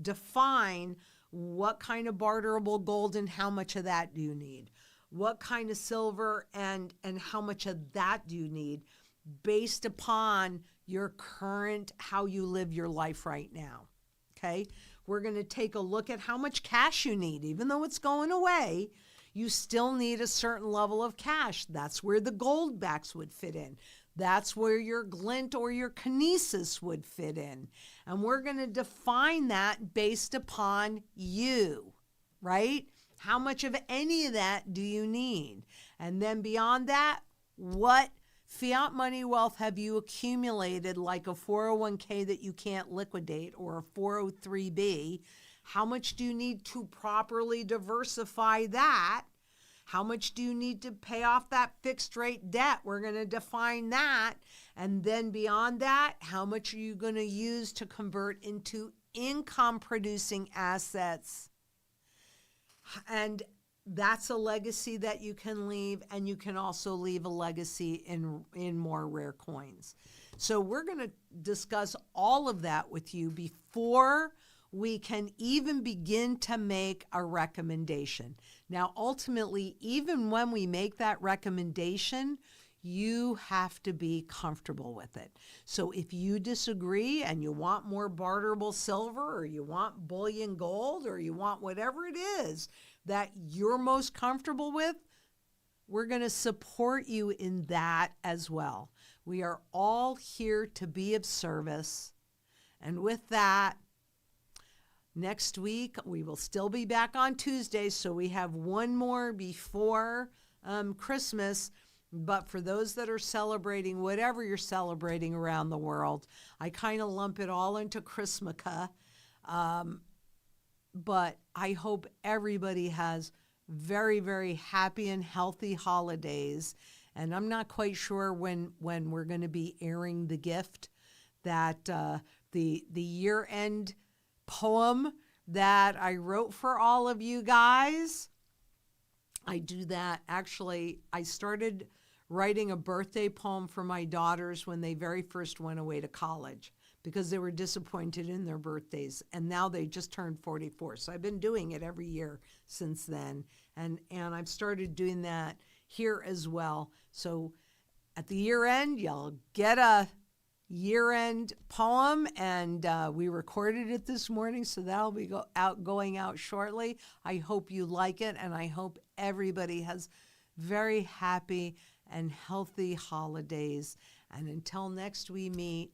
define what kind of barterable gold and how much of that do you need. What kind of silver and how much of that do you need based upon your current, how you live your life right now, okay? We're going to take a look at how much cash you need. Even though it's going away, you still need a certain level of cash. That's where the gold backs would fit in. That's where your glint or your kinesis would fit in. And we're going to define that based upon you, right? How much of any of that do you need? And then beyond that, what fiat money wealth have you accumulated, like a 401k that you can't liquidate or a 403b? How much do you need to properly diversify that? How much do you need to pay off that fixed rate debt? We're going to define that. And then beyond that, how much are you going to use to convert into income producing assets? And that's a legacy that you can leave, and you can also leave a legacy in more rare coins. So we're going to discuss all of that with you before we can even begin to make a recommendation. Now, ultimately, even when we make that recommendation, you have to be comfortable with it. So if you disagree and you want more barterable silver or you want bullion gold or you want whatever it is that you're most comfortable with, we're going to support you in that as well. We are all here to be of service. And with that, next week, we will still be back on Tuesday, so we have one more before Christmas. But for those that are celebrating whatever you're celebrating around the world, I kind of lump it all into Christmaka. But I hope everybody has very, very happy and healthy holidays. And I'm not quite sure when we're going to be airing the gift that the year-end poem that I wrote for all of you guys. I do that. Actually, I started writing a birthday poem for my daughters when they very first went away to college because they were disappointed in their birthdays. And now they just turned 44. So I've been doing it every year since then. And I've started doing that here as well. So at the year end, you'll get a year-end poem, and we recorded it this morning, so that'll be going out shortly. I hope you like it, and I hope everybody has very happy and healthy holidays. And until next we meet,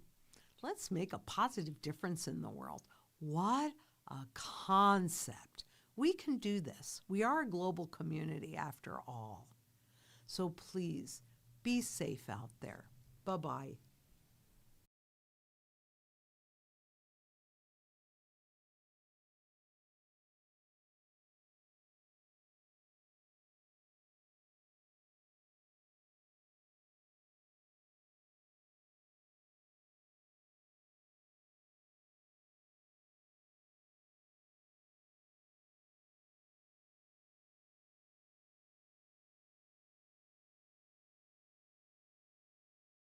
let's make a positive difference in the world. What a concept. We can do this. We are a global community after all. So please, be safe out there. Bye-bye.